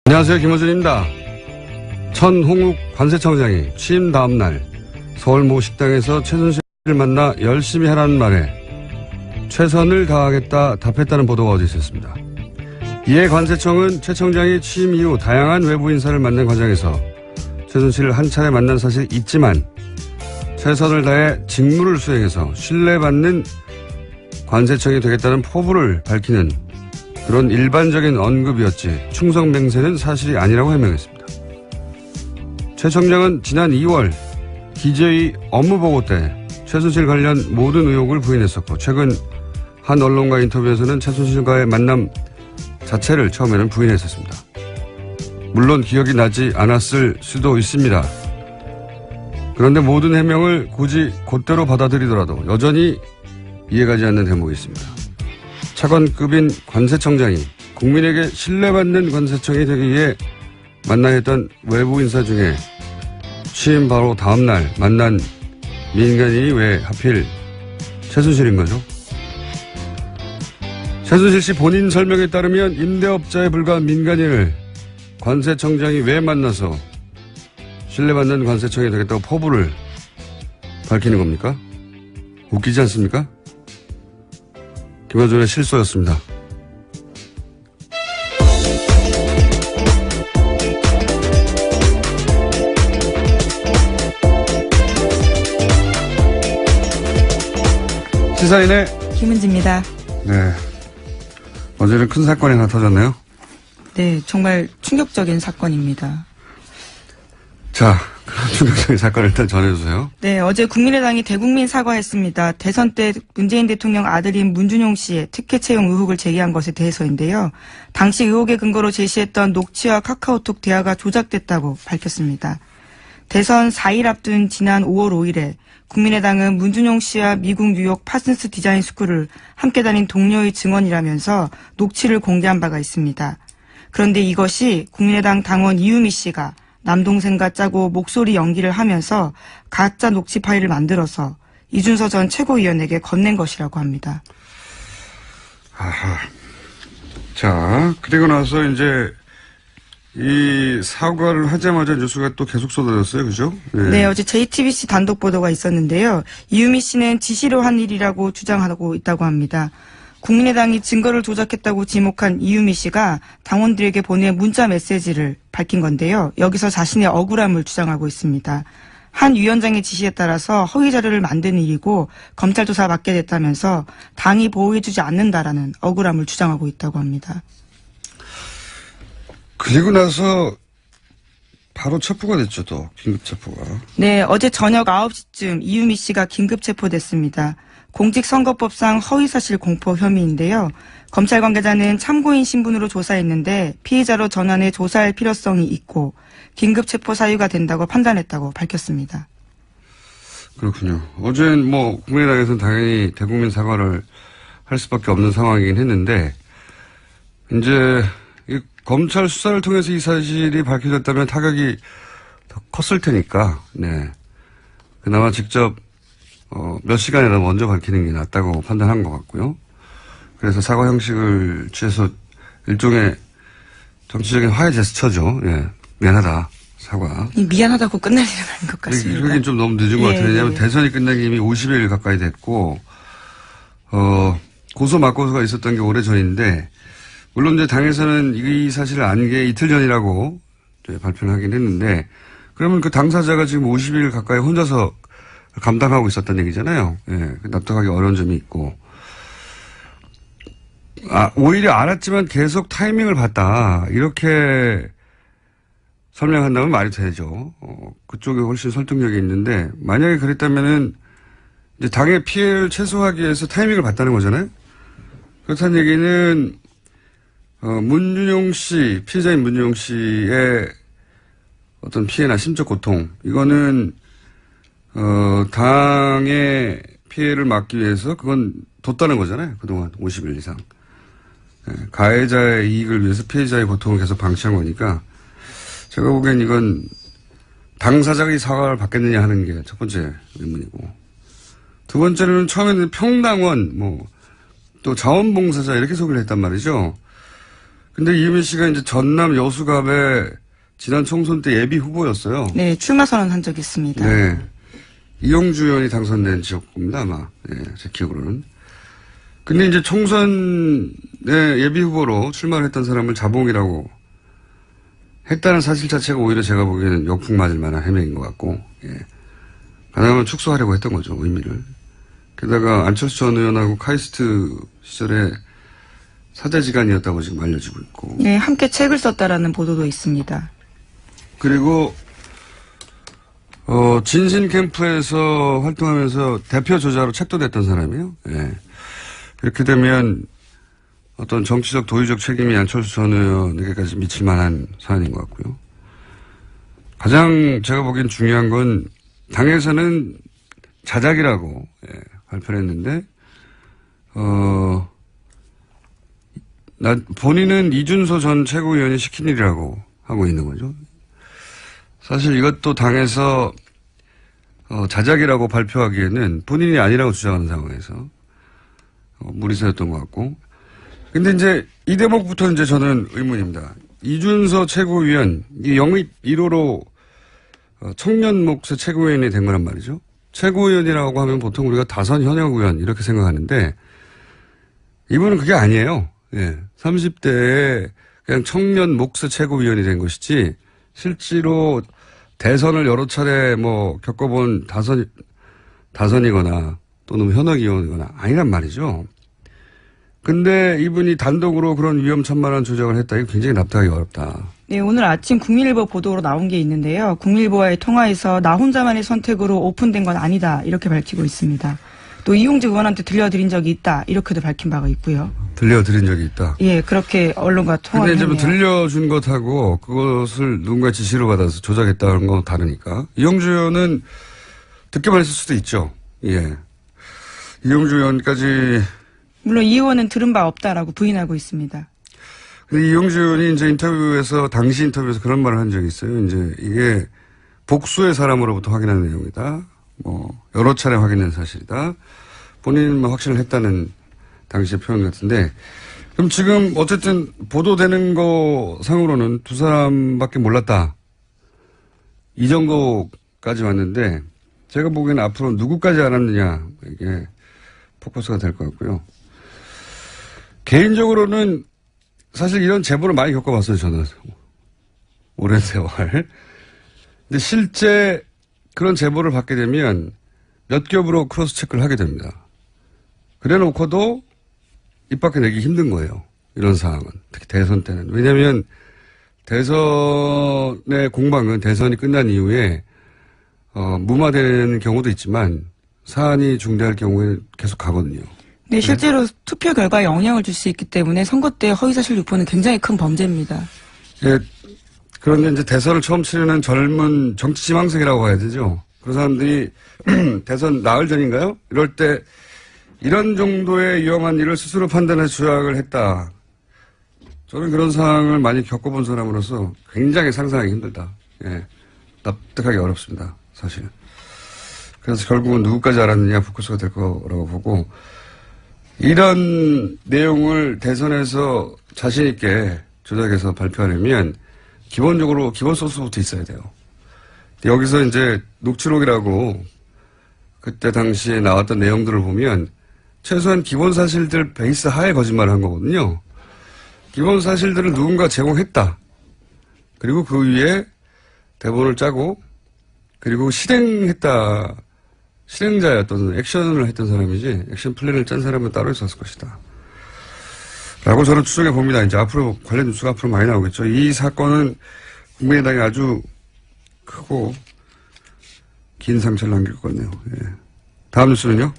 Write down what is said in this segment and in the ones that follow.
안녕하세요. 김호준입니다. 천홍욱 관세청장이 취임 다음 날 서울 모 식당에서 최순실을 만나 열심히 하라는 말에 최선을 다하겠다 답했다는 보도가 어제 있었습니다. 이에 관세청은 최 청장이 취임 이후 다양한 외부 인사를 만난 과정에서 최순실을 한 차례 만난 사실이 있지만 최선을 다해 직무를 수행해서 신뢰받는 관세청이 되겠다는 포부를 밝히는 그런 일반적인 언급이었지 충성맹세는 사실이 아니라고 해명했습니다. 최 청장은 지난 2월 기재위 업무보고 때 최순실 관련 모든 의혹을 부인했었고 최근 한 언론과 인터뷰에서는 최순실과의 만남 자체를 처음에는 부인했었습니다. 물론 기억이 나지 않았을 수도 있습니다. 그런데 모든 해명을 굳이 곧대로 받아들이더라도 여전히 이해가지 않는 대목이 있습니다. 차관급인 관세청장이 국민에게 신뢰받는 관세청이 되기 위해 만나야 했던 외부 인사 중에 취임 바로 다음 날 만난 민간인이 왜 하필 최순실인 거죠? 최순실 씨 본인 설명에 따르면 임대업자에 불과한 민간인을 관세청장이 왜 만나서 신뢰받는 관세청이 되겠다고 포부를 밝히는 겁니까? 웃기지 않습니까? 김어준의 실소였습니다. 시사인의 김은지입니다. 네. 어제는 큰 사건이 하나 터졌네요. 네, 정말 충격적인 사건입니다. 자, 그런 충격적인 사건을 일단 전해주세요. 네, 어제 국민의당이 대국민 사과했습니다. 대선 때 문재인 대통령 아들인 문준용 씨의 특혜 채용 의혹을 제기한 것에 대해서인데요. 당시 의혹의 근거로 제시했던 녹취와 카카오톡 대화가 조작됐다고 밝혔습니다. 대선 4일 앞둔 지난 5월 5일에 국민의당은 문준용 씨와 미국 뉴욕 파슨스 디자인 스쿨을 함께 다닌 동료의 증언이라면서 녹취를 공개한 바가 있습니다. 그런데 이것이 국민의당 당원 이유미 씨가 남동생과 짜고 목소리 연기를 하면서 가짜 녹취 파일을 만들어서 이준서 전 최고위원에게 건넨 것이라고 합니다. 아하. 자, 그리고 나서 이제 이 사과를 하자마자 뉴스가 또 계속 쏟아졌어요. 그죠? 네, 어제 JTBC 단독 보도가 있었는데요. 이유미 씨는 지시로 한 일이라고 주장하고 있다고 합니다. 국민의당이 증거를 조작했다고 지목한 이유미 씨가 당원들에게 보낸 문자 메시지를 밝힌 건데요. 여기서 자신의 억울함을 주장하고 있습니다. 한 위원장의 지시에 따라서 허위 자료를 만든 일이고 검찰 조사 받게 됐다면서 당이 보호해주지 않는다라는 억울함을 주장하고 있다고 합니다. 그리고 나서 바로 체포가 됐죠, 또. 긴급 체포가. 네, 어제 저녁 9시쯤 이유미 씨가 긴급 체포됐습니다. 공직선거법상 허위사실 공표 혐의인데요. 검찰 관계자는 참고인 신분으로 조사했는데 피의자로 전환해 조사할 필요성이 있고 긴급 체포 사유가 된다고 판단했다고 밝혔습니다. 그렇군요. 어제는 뭐 국민의당에서는 당연히 대국민 사과를 할 수밖에 없는 상황이긴 했는데 이제 이 검찰 수사를 통해서 이 사실이 밝혀졌다면 타격이 더 컸을 테니까 네. 그나마 직접 몇 시간이나 먼저 밝히는 게 낫다고 판단한 것 같고요. 그래서 사과 형식을 취해서 일종의 정치적인 화해 제스처죠. 예. 미안하다. 사과. 미안하다고 끝날 일은 아닌 것 같습니다. 그러긴 좀 너무 늦은 것 같아요. 왜냐하면 대선이 끝나기 이미 50일 가까이 됐고, 고소 맞고소가 있었던 게 오래전인데, 물론 이제 당에서는 이 사실을 안 게 이틀 전이라고 발표를 하긴 했는데, 그러면 그 당사자가 지금 50일 가까이 혼자서 감당하고 있었던 얘기잖아요. 예, 납득하기 어려운 점이 있고. 오히려 알았지만 계속 타이밍을 봤다. 이렇게 설명한다면 말이 되죠. 그쪽에 훨씬 설득력이 있는데, 만약에 그랬다면은, 이제 당의 피해를 최소화하기 위해서 타이밍을 봤다는 거잖아요? 그렇다는 얘기는, 문준용 씨, 피해자인 문준용 씨의 어떤 피해나 심적 고통, 이거는, 당의 피해를 막기 위해서 그건 뒀다는 거잖아요. 그동안 50일 이상. 가해자의 이익을 위해서 피해자의 고통을 계속 방치한 거니까 제가 보기엔 이건 당사자가 이 사과를 받겠느냐 하는 게 첫 번째 의문이고 두 번째는 처음에는 평당원 또 자원봉사자 이렇게 소개를 했단 말이죠. 근데 이유미 씨가 이제 전남 여수갑의 지난 총선 때 예비 후보였어요. 네, 출마 선언한 적이 있습니다. 네. 이용주 의원이 당선된 지역구입니다, 아마. 네, 제 기억으로는. 근데 이제 총선에 예비 후보로 출마를 했던 사람을 자봉이라고 했다는 사실 자체가 오히려 제가 보기에는 역풍 맞을 만한 해명인 것 같고, 예. 가능하면 축소하려고 했던 거죠, 의미를. 게다가 안철수 전 의원하고 카이스트 시절에 사제지간이었다고 지금 알려지고 있고. 네, 함께 책을 썼다라는 보도도 있습니다. 그리고, 진신 캠프에서 활동하면서 대표 저자로 책도 냈던 사람이에요. 예. 이렇게 되면 어떤 정치적 도의적 책임이 안철수 전 의원에게까지 미칠 만한 사안인 것 같고요. 가장 제가 보기엔 중요한 건 당에서는 자작이라고 발표를 했는데 본인은 이준서 전 최고위원이 시킨 일이라고 하고 있는 거죠. 사실 이것도 당에서 자작이라고 발표하기에는 본인이 아니라고 주장하는 상황에서 무리수였던 것 같고. 근데 이제 이 대목부터 이제 저는 의문입니다. 이준서 최고위원, 이 영입 1호로 청년 몫의 최고위원이 된 거란 말이죠. 최고위원이라고 하면 보통 우리가 다선 현역 의원 이렇게 생각하는데 이분은 그게 아니에요. 예. 30대에 그냥 청년 몫의 최고위원이 된 것이지 실제로 대선을 여러 차례 겪어본 다선이거나 또는 현역 의원이거나 아니란 말이죠. 근데 이분이 단독으로 그런 위험천만한 조작을 했다. 이거 굉장히 납득하기 어렵다. 네, 오늘 아침 국민일보 보도로 나온 게 있는데요. 국민일보와의 통화에서 나 혼자만의 선택으로 오픈된 건 아니다. 이렇게 밝히고 있습니다. 또 이용주 의원한테 들려드린 적이 있다. 이렇게도 밝힌 바가 있고요. 들려드린 적이 있다. 예, 그렇게 언론과 통화를 했네요. 근데 이제 들려준 것하고 그것을 누군가 지시를 받아서 조작했다는 건 다르니까. 이용주 의원은 듣기만 했을 수도 있죠. 예. 이용주 의원까지. 물론 이 의원은 들은 바 없다라고 부인하고 있습니다. 근데 이용주 의원이 이제 당시 인터뷰에서 그런 말을 한 적이 있어요. 이제 이게 복수의 사람으로부터 확인한 내용이다. 여러 차례 확인한 사실이다. 본인은 확신을 했다는 당시의 표현 같은데. 그럼 지금 어쨌든 보도되는 거 상으로는 두 사람밖에 몰랐다. 이 정도까지 왔는데 제가 보기에는 앞으로 누구까지 알았느냐 이게 포커스가 될 것 같고요. 개인적으로는 사실 이런 제보를 많이 겪어봤어요, 저는. 오랜 세월. 근데 실제 그런 제보를 받게 되면 몇 겹으로 크로스 체크를 하게 됩니다. 그래 놓고도 입 밖에 내기 힘든 거예요. 이런 상황은. 특히 대선 때는. 왜냐하면 대선의 공방은 대선이 끝난 이후에 무마되는 경우도 있지만 사안이 중대할 경우에는 계속 가거든요. 네, 실제로 투표 결과에 영향을 줄 수 있기 때문에 선거 때 허위사실 유포는 굉장히 큰 범죄입니다. 예, 그런데 이제 대선을 처음 치르는 젊은 정치지망생이라고 해야 되죠. 그런 사람들이 대선 나흘 전인가요? 이럴 때 이런 정도의 위험한 일을 스스로 판단해서 조작을 했다. 저는 그런 상황을 많이 겪어본 사람으로서 굉장히 상상하기 힘들다. 예, 납득하기 어렵습니다. 사실. 그래서 결국은 누구까지 알았느냐 포커스가 될 거라고 보고 이런 내용을 대선에서 자신 있게 조작해서 발표하려면 기본적으로 기본 소스부터 있어야 돼요. 여기서 이제 녹취록이라고 그때 당시에 나왔던 내용들을 보면 최소한 기본 사실들 베이스 하에 거짓말을 한 거거든요. 기본 사실들을 누군가 제공했다. 그리고 그 위에 대본을 짜고 그리고 실행자였던 액션을 했던 사람이지 액션 플랜을 짠 사람은 따로 있었을 것이다. 라고 저는 추정해 봅니다. 이제 앞으로 관련 뉴스가 앞으로 많이 나오겠죠. 이 사건은 국민의당에 아주 크고 긴 상처를 남길 것 같네요. 예. 다음 뉴스는요?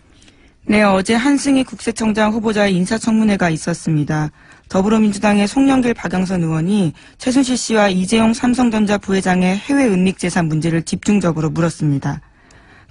네, 어제 한승희 국세청장 후보자의 인사청문회가 있었습니다. 더불어민주당의 송영길 박영선 의원이 최순실 씨와 이재용 삼성전자 부회장의 해외 은닉재산 문제를 집중적으로 물었습니다.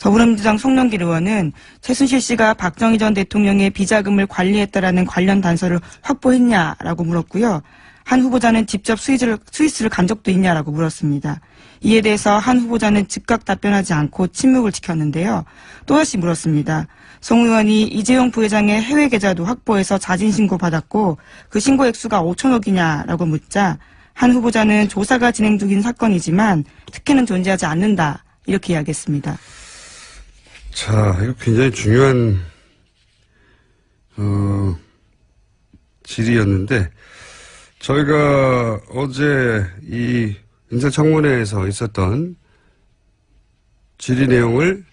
더불어민주당 송영길 의원은 최순실 씨가 박정희 전 대통령의 비자금을 관리했다라는 관련 단서를 확보했냐라고 물었고요. 한 후보자는 직접 스위스를 간 적도 있냐라고 물었습니다. 이에 대해서 한 후보자는 즉각 답변하지 않고 침묵을 지켰는데요. 또다시 물었습니다. 송 의원이 이재용 부회장의 해외 계좌도 확보해서 자진 신고받았고 그 신고 액수가 5천억이냐라고 묻자 한 후보자는 조사가 진행 중인 사건이지만 특혜는 존재하지 않는다. 이렇게 이야기했습니다. 자, 이거 굉장히 중요한 질의였는데 저희가 어제 이 인사청문회에서 있었던 질의 내용을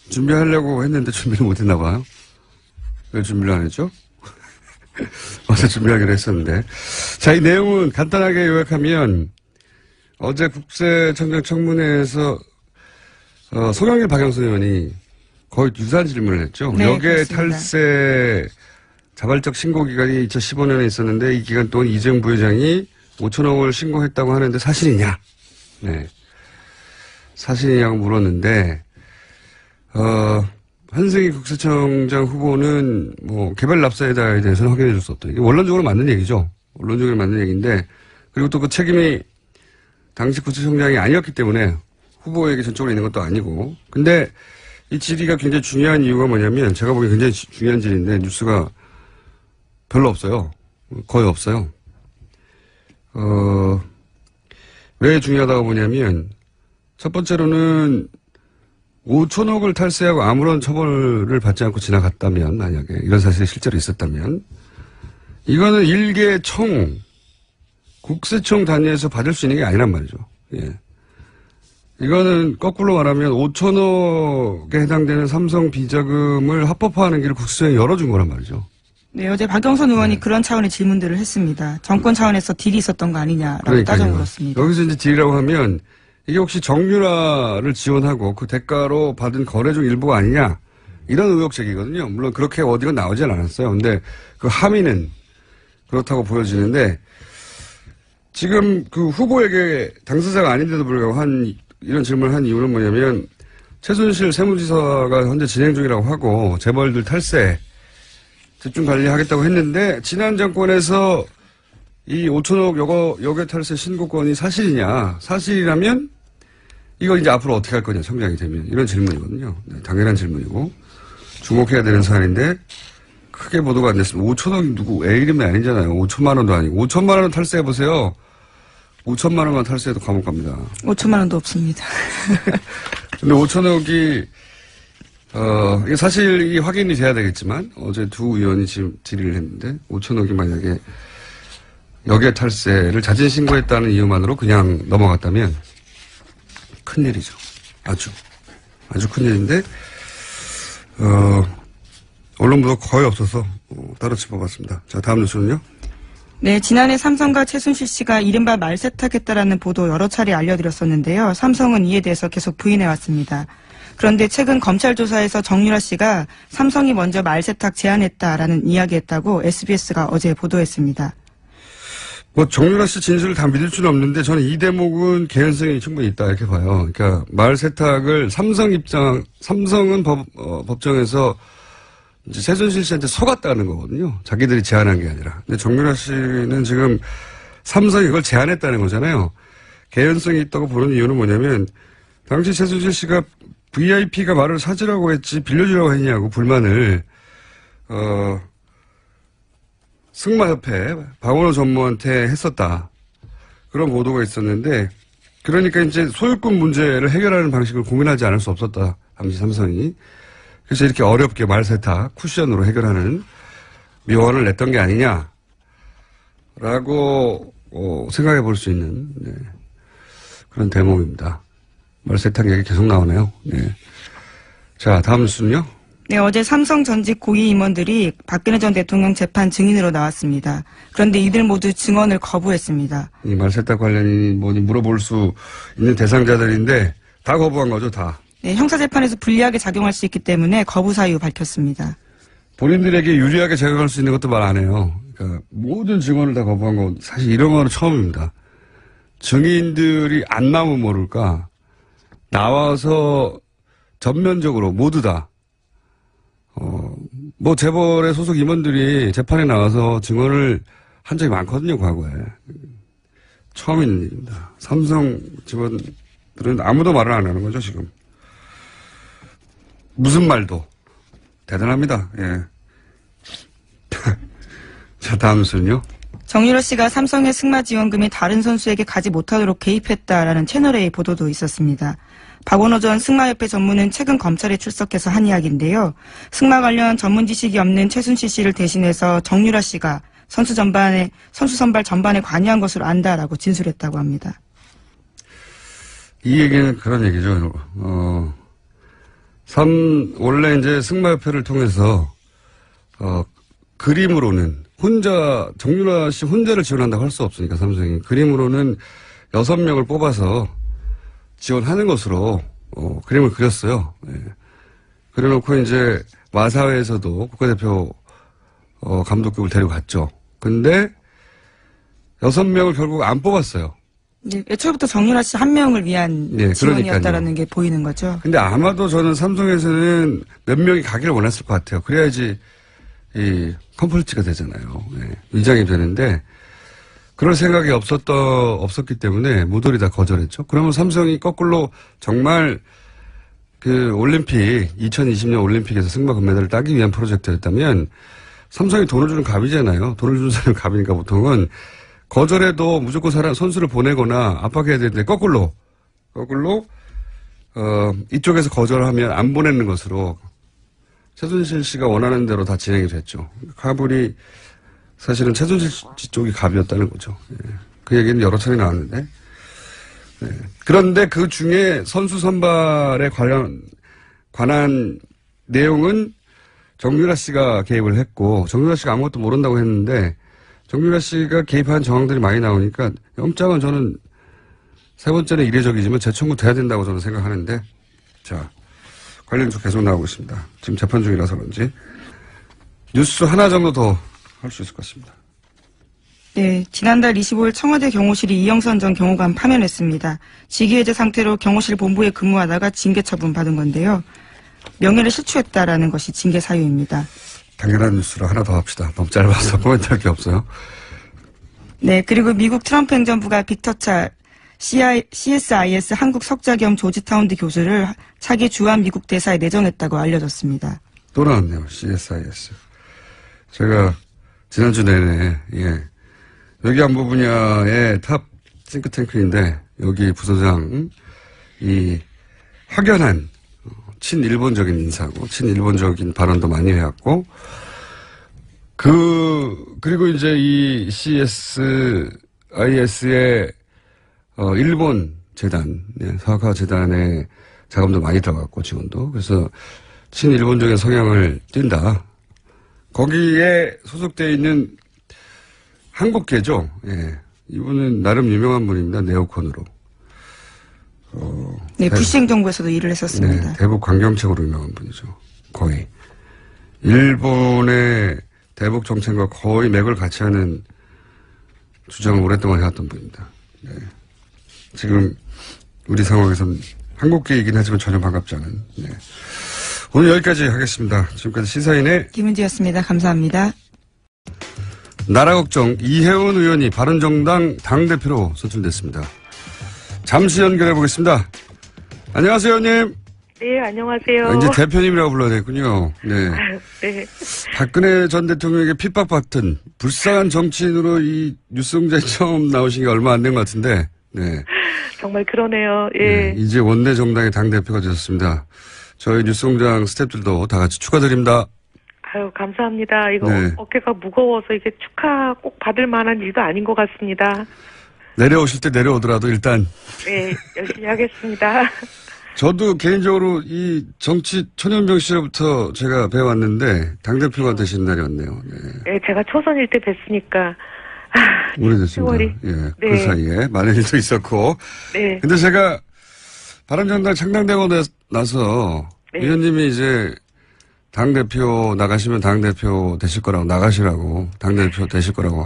준비하려고 했는데 준비를 못했나 봐요. 왜 준비를 안 했죠? 어제 준비하기로 했었는데. 자, 이 내용은 간단하게 요약하면 어제 국세청장 청문회에서 송영길 박영선 의원이 거의 유사한 질문을 했죠. 네, 역의 그렇습니다. 탈세 자발적 신고 기간이 2015년에 있었는데 이 기간 동안 이재용 부회장이 5천억을 신고했다고 하는데 사실이냐? 네. 사실이냐고 물었는데 한승희 국세청장 후보는 뭐 개별 납세에다에 대해서는 확인해 줄 수 없다. 이게 원론적으로 맞는 얘기죠. 원론적으로 맞는 얘기인데 그리고 또 그 책임이 당시 국세청장이 아니었기 때문에 후보에게 전적으로 있는 것도 아니고. 근데 이 질의가 굉장히 중요한 이유가 뭐냐면 제가 보기엔 굉장히 중요한 질의인데 뉴스가 별로 없어요. 거의 없어요. 왜 중요하다고 보냐면 첫 번째로는 5천억을 탈세하고 아무런 처벌을 받지 않고 지나갔다면 만약에 이런 사실이 실제로 있었다면 이거는 일개 청 국세청 단위에서 받을 수 있는 게 아니란 말이죠. 예. 이거는 거꾸로 말하면 5천억에 해당되는 삼성 비자금을 합법화하는 길을 국세청이 열어준 거란 말이죠. 네, 어제 박영선 의원이 그런 차원의 질문들을 했습니다. 정권 차원에서 딜이 있었던 거 아니냐라고 따져 물었습니다. 여기서 이제 딜이라고 하면 이게 혹시 정유라를 지원하고 그 대가로 받은 거래 중 일부가 아니냐 이런 의혹 제기거든요. 물론 그렇게 어디가 나오진 않았어요. 근데 그 함의는 그렇다고 보여지는데 지금 그 후보에게 당사자가 아닌데도 불구하고 이런 질문을 한 이유는 뭐냐면 최순실 세무지사가 현재 진행 중이라고 하고 재벌들 탈세 집중 관리하겠다고 했는데 지난 정권에서 이 5천억 여객 탈세 신고권이 사실이냐? 사실이라면 이거 이제 앞으로 어떻게 할 거냐? 청장이 되면 이런 질문이거든요. 네, 당연한 질문이고 주목해야 되는 사안인데 크게 보도가 안 됐습니다. 5천억이 누구 애 이름이 아니잖아요. 5천만 원도 아니고 5천만 원 탈세해 보세요. 5천만 원만 탈세해도 감옥 갑니다. 5천만 원도 없습니다. 근데 5천억이 이게 사실이 확인이 돼야 되겠지만 어제 두 의원이 지금 질의를 했는데 5천억이 만약에 여객 탈세를 자진 신고했다는 이유만으로 그냥 넘어갔다면 큰일이죠. 아주 큰일인데 언론 보도 거의 없어서 따로 짚어봤습니다. 자, 다음 뉴스는요. 네, 지난해 삼성과 최순실 씨가 이른바 말세탁했다라는 보도 여러 차례 알려드렸었는데요. 삼성은 이에 대해서 계속 부인해왔습니다. 그런데 최근 검찰 조사에서 정유라 씨가 삼성이 먼저 말세탁 제안했다라는 이야기했다고 SBS가 어제 보도했습니다. 뭐 정유라 씨 진술을 다 믿을 수는 없는데 저는 이 대목은 개연성이 충분히 있다 이렇게 봐요. 그러니까 말세탁을 삼성은 법정에서 이제 최순실 씨한테 속았다는 거거든요. 자기들이 제안한 게 아니라. 근데 정유라 씨는 지금 삼성이 그걸 제안했다는 거잖아요. 개연성이 있다고 보는 이유는 뭐냐면 당시 최순실 씨가 VIP가 말을 사주라고 했지 빌려주라고 했냐고 불만을 승마협회 박원호 전무한테 했었다. 그런 보도가 있었는데 그러니까 이제 소유권 문제를 해결하는 방식을 고민하지 않을 수 없었다. 당시 삼성이. 그래서 이렇게 어렵게 말세탁 쿠션으로 해결하는 묘안을 냈던 게 아니냐라고 생각해 볼 수 있는 그런 대목입니다. 말세탁 얘기 계속 나오네요. 네. 자, 다음 뉴스는요. 네, 어제 삼성 전직 고위 임원들이 박근혜 전 대통령 재판 증인으로 나왔습니다. 그런데 이들 모두 증언을 거부했습니다. 이 말세탁 관련이 뭐니 물어볼 수 있는 대상자들인데 다 거부한 거죠, 다. 네, 형사재판에서 불리하게 작용할 수 있기 때문에 거부 사유 밝혔습니다. 본인들에게 유리하게 작용할 수 있는 것도 말 안 해요. 그러니까 모든 증언을 다 거부한 건 사실 이런 거는 처음입니다. 증인들이 안 나오면 모를까 나와서 전면적으로 모두 다 뭐 재벌의 소속 임원들이 재판에 나와서 증언을 한 적이 많거든요, 과거에. 처음 있는 일입니다. 삼성 직원들은 아무도 말을 안 하는 거죠, 지금. 무슨 말도. 대단합니다, 예. 자, 다음 순요. 정유라 씨가 삼성의 승마 지원금이 다른 선수에게 가지 못하도록 개입했다라는 채널A 보도도 있었습니다. 박원호 전 승마협회 전무는 최근 검찰에 출석해서 한 이야기인데요. 승마 관련 전문 지식이 없는 최순실 씨를 대신해서 정유라 씨가 선수 선발 전반에 관여한 것으로 안다라고 진술했다고 합니다. 이 얘기는 그런 얘기죠. 원래 이제 승마협회를 통해서, 그림으로는 정유라 씨 혼자를 지원한다고 할 수 없으니까 삼성이. 그림으로는 6명을 뽑아서 지원하는 것으로, 그림을 그렸어요. 예. 그래놓고 이제 마사회에서도 국가대표, 감독급을 데려갔죠. 근데 6명을 결국 안 뽑았어요. 네, 애초부터 정유라 씨 한 명을 위한 네, 지원이었다라는 게 보이는 거죠. 근데 아마도 저는 삼성에서는 몇 명이 가기를 원했을 것 같아요. 그래야지 이 컴플리츠가 되잖아요. 네, 위장이 되는데 그럴 생각이 없었기 때문에 모조리 다 거절했죠. 그러면 삼성이 거꾸로 정말 그 올림픽 2020년 올림픽에서 승마 금메달을 따기 위한 프로젝트였다면 삼성이 돈을 주는 갑이잖아요. 돈을 주는 사람이 갑이니까 보통은 거절해도 무조건 선수를 보내거나 압박해야 되는데 거꾸로 이쪽에서 거절하면 안 보내는 것으로 최순실 씨가 원하는 대로 다 진행이 됐죠. 갑을이 사실은 최순실 씨 쪽이 갑이었다는 거죠. 예. 그 얘기는 여러 차례 나왔는데. 예. 그런데 그 중에 선수 선발에 관한 내용은 정유라 씨가 개입을 했고 정유라 씨가 아무것도 모른다고 했는데 정유라 씨가 개입한 정황들이 많이 나오니까 영장은 저는 세 번째는 이례적이지만 재청구돼야 된다고 저는 생각하는데 자 관련해서 계속 나오고 있습니다. 지금 재판 중이라서 그런지 뉴스 하나 정도 더 할 수 있을 것 같습니다. 네, 지난달 25일 청와대 경호실이 이영선 전 경호관 파면했습니다. 직위해제 상태로 경호실 본부에 근무하다가 징계 처분 받은 건데요. 명예를 실추했다라는 것이 징계 사유입니다. 당연한 뉴스로 하나 더 합시다. 너무 짧아서 코멘트할 게 없어요. 네, 그리고 미국 트럼프 행정부가 빅터차 CSIS 한국 석자 겸 조지타운드 교수를 차기 주한 미국 대사에 내정했다고 알려졌습니다. 또 나왔네요. CSIS. 제가 지난주 내내 외교안보 분야의 탑 싱크탱크인데 여기 부서장 확연한 친일본적인 인사고 친일본적인 발언도 많이 해왔고 그리고 이제 이 CSIS의 일본 재단 사학화 재단의 자금도 많이 들어갔고 지원도 그래서 친일본적인 성향을 띈다. 거기에 소속되어 있는 한국계죠. 예. 이분은 나름 유명한 분입니다. 네오콘으로. 네, 부시 행정부에서도 일을 했었습니다. 네, 대북 강경책으로 유명한 분이죠. 거의. 일본의 대북 정책과 거의 맥을 같이 하는 주장을 오랫동안 해왔던 분입니다. 네. 지금 우리 상황에서는 한국계이긴 하지만 전혀 반갑지 않은. 네. 오늘 여기까지 하겠습니다. 지금까지 시사인의 김은지였습니다. 감사합니다. 나라 걱정 이혜원 의원이 바른정당 당대표로 선출됐습니다. 잠시 연결해 보겠습니다. 안녕하세요, 의원님. 네, 안녕하세요. 이제 대표님이라고 불러야 되겠군요. 네. 네. 박근혜 전 대통령에게 핍박받던 불쌍한 정치인으로 이 뉴스공장에 처음 나오신 게 얼마 안 된 것 같은데, 네. 정말 그러네요. 예. 네, 이제 원내 정당의 당대표가 되셨습니다. 저희 뉴스공장 스태프들도 다 같이 축하드립니다. 아유, 감사합니다. 이거 네. 어깨가 무거워서 이게 축하 꼭 받을 만한 일도 아닌 것 같습니다. 내려오실 때 내려오더라도 일단. 네, 열심히 하겠습니다. 저도 개인적으로 이 정치 초년병 시절부터 제가 배워왔는데 당대표가 되신 날이 왔네요. 네. 네, 제가 초선일 때 뵀으니까. 오래됐습니다. 10월이. 예, 네. 그 사이에 많은 일도 있었고. 네. 근데 제가 바른정당 창당되고 나서 네. 의원님이 이제 당대표 나가시면 당대표 되실 거라고 나가시라고 당대표 되실 거라고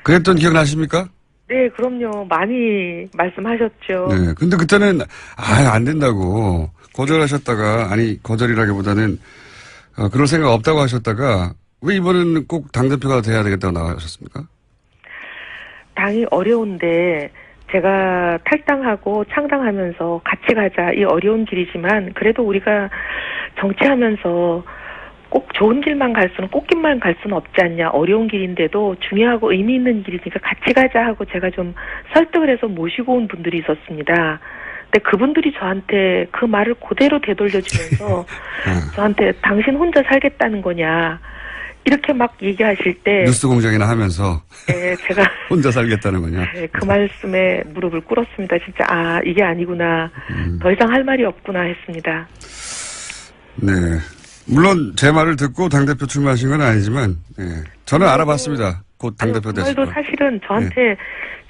그랬던 기억나십니까? 네, 그럼요. 많이 말씀하셨죠. 네. 근데 그때는 안 된다고 거절하셨다가 거절이라기보다는 그럴 생각 없다고 하셨다가 왜 이번에는 꼭 당대표가 돼야 되겠다고 나가셨습니까? 당이 어려운데 제가 탈당하고 창당하면서 같이 가자. 이 어려운 길이지만 그래도 우리가 정치하면서 꼭 좋은 길만 갈 수는 꽃길만 갈 수는 없지 않냐. 어려운 길인데도 중요하고 의미 있는 길이니까 같이 가자 하고 제가 좀 설득을 해서 모시고 온 분들이 있었습니다. 근데 그분들이 저한테 그 말을 그대로 되돌려주면서 저한테 당신 혼자 살겠다는 거냐 이렇게 막 얘기하실 때 뉴스 공장이나 하면서 네, 제가 혼자 살겠다는 거냐? 네, 그 말씀에 무릎을 꿇었습니다. 진짜 이게 아니구나. 더 이상 할 말이 없구나 했습니다. 네. 물론 제 말을 듣고 당대표 출마하신 건 아니지만 저는 알아봤습니다. 곧 당대표 되실 그 말도 거. 사실은 저한테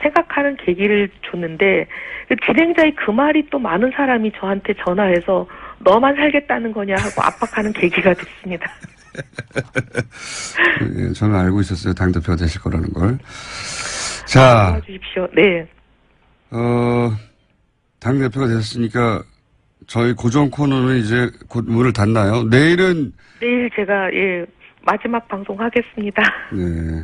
생각하는 계기를 줬는데 그 진행자의 그 말이 또 많은 사람이 저한테 전화해서 너만 살겠다는 거냐 하고 압박하는 계기가 됐습니다. 예, 저는 알고 있었어요. 당대표가 되실 거라는 걸. 자, 도와주십시오. 네. 당대표가 되셨으니까 저희 고정 코너는 이제 곧 문을 닫나요? 내일 제가 마지막 방송 하겠습니다. 네.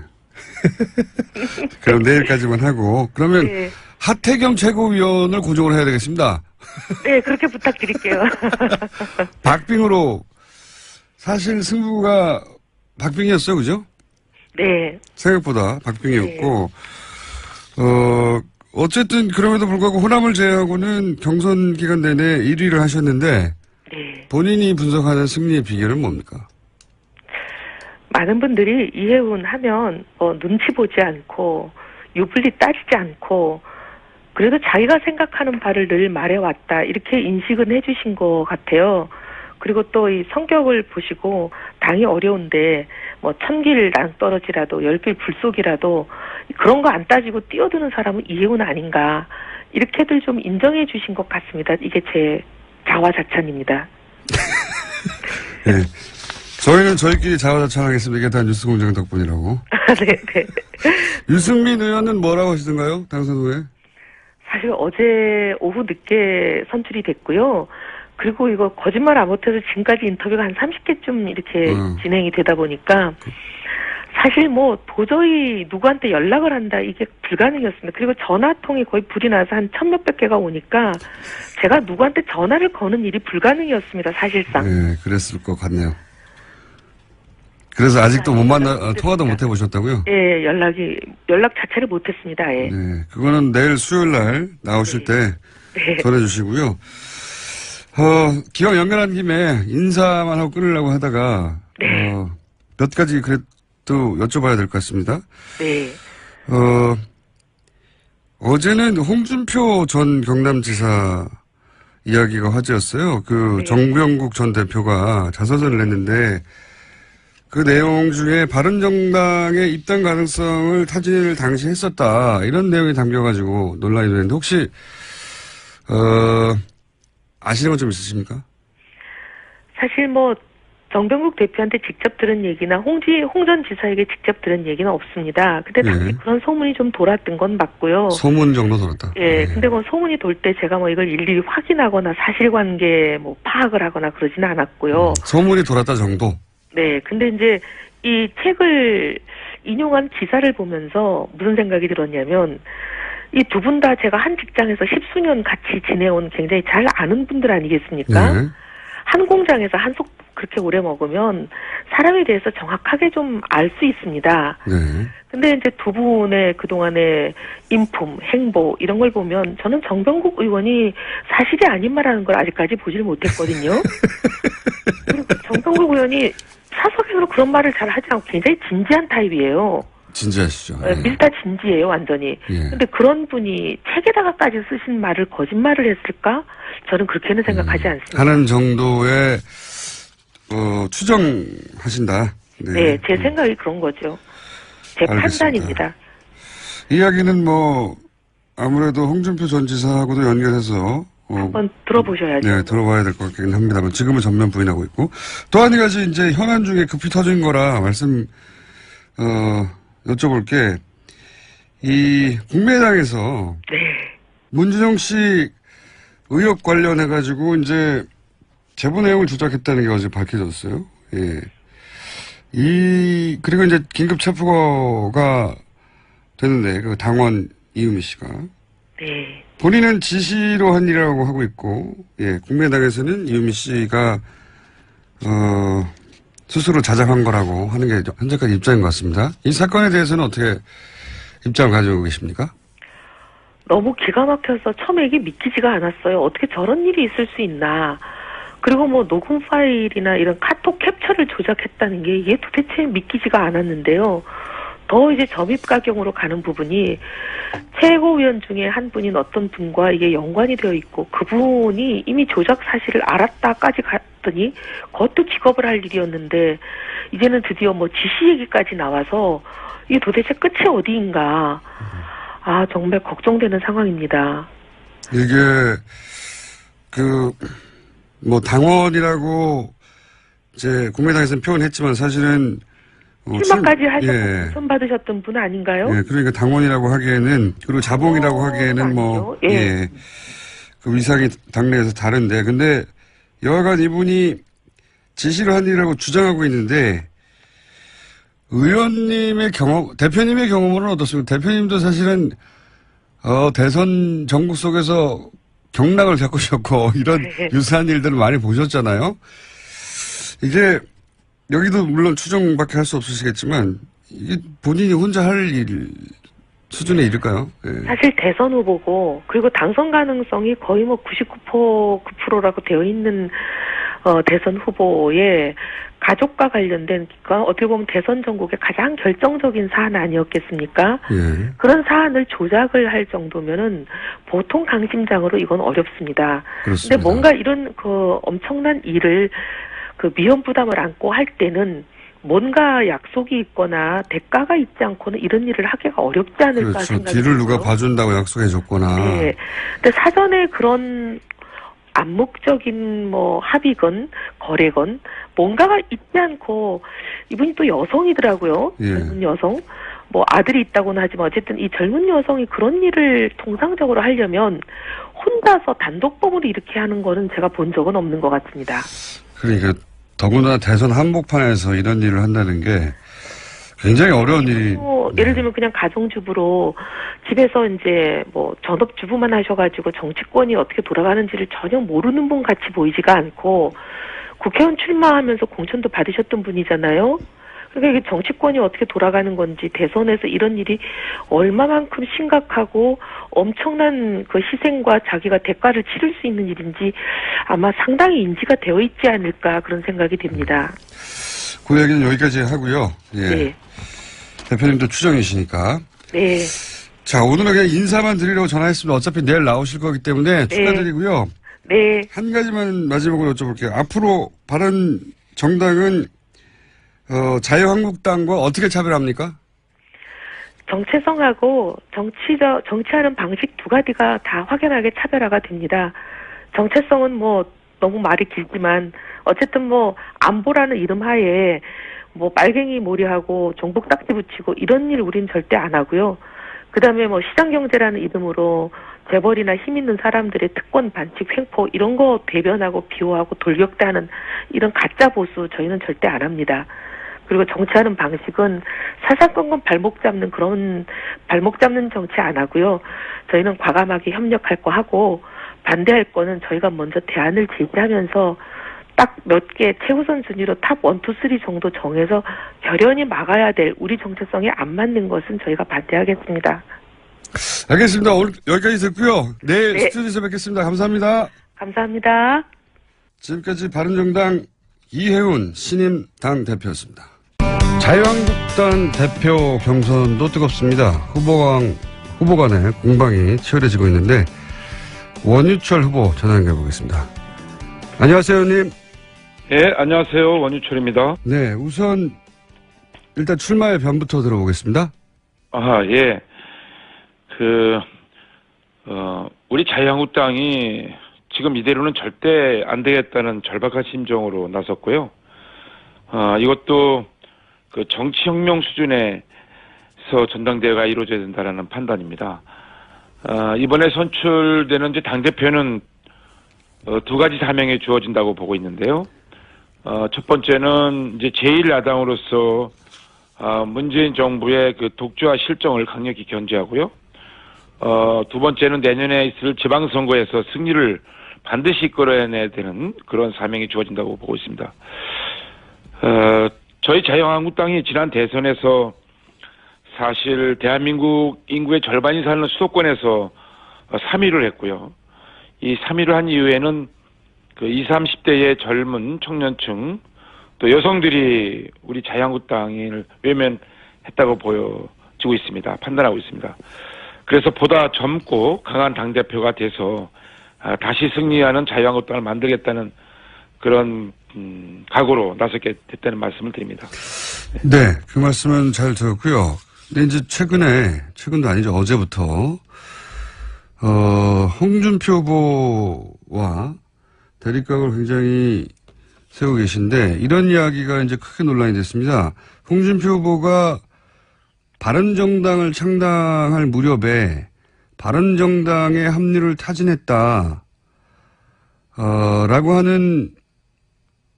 그럼 내일까지만 하고 그러면 네. 하태경 최고위원을 고정을 해야 되겠습니다. 네, 그렇게 부탁드릴게요. 박빙으로 사실 승부가 박빙이었어요, 그죠? 네. 생각보다 박빙이었고 어쨌든 그럼에도 불구하고 호남을 제외하고는 경선 기간 내내 1위를 하셨는데 네. 본인이 분석하는 승리의 비결은 뭡니까? 많은 분들이 이해훈 하면 눈치 보지 않고 유불리 따지지 않고 그래도 자기가 생각하는 바를 늘 말해왔다 이렇게 인식은 해주신 것 같아요. 그리고 또 이 성격을 보시고 당이 어려운데 뭐 1000길 낭떠러지라도 10길 불속이라도 그런 거 안 따지고 뛰어드는 사람은 이해훈 아닌가 이렇게들 좀 인정해 주신 것 같습니다. 이게 제 자화자찬입니다. 네. 저희는 저희끼리 자화자찬하겠습니다. 이게 다 뉴스공장 덕분이라고. 네. 유승민 의원은 뭐라고 하시던가요? 당선 후에? 사실 어제 오후 늦게 선출이 됐고요. 그리고 이거 거짓말 안 못해서 지금까지 인터뷰가 한 30개쯤 이렇게 진행이 되다 보니까 사실 뭐 도저히 누구한테 연락을 한다 이게 불가능이었습니다. 그리고 전화통이 거의 불이 나서 한 1000몇백 개가 오니까 제가 누구한테 전화를 거는 일이 불가능이었습니다. 사실상. 네, 그랬을 것 같네요. 그래서 아직도 못 통화도 못 해보셨다고요? 예, 연락 자체를 못했습니다. 예. 네, 그거는 내일 수요일 날 나오실 때 전해주시고요. 기왕 연결한 김에 인사만 하고 끊으려고 하다가 몇 가지 그래도 여쭤봐야 될 것 같습니다. 네. 어제는 홍준표 전 경남지사 이야기가 화제였어요. 정병국 전 대표가 자서전을 냈는데 그 내용 중에 바른정당의 입당 가능성을 타진을 당시 했었다. 이런 내용이 담겨가지고 논란이 되는데 혹시 아시는 건 좀 있으십니까? 사실 뭐 정병국 대표한테 직접 들은 얘기나 홍 전 지사에게 직접 들은 얘기는 없습니다. 근데 당시 그런 소문이 좀 돌았던 건 맞고요. 소문 정도 돌았다. 예, 근데 뭐 소문이 돌 때 제가 뭐 이걸 일일이 확인하거나 사실관계 뭐 파악을 하거나 그러지는 않았고요. 소문이 돌았다 정도? 네, 근데 이제 이 책을 인용한 기사를 보면서 무슨 생각이 들었냐면 이 두 분 다 제가 한 직장에서 10수년 같이 지내온 굉장히 잘 아는 분들 아니겠습니까? 네. 한 공장에서 한속 그렇게 오래 먹으면 사람에 대해서 정확하게 좀 알 수 있습니다. 네. 근데 이제 두 분의 그동안의 인품, 행보 이런 걸 보면 저는 정병국 의원이 사실이 아닌 말하는 걸 아직까지 보질 못했거든요. 그리고 정병국 의원이 사석에서 그런 말을 잘 하지 않고 굉장히 진지한 타입이에요. 진지하시죠. 밀다 진지해요, 완전히. 근데 그런 분이 책에다가까지 쓰신 말을 거짓말을 했을까? 저는 그렇게는 생각하지 않습니다. 하는 정도의 추정하신다. 네, 제 생각이 그런 거죠. 제 알겠습니다. 판단입니다. 이야기는 뭐 아무래도 홍준표 전 지사하고도 연결해서 한번 들어보셔야죠. 네, 들어봐야 될 것 같긴 합니다만 지금은 전면 부인하고 있고 또 한 가지 이제 현안 중에 급히 터진 거라 말씀 여쭤볼게. 이 국민의당에서 문준용 씨 의혹 관련해가지고 이제 제보 내용을 조작했다는 게 어제 밝혀졌어요. 예. 그리고 이제 긴급 체포가 됐는데, 그 당원 이유미 씨가. 네. 본인은 지시로 한 일이라고 하고 있고, 예, 국민의당에서는 이유미 씨가, 스스로 자작한 거라고 하는 게 현재까지 입장인 것 같습니다. 이 사건에 대해서는 어떻게 입장을 가지고 계십니까? 너무 기가 막혀서 처음에 이게 믿기지가 않았어요. 어떻게 저런 일이 있을 수 있나. 그리고 뭐 녹음 파일이나 이런 카톡 캡처를 조작했다는 게 이게 도대체 믿기지가 않았는데요. 더 이제 점입가경으로 가는 부분이 최고위원 중에 한 분인 어떤 분과 이게 연관이 되어 있고 그분이 이미 조작 사실을 알았다까지 갔더니 그것도 기겁을 할 일이었는데 이제는 드디어 뭐 지시 얘기까지 나와서 이게 도대체 끝이 어디인가. 아, 정말 걱정되는 상황입니다. 이게, 당원이라고, 이제, 국민의당에서는 표현했지만 사실은, 출마까지 하셨고, 예. 당선 받으셨던 분 아닌가요? 예, 그러니까 당원이라고 하기에는, 그리고 자봉이라고 하기에는 뭐, 아니요. 예. 예. 그 위상이 당내에서 다른데, 근데, 여하간 이분이 지시를 한 일이라고 주장하고 있는데, 대표님의 경험은 어떻습니까? 대표님도 사실은, 대선 정국 속에서 경락을 겪으셨고, 이런 네. 유사한 일들을 많이 보셨잖아요. 이게, 여기도 물론 추정밖에 할 수 없으시겠지만, 이게 본인이 혼자 할 일 수준에 이를까요? 예. 사실 대선 후보고, 그리고 당선 가능성이 거의 뭐 9%라고 되어 있는, 대선 후보의 가족과 관련된, 그러니까 어떻게 보면 대선 전국의 가장 결정적인 사안 아니었겠습니까? 예. 그런 사안을 조작을 할 정도면은 보통 강심장으로 이건 어렵습니다. 그렇습니다. 근데 뭔가 이런 엄청난 일을 위험 부담을 안고 할 때는 뭔가 약속이 있거나 대가가 있지 않고는 이런 일을 하기가 어렵지 않을까 그렇죠. 생각이 뒤를 누가 들고요. 봐준다고 약속해줬거나. 네. 근데 사전에 그런 암묵적인 합의건 거래건 뭔가가 있지 않고 이분이 또 여성이더라고요. 예. 젊은 여성. 아들이 있다고는 하지만 어쨌든 이 젊은 여성이 그런 일을 통상적으로 하려면 혼자서 단독범으로 이렇게 하는 거는 제가 본 적은 없는 것 같습니다. 그러니까 더구나 대선 한복판에서 이런 일을 한다는 게 굉장히 어려운 일이. 예를 들면 그냥 가정주부로 집에서 이제 전업주부만 하셔가지고 정치권이 어떻게 돌아가는지를 전혀 모르는 분 같이 보이지가 않고 국회의원 출마하면서 공천도 받으셨던 분이잖아요. 그러니까 이게 정치권이 어떻게 돌아가는 건지 대선에서 이런 일이 얼마만큼 심각하고 엄청난 그 희생과 자기가 대가를 치를 수 있는 일인지 아마 상당히 인지가 되어 있지 않을까 그런 생각이 듭니다. 그 얘기는 여기까지 하고요. 예. 네. 대표님도 추정이시니까. 네. 자, 오늘은 그냥 인사만 드리려고 전화했습니다. 어차피 내일 나오실 거기 때문에 축하드리고요. 네. 한 가지만 마지막으로 여쭤볼게요. 앞으로 바른 정당은 자유한국당과 어떻게 차별합니까? 정체성하고 정치하는 방식 두 가지가 다 확연하게 차별화가 됩니다. 정체성은 너무 말이 길지만 어쨌든 안보라는 이름 하에 빨갱이 몰이하고 종북 딱지 붙이고 이런 일 우린 절대 안 하고요. 그다음에 시장경제라는 이름으로 재벌이나 힘 있는 사람들의 특권 반칙 횡포 이런 거 대변하고 비호하고 돌격대하는 이런 가짜 보수 저희는 절대 안 합니다. 그리고 정치하는 방식은 사사건건 발목 잡는 정치 안 하고요. 저희는 과감하게 협력할 거 하고 반대할 거는 저희가 먼저 대안을 제시하면서 딱 몇 개 최우선 순위로 탑 1, 2, 3 정도 정해서 결연히 막아야 될 우리 정체성에 안 맞는 것은 저희가 반대하겠습니다. 알겠습니다. 오늘 여기까지 듣고요. 내일 네. 스튜디오에서 뵙겠습니다. 감사합니다. 감사합니다. 지금까지 바른정당 이혜훈 신임 당대표였습니다. 자유한국당 대표 경선도 뜨겁습니다. 후보 간의 공방이 치열해지고 있는데 원유철 후보 전화 연결해 보겠습니다. 안녕하세요, 의원님. 네, 안녕하세요. 원유철입니다. 네, 우선 일단 출마의 변부터 들어보겠습니다. 예. 우리 자유한국당이 지금 이대로는 절대 안 되겠다는 절박한 심정으로 나섰고요. 이것도 정치혁명 수준에서 전당대회가 이루어져야 된다는 판단입니다. 이번에 선출되는 당대표는 두 가지 사명이 주어진다고 보고 있는데요. 첫 번째는 이제 제1야당으로서 문재인 정부의 그 독주와 실정을 강력히 견제하고요. 두 번째는 내년에 있을 지방선거에서 승리를 반드시 이끌어내야 되는 그런 사명이 주어진다고 보고 있습니다. 저희 자유한국당이 지난 대선에서 사실 대한민국 인구의 절반이 사는 수도권에서 3위를 했고요. 이 3위를 한 이후에는 그 20, 30대의 젊은 청년층 또 여성들이 우리 자유한국당을 외면했다고 보여지고 있습니다. 판단하고 있습니다. 그래서 보다 젊고 강한 당대표가 돼서 다시 승리하는 자유한국당을 만들겠다는 그런 각오로 나서게 됐다는 말씀을 드립니다. 네, 그 말씀은 잘 들었고요. 근데 이제 최근도 아니죠. 어제부터 홍준표 후보와 대립각을 굉장히 세우고 계신데 이런 이야기가 이제 크게 논란이 됐습니다. 홍준표 후보가 바른정당을 창당할 무렵에 바른정당의 합류를 타진했다. 라고 하는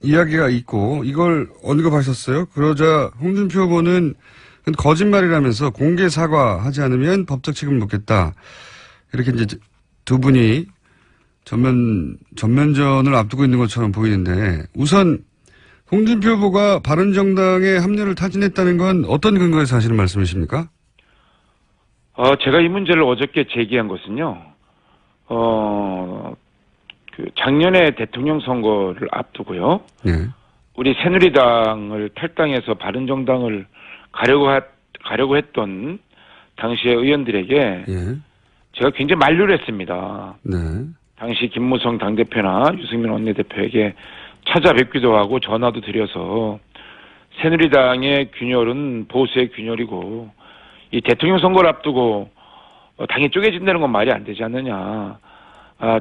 이야기가 있고 이걸 언급하셨어요. 그러자 홍준표 후보는 거짓말이라면서 공개 사과하지 않으면 법적 책임을 묻겠다. 이렇게 이제 두 분이 전면전을 앞두고 있는 것처럼 보이는데 우선 홍준표 후보가 바른정당에 합류를 타진했다는 건 어떤 근거에서 하시는 말씀이십니까? 제가 이 문제를 어저께 제기한 것은요. 그 작년에 대통령 선거를 앞두고요. 네. 우리 새누리당을 탈당해서 바른정당을 가려고 했던 당시의 의원들에게 예. 제가 굉장히 만류를 했습니다. 네. 당시 김무성 당대표나 유승민 원내대표에게 찾아뵙기도 하고 전화도 드려서 새누리당의 균열은 보수의 균열이고 이 대통령 선거를 앞두고 당이 쪼개진다는 건 말이 안 되지 않느냐.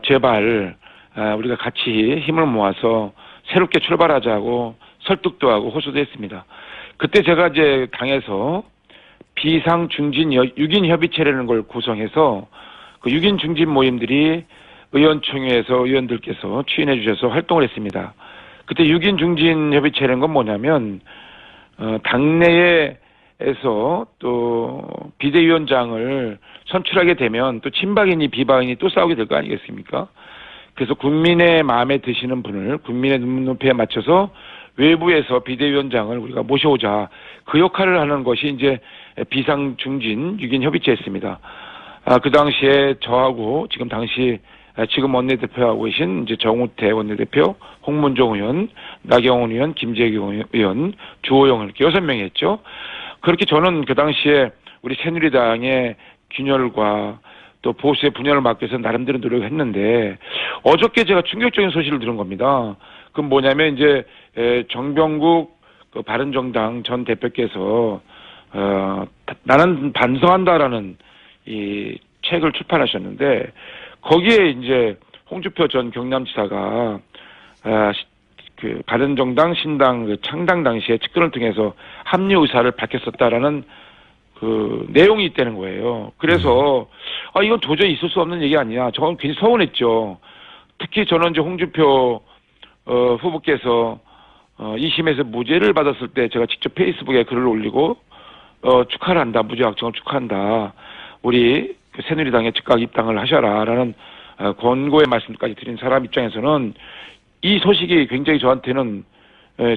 제발 우리가 같이 힘을 모아서 새롭게 출발하자고 설득도 하고 호소도 했습니다. 그때 제가 이제 당에서 비상 중진 6인 협의체라는 걸 구성해서 그 6인 중진 모임들이 의원총회에서 의원들께서 추인해 주셔서 활동을 했습니다. 그때 6인 중진 협의체라는 건 뭐냐면 당내에서 또 비대위원장을 선출하게 되면 또 친박이니 비박이니 또 싸우게 될 거 아니겠습니까? 그래서 국민의 마음에 드시는 분을 국민의 눈높이에 맞춰서 외부에서 비대위원장을 우리가 모셔오자. 그 역할을 하는 것이 이제 비상중진 6인 협의체였습니다. 그 당시에 저하고 지금 원내대표하고 계신 이제 정우태 원내대표, 홍문종 의원, 나경원 의원, 김재경 의원, 주호영 이렇게 6명이 했죠. 그렇게 저는 그 당시에 우리 새누리당의 균열과 또 보수의 분열을 막기 위해서 나름대로 노력을 했는데 어저께 제가 충격적인 소식을 들은 겁니다. 그건 뭐냐면 이제 정병국 그 바른정당 전 대표께서 나는 반성한다라는 이 책을 출판하셨는데 거기에 이제 홍준표 전 경남지사가 그 바른정당 신당 그 창당 당시에 측근을 통해서 합류 의사를 밝혔었다라는 그 내용이 있다는 거예요. 그래서 이건 도저히 있을 수 없는 얘기 아니야. 저는 괜히 서운했죠. 특히 저는 이제 홍준표 후보께서 2심에서 무죄를 받았을 때 제가 직접 페이스북에 글을 올리고 축하를 한다. 무죄 확정을 축하한다. 우리 그 새누리당에 즉각 입당을 하셔라라는 권고의 말씀까지 드린 사람 입장에서는 이 소식이 굉장히 저한테는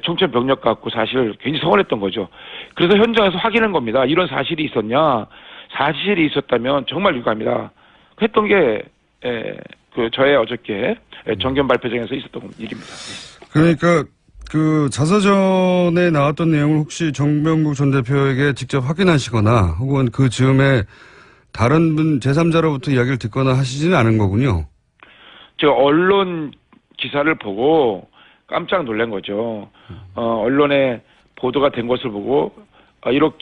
청천벽력 같고 사실 굉장히 서운했던 거죠. 그래서 현장에서 확인한 겁니다. 이런 사실이 있었냐. 사실이 있었다면 정말 유감이다. 했던 게 그 저의 어저께 정견 발표장에서 있었던 일입니다. 그러니까 그 자서전에 나왔던 내용을 혹시 정병국 전 대표에게 직접 확인하시거나 혹은 그 즈음에 다른 분 제3자로부터 이야기를 듣거나 하시지는 않은 거군요. 제가 언론 기사를 보고 깜짝 놀란 거죠. 언론에 보도가 된 것을 보고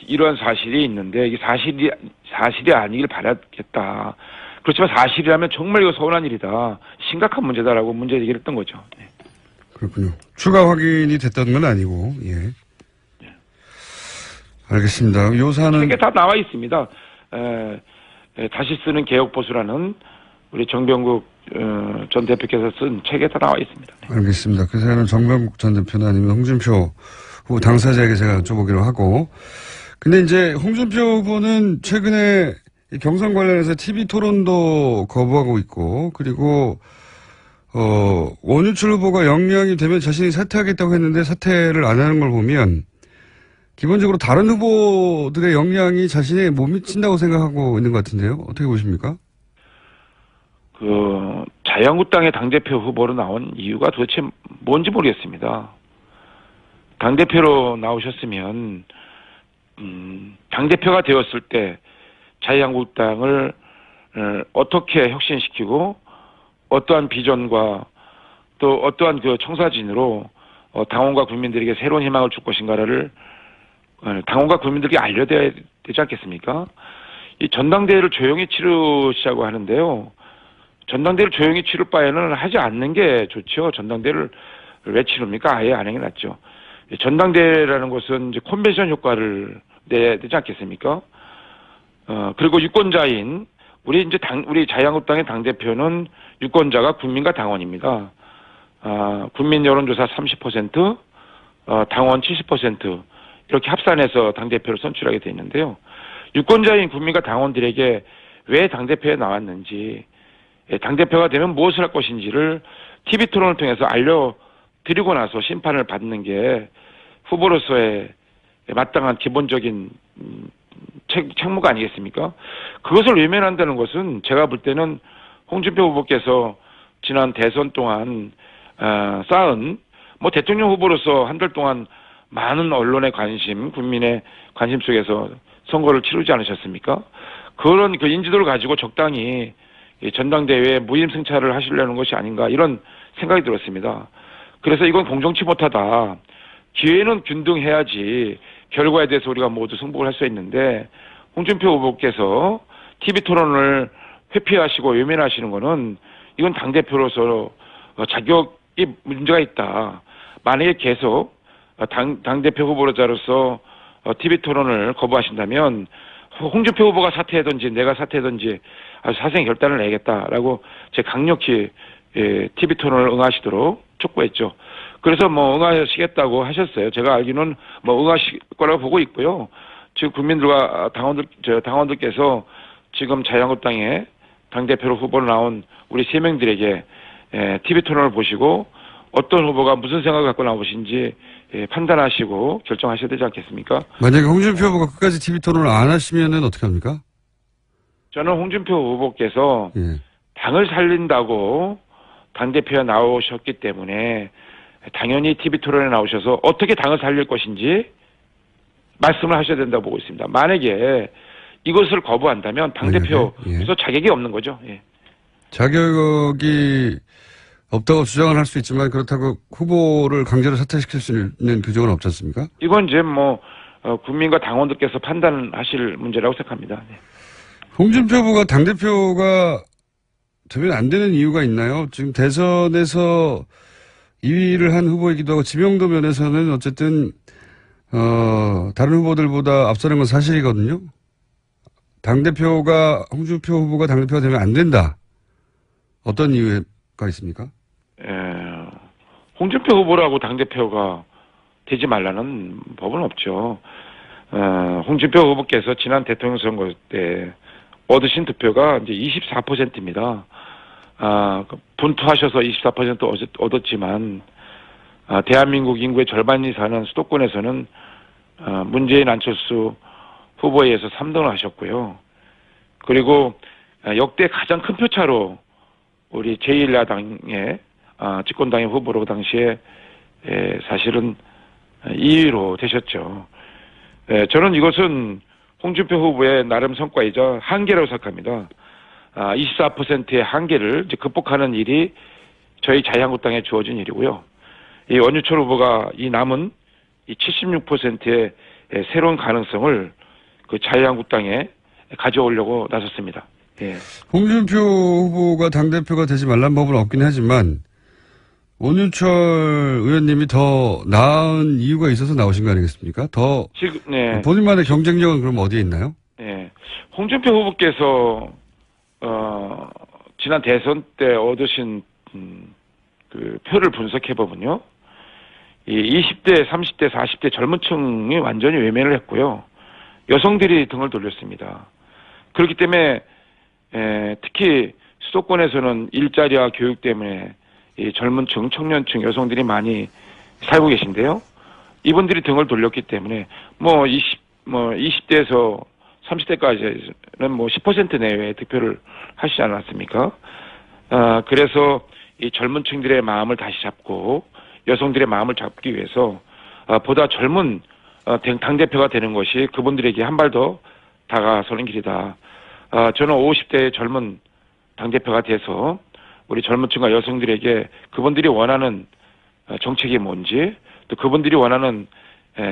이러한 사실이 있는데 이게 사실이 아니길 바라겠다. 그렇지만 사실이라면 정말 이거 서운한 일이다. 심각한 문제다라고 문제 제기를 했던 거죠. 네. 그렇군요. 추가 확인이 됐다는 건 아니고, 예. 알겠습니다. 요사는. 책에 다 나와 있습니다. 다시 쓰는 개혁보수라는 우리 정병국 전 대표께서 쓴 책에 다 나와 있습니다. 알겠습니다. 그 사연은 정병국 전 대표나 아니면 홍준표 후보 당사자에게 제가 여쭤보기로 하고. 근데 이제 홍준표 후보는 최근에 이 경선 관련해서 TV 토론도 거부하고 있고, 그리고 원유철 후보가 영향이 되면 자신이 사퇴하겠다고 했는데 사퇴를 안 하는 걸 보면 기본적으로 다른 후보들의 영향이 자신에게 못 미친다고 생각하고 있는 것 같은데요. 어떻게 보십니까? 자유한국당의 당대표 후보로 나온 이유가 도대체 뭔지 모르겠습니다. 당대표로 나오셨으면, 당대표가 되었을 때 자유한국당을 어떻게 혁신시키고 어떠한 비전과 또 어떠한 그 청사진으로 당원과 국민들에게 새로운 희망을 줄 것인가를 당원과 국민들에게 알려야 되지 않겠습니까? 이 전당대회를 조용히 치르시자고 하는데요. 전당대회를 조용히 치를 바에는 하지 않는 게 좋죠. 전당대회를 왜 치릅니까? 아예 안 하는 게 낫죠. 전당대회라는 것은 이제 컨벤션 효과를 내야 되지 않겠습니까? 그리고 유권자인 우리 자유한국당의 당대표는 유권자가 국민과 당원입니다. 국민 여론조사 30%, 당원 70% 이렇게 합산해서 당대표를 선출하게 돼 있는데요. 유권자인 국민과 당원들에게 왜 당대표에 나왔는지, 당대표가 되면 무엇을 할 것인지를 TV 토론을 통해서 알려드리고 나서 심판을 받는 게 후보로서의 마땅한 기본적인 책무가 아니겠습니까? 그것을 외면한다는 것은 제가 볼 때는 홍준표 후보께서 지난 대선 동안 쌓은 대통령 후보로서 한 달 동안 많은 언론의 관심, 국민의 관심 속에서 선거를 치르지 않으셨습니까? 그런 그 인지도를 가지고 적당히 전당대회에 무임승차를 하시려는 것이 아닌가 이런 생각이 들었습니다. 그래서 이건 공정치 못하다. 기회는 균등해야지 결과에 대해서 우리가 모두 승복을 할 수 있는데 홍준표 후보께서 TV 토론을 회피하시고 외면하시는 거는 이건 당대표로서 자격이 문제가 있다. 만약에 계속 당대표 후보자로서 TV 토론을 거부하신다면 홍준표 후보가 사퇴하든지 내가 사퇴하든지 아주 사생의 결단을 내겠다라고 제가 강력히 TV 토론을 응하시도록 촉구했죠. 그래서 응하시겠다고 하셨어요. 제가 알기로는 응하실 거라고 보고 있고요. 지금 국민들과 당원들께서 지금 자유한국당의 당대표로 후보로 나온 우리 3명들에게 TV 토론을 보시고 어떤 후보가 무슨 생각을 갖고 나오신지 판단하시고 결정하셔야 되지 않겠습니까? 만약에 홍준표 후보가 끝까지 TV 토론을 안 하시면은 어떻게 합니까? 저는 홍준표 후보께서 당을 살린다고 당대표에 나오셨기 때문에 당연히 TV 토론에 나오셔서 어떻게 당을 살릴 것인지 말씀을 하셔야 된다고 보고 있습니다. 만약에 이것을 거부한다면 당대표로서 자격이 없는 거죠. 예. 자격이 없다고 주장을 할 수 있지만 그렇다고 후보를 강제로 사퇴시킬 수 있는 규정은 없지 않습니까? 이건 이제 국민과 당원들께서 판단하실 문제라고 생각합니다. 네. 홍준표 후보가 당대표가 되면 안 되는 이유가 있나요? 지금 대선에서 2위를 한 후보이기도 하고 지명도 면에서는 어쨌든 다른 후보들보다 앞서는 건 사실이거든요. 홍준표 후보가 당대표가 되면 안 된다. 어떤 이유가 있습니까? 홍준표 후보라고 당대표가 되지 말라는 법은 없죠. 홍준표 후보께서 지난 대통령 선거 때 얻으신 득표가 이제 24%입니다. 분투하셔서 24% 얻었지만, 대한민국 인구의 절반이 사는 수도권에서는, 문재인 안철수 후보에 의해서 3등을 하셨고요. 그리고, 역대 가장 큰 표차로 우리 제1야당의, 집권당의 후보로 그 당시에, 사실은 2위로 되셨죠. 저는 이것은 홍준표 후보의 나름 성과이자 한계라고 생각합니다. 24%의 한계를 이제 극복하는 일이 저희 자유한국당에 주어진 일이고요. 이 원유철 후보가 이 남은 이 76%의 새로운 가능성을 그 자유한국당에 가져오려고 나섰습니다. 예. 홍준표 후보가 당대표가 되지 말란 법은 없긴 하지만 원유철 의원님이 더 나은 이유가 있어서 나오신 거 아니겠습니까? 지금, 네. 본인만의 경쟁력은 그럼 어디에 있나요? 네. 홍준표 후보께서, 지난 대선 때 얻으신 그 표를 분석해 보면요, 이 20대, 30대, 40대 젊은 층이 완전히 외면을 했고요. 여성들이 등을 돌렸습니다. 그렇기 때문에 특히 수도권에서는 일자리와 교육 때문에 이 젊은 층, 청년층, 여성들이 많이 살고 계신데요. 이분들이 등을 돌렸기 때문에 20대에서 30대까지는 10% 내외의 득표를 하시지 않았습니까? 그래서 이 젊은 층들의 마음을 다시 잡고 여성들의 마음을 잡기 위해서 보다 젊은 당대표가 되는 것이 그분들에게 한 발 더 다가서는 길이다. 저는 50대의 젊은 당대표가 돼서 우리 젊은 층과 여성들에게 그분들이 원하는 정책이 뭔지, 또 그분들이 원하는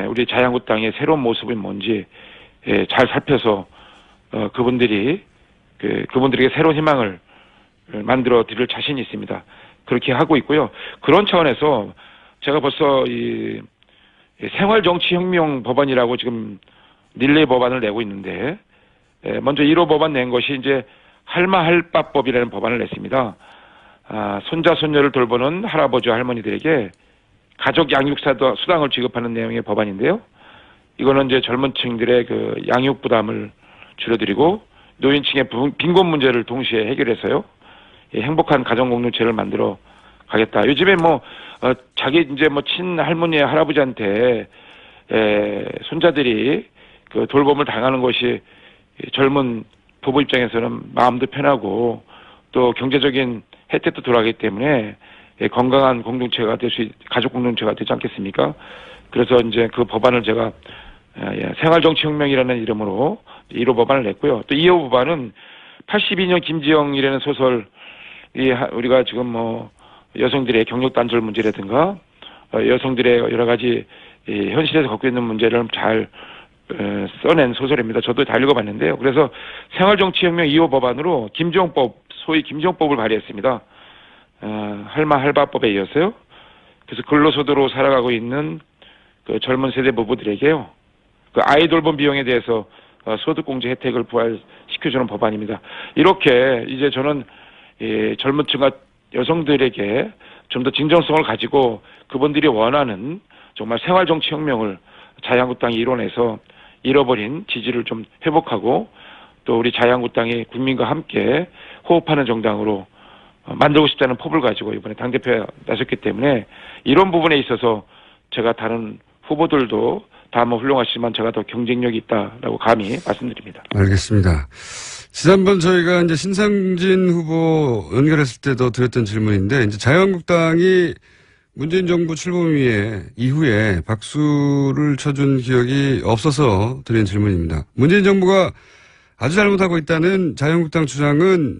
우리 자유한국당의 새로운 모습이 뭔지 잘 살펴서 그분들에게 새로운 희망을 만들어 드릴 자신이 있습니다. 그렇게 하고 있고요. 그런 차원에서 제가 벌써 이 생활정치혁명 법안이라고 지금 릴레이 법안을 내고 있는데, 먼저 1호 법안 낸 것이 이제 할마할빠법이라는 법안을 냈습니다. 손자 손녀를 돌보는 할아버지와 할머니들에게 가족 양육 수당을 지급하는 내용의 법안인데요. 이거는 이제 젊은 층들의 그 양육 부담을 줄여드리고 노인층의 빈곤 문제를 동시에 해결해서요, 행복한 가정 공동체를 만들어 가겠다. 요즘에 자기 이제 친할머니 할아버지한테 손자들이 그 돌봄을 당하는 것이 젊은 부부 입장에서는 마음도 편하고 또 경제적인 혜택도 돌아가기 때문에 건강한 공동체가 가족 공동체가 되지 않겠습니까? 그래서 이제 그 법안을 제가 생활정치혁명이라는 이름으로 1호 법안을 냈고요. 또 2호 법안은 82년 김지영이라는 소설, 우리가 지금 여성들의 경력 단절 문제라든가 여성들의 여러 가지 현실에서 겪고 있는 문제를 잘 써낸 소설입니다. 저도 다 읽어봤는데요. 그래서 생활정치혁명 2호 법안으로 김지영법, 소위 김지영법을 발의했습니다. 할마할바법에 이어서요. 그래서 근로소득으로 살아가고 있는 그 젊은 세대 부부들에게요, 그 아이 돌봄 비용에 대해서 소득공제 혜택을 부활시켜주는 법안입니다. 이렇게 이제 저는 젊은 층과 여성들에게 좀 더 진정성을 가지고 그분들이 원하는 정말 생활정치혁명을 자유한국당이 이뤄내서 잃어버린 지지를 좀 회복하고 또 우리 자유한국당이 국민과 함께 호흡하는 정당으로 만들고 싶다는 포부를 가지고 이번에 당대표에 나섰기 때문에 이런 부분에 있어서 제가 다른 후보들도 다 훌륭하시지만 제가 더 경쟁력이 있다라고 감히 말씀드립니다. 알겠습니다. 지난번 저희가 이제 신상진 후보 연결했을 때도 드렸던 질문인데, 이제 자유한국당이 문재인 정부 출범 이후에 박수를 쳐준 기억이 없어서 드린 질문입니다. 문재인 정부가 아주 잘못하고 있다는 자유한국당 주장은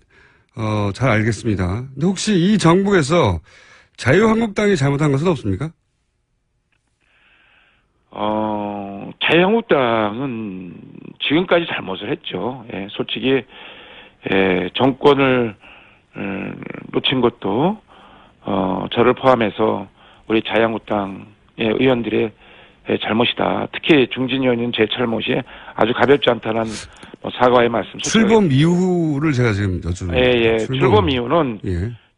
잘 알겠습니다. 근데 혹시 이 정부에서 자유한국당이 잘못한 것은 없습니까? 자유한국당은 지금까지 잘못을 했죠. 솔직히 정권을 놓친 것도 저를 포함해서 우리 자유한국당의 의원들의 잘못이다. 특히 중진 의원인 제 잘못이 아주 가볍지 않다는 사과의 말씀. 출범 이후를 제가 지금 여쭈는. 출범 이후는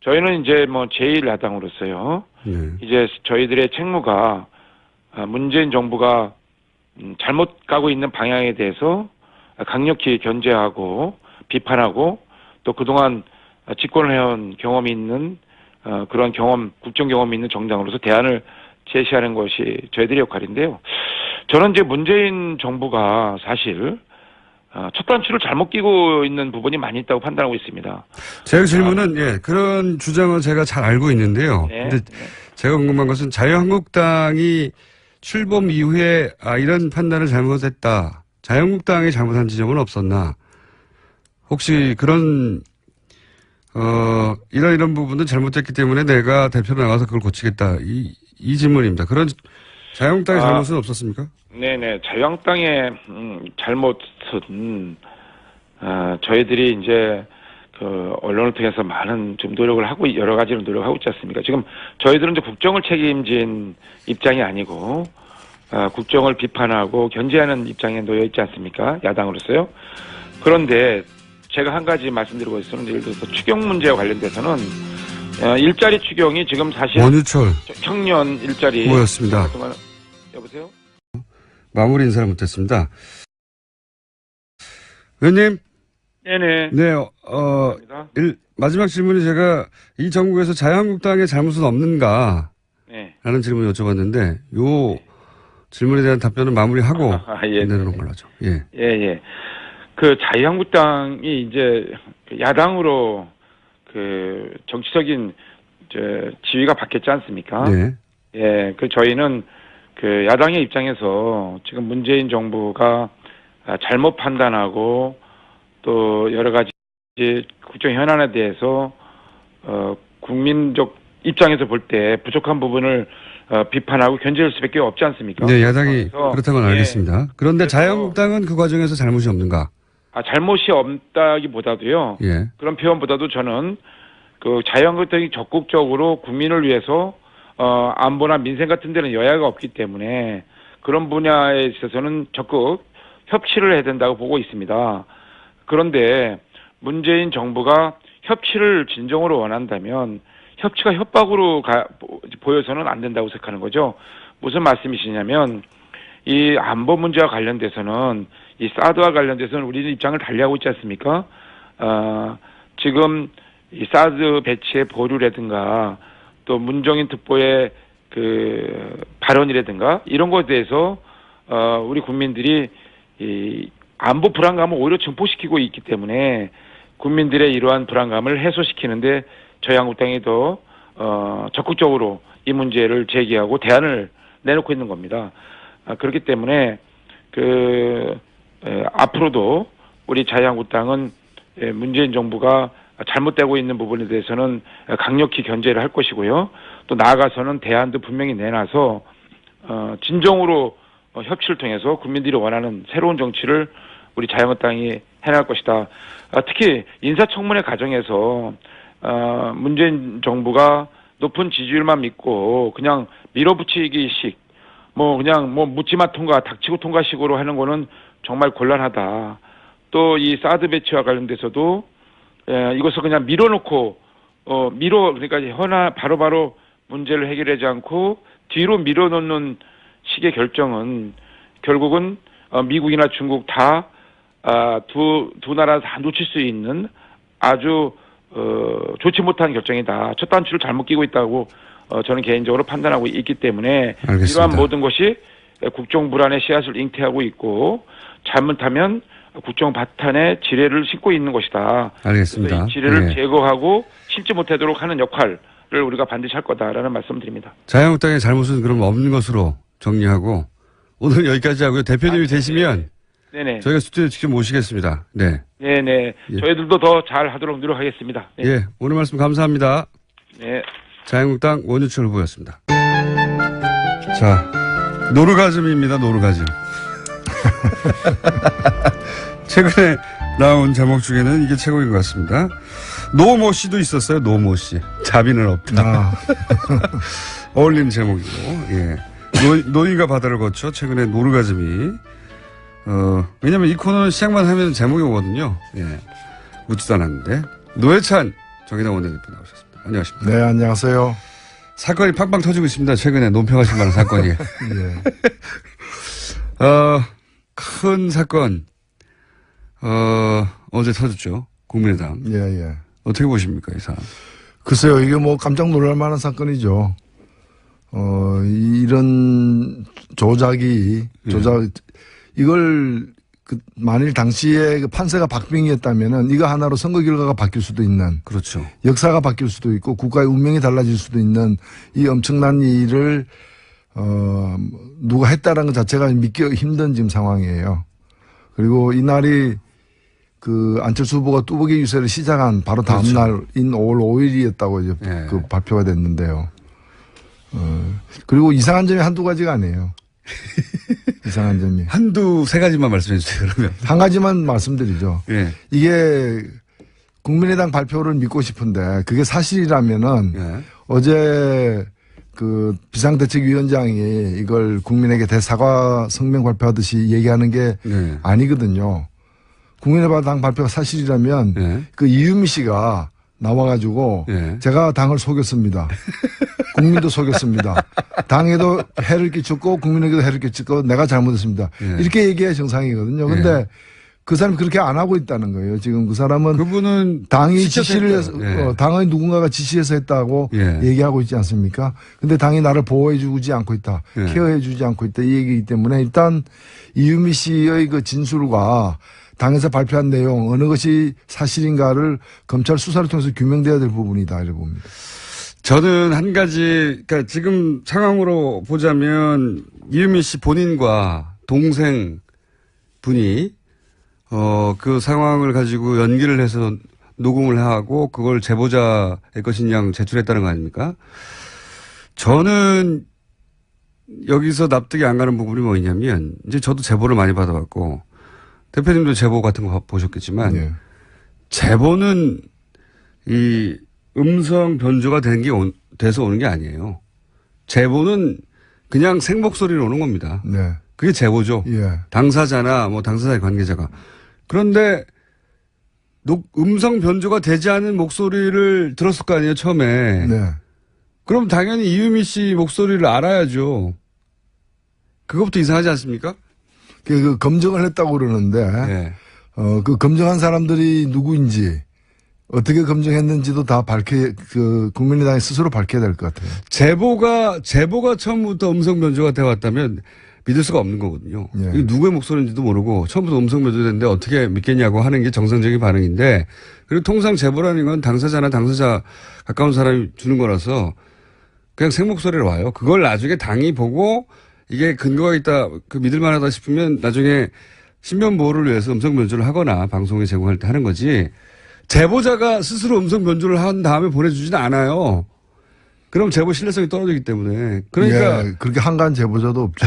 저희는 이제 제1야당으로서요. 이제 저희들의 책무가 문재인 정부가 잘못 가고 있는 방향에 대해서 강력히 견제하고 비판하고 또 그동안 집권을 해온 경험이 있는 그런 국정 경험이 있는 정당으로서 대안을 제시하는 것이 저희들의 역할인데요. 저는 이제 문재인 정부가 사실 첫 단추를 잘못 끼고 있는 부분이 많이 있다고 판단하고 있습니다. 제 질문은 그런 주장은 제가 잘 알고 있는데요. 근데 제가 궁금한 것은 자유한국당이 출범 이후에 이런 판단을 잘못했다. 자유한국당이 잘못한 지점은 없었나? 혹시 그런 이런 부분은 잘못됐기 때문에 내가 대표로 나가서 그걸 고치겠다. 이 질문입니다. 그런 자유한국당의 잘못은 없었습니까? 네네. 자유한국당의 잘못은 저희들이 이제 그 언론을 통해서 많은 좀 노력을 하고 여러 가지로 노력하고 있지 않습니까? 지금 저희들은 이제 국정을 책임진 입장이 아니고 국정을 비판하고 견제하는 입장에 놓여 있지 않습니까? 야당으로서요. 그런데 제가 한 가지 말씀드리고 있으면 예를 들어서 추경 문제와 관련돼서는 일자리 추경이 지금 사실 원유철 청년 일자리 뭐였습니다. 여보세요? 마무리 인사를 못했습니다. 의원님. 네네. 네, 마지막 질문이 제가 이 정부에서 자유한국당의 잘못은 없는가? 네. 라는 질문을 여쭤봤는데, 요 질문에 대한 답변은 마무리하고, 예. 내놓는 걸로 하죠. 예. 예. 그 자유한국당이 이제 야당으로 그 정치적인 지위가 바뀌었지 않습니까? 네. 예. 그 저희는 그 야당의 입장에서 지금 문재인 정부가 잘못 판단하고 또 여러 가지 국정 현안에 대해서 국민적 입장에서 볼 때 부족한 부분을 비판하고 견제할 수밖에 없지 않습니까? 네, 야당이 그렇다는 건 알겠습니다. 그런데 자유한국당은 그 과정에서 잘못이 없는가? 잘못이 없다기보다도요. 예. 그런 표현보다도 저는 그 자유한국당이 적극적으로 국민을 위해서 안보나 민생 같은 데는 여야가 없기 때문에 그런 분야에 있어서는 적극 협치를 해야 된다고 보고 있습니다. 그런데 문재인 정부가 협치를 진정으로 원한다면 협치가 협박으로 보여서는 안 된다고 생각하는 거죠. 무슨 말씀이시냐면 이 안보 문제와 관련돼서는 이 사드와 관련돼서는 우리는 입장을 달리하고 있지 않습니까? 지금 이 사드 배치의 보류라든가 또 문정인 특보의 그 발언이라든가 이런 것에 대해서 우리 국민들이 이 안보 불안감을 오히려 증폭시키고 있기 때문에 국민들의 이러한 불안감을 해소시키는데 저희 한국당이 더 적극적으로 이 문제를 제기하고 대안을 내놓고 있는 겁니다. 그렇기 때문에 앞으로도 우리 자유한국당은 문재인 정부가 잘못되고 있는 부분에 대해서는 강력히 견제를 할 것이고요. 또 나아가서는 대안도 분명히 내놔서 진정으로 협치를 통해서 국민들이 원하는 새로운 정치를 우리 자유한국당이 해나갈 것이다. 특히 인사청문회 과정에서 문재인 정부가 높은 지지율만 믿고 그냥 밀어붙이기식 그냥 묻지마 통과, 닥치고 통과식으로 하는 거는 정말 곤란하다. 또 이 사드 배치와 관련돼서도 이것을 그냥 밀어놓고 그러니까 바로바로 문제를 해결하지 않고 뒤로 밀어놓는 식의 결정은 결국은 미국이나 중국 다 두 나라 다 놓칠 수 있는 아주 좋지 못한 결정이다. 첫 단추를 잘못 끼고 있다고 저는 개인적으로 판단하고 있기 때문에 알겠습니다. 이러한 모든 것이 국정 불안의 씨앗을 잉태하고 있고 잘못하면 국정 바탄에 지뢰를 싣고 있는 것이다. 알겠습니다. 이 지뢰를 예. 제거하고 심지 못하도록 하는 역할을 우리가 반드시 할 거다라는 말씀드립니다. 자유한국당의 잘못은 그럼 없는 것으로 정리하고 오늘 여기까지 하고요. 대표님이 되시면 네네. 저희가 스튜디오에 직접 모시겠습니다. 네. 네네. 예. 저희들도 더 잘하도록 노력하겠습니다. 네. 예. 오늘 말씀 감사합니다. 네. 자유한국당 원유철 후보였습니다. 자, 노르가즘입니다. 노르가즘. 최근에 나온 제목 중에는 이게 최고인 것 같습니다. 노모 씨도 있었어요. 노모 씨. 자비는 없다. 어울리는 제목이고. 예. 노인과 바다를 거쳐 최근에 노르가즘이 왜냐면 이 코너는 시작만 하면 제목이 오거든요. 예. 묻지도 않았는데. 노회찬 정의당 원내대표 나오셨습니다. 안녕하십니까. 네, 안녕하세요. 사건이 팡팡 터지고 있습니다. 최근에 논평하신 만한 사건이. 예. 큰 사건, 어제 터졌죠. 국민의당. 예. 어떻게 보십니까, 이 사안? 글쎄요, 이게 깜짝 놀랄 만한 사건이죠. 이런 이걸 만일 당시에 판세가 박빙이었다면은 이거 하나로 선거 결과가 바뀔 수도 있는. 그렇죠. 역사가 바뀔 수도 있고 국가의 운명이 달라질 수도 있는 이 엄청난 일을, 누가 했다라는 것 자체가 믿기 힘든 지금 상황이에요. 그리고 이날이 안철수 후보가 뚜벅이 유세를 시작한 바로 다음 그렇죠. 날인 5월 5일이었다고 이제 네. 발표가 됐는데요. 그리고 이상한 점이 한두 가지가 아니에요. 이상한 점이. 세 가지만 말씀해 주세요, 그러면. 한 가지만 말씀드리죠. 예. 이게 국민의당 발표를 믿고 싶은데 그게 사실이라면은 예. 어제 비상대책위원장이 이걸 국민에게 대사과 성명 발표하듯이 얘기하는 게 네. 아니거든요. 국민의당 발표가 사실이라면 예. 그 이유미 씨가 나와가지고 예. 제가 당을 속였습니다. 국민도 속였습니다. 당에도 해를 끼쳤고 국민에게도 해를 끼쳤고 내가 잘못했습니다. 예. 이렇게 얘기해야 정상이거든요. 근데 예. 그 사람이 그렇게 안 하고 있다는 거예요. 지금 그 사람은 그분은 당이 시켜서 지시를 해서 했대요. 예. 당의 누군가가 지시해서 했다고 예. 얘기하고 있지 않습니까? 근데 당이 나를 보호해주지 않고 있다, 예. 케어해주지 않고 있다 이 얘기이기 때문에 일단 이유미 씨의 그 진술과 당에서 발표한 내용 어느 것이 사실인가를 검찰 수사를 통해서 규명돼야 될 부분이다 이렇게 봅니다. 저는 한 가지, 그러니까 지금 상황으로 보자면 이유미 씨 본인과 동생 분이 그 상황을 가지고 연기를 해서 녹음을 하고 그걸 제보자의 것인 양 제출했다는 거 아닙니까? 저는 여기서 납득이 안 가는 부분이 뭐냐면 이제 저도 제보를 많이 받아봤고 대표님도 제보 같은 거 보셨겠지만 예. 제보는 이 음성 변조가 된 게 돼서 오는 게 아니에요. 제보는 그냥 생목소리로 오는 겁니다. 네. 그게 제보죠. 예. 당사자나 뭐 당사자의 관계자가. 그런데 음성 변조가 되지 않은 목소리를 들었을 거 아니에요, 처음에. 네. 그럼 당연히 이유미 씨 목소리를 알아야죠. 그것부터 이상하지 않습니까? 그 검증을 했다고 그러는데 네. 그 검증한 사람들이 누구인지 어떻게 검증했는지도 다 그 국민의당이 스스로 밝혀야 될 것 같아요. 제보가 처음부터 음성 변조가 되어 왔다면 믿을 수가 없는 거거든요. 예. 이게 누구의 목소리인지도 모르고 처음부터 음성 변조됐는데 어떻게 믿겠냐고 하는 게 정상적인 반응인데 그리고 통상 제보라는 건 당사자나 당사자 가까운 사람이 주는 거라서 그냥 생목소리로 와요. 그걸 나중에 당이 보고 이게 근거가 있다, 그 믿을만하다 싶으면 나중에 신변 보호를 위해서 음성 변조를 하거나 방송에 제공할 때 하는 거지 제보자가 스스로 음성 변조를 한 다음에 보내주지는 않아요. 그럼 제보 신뢰성이 떨어지기 때문에. 그러니까. 예, 그렇게 한가한 제보자도 없죠.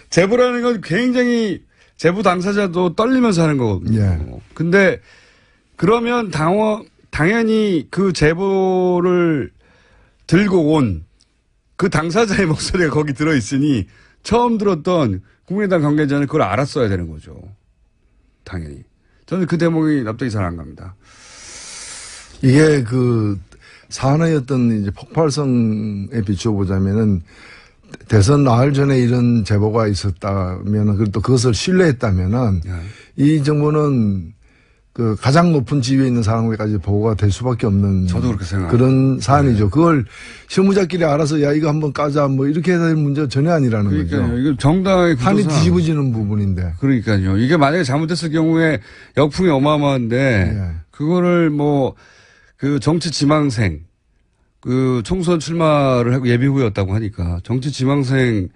제보라는 건 굉장히 제보 당사자도 떨리면서 하는 거거든요. 예. 근데 그러면 당연히 그 제보를 들고 온 그 당사자의 목소리가 거기 들어있으니 처음 들었던 국민의당 관계자는 그걸 알았어야 되는 거죠. 당연히. 저는 그 대목이 납득이 잘 안 갑니다. 이게 그 사안의 어떤 이제 폭발성에 비춰보자면은 대선 나흘 전에 이런 제보가 있었다면은 그리고 또 그것을 신뢰했다면은 예. 이 정부는 그 가장 높은 지위에 있는 사람에게까지 보고가 될 수밖에 없는 저도 그렇게 생각합니다. 그런 사안이죠. 그걸 실무자끼리 알아서 야 이거 한번 까자 뭐 이렇게 해야 될 문제가 전혀 아니라는 그러니까요. 거죠. 이거 정당의 판이 구조상. 뒤집어지는 부분인데. 그러니까요. 이게 만약에 잘못됐을 경우에 역풍이 어마어마한데 예. 그거를 뭐 그 정치 지망생 그 총선 출마를 하고 예비 후였다고 하니까 정치 지망생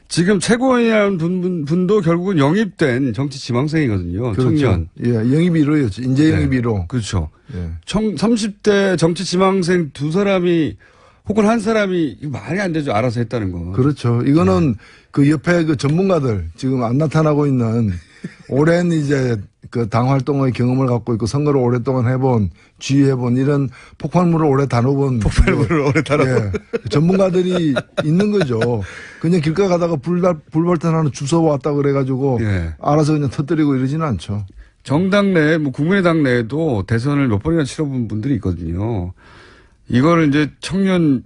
지금 최고위원 분도 결국은 영입된 정치 지망생이거든요. 그렇죠. 청년. 예, 영입 1호였죠. 인재 영입 네. 1호. 그렇죠. 예. 30대 정치 지망생 두 사람이 혹은 한 사람이 이거 말이 안 되죠. 알아서 했다는 거. 그렇죠. 이거는 그 옆에 그 전문가들 지금 안 나타나고 있는 오랜 이제 그 당 활동의 경험을 갖고 있고 선거를 오랫동안 해본 지휘해본 이런 폭발물을 오래 다뤄본 폭발물을 오래 다뤄본 전문가들이 있는 거죠. 그냥 길가 가다가 불발탄 하나 주워 왔다 그래가지고 예. 알아서 그냥 터뜨리고 이러지는 않죠. 정당 내에, 뭐 국민의당 내에도 대선을 몇 번이나 치러본 분들이 있거든요. 이거를 이제 청년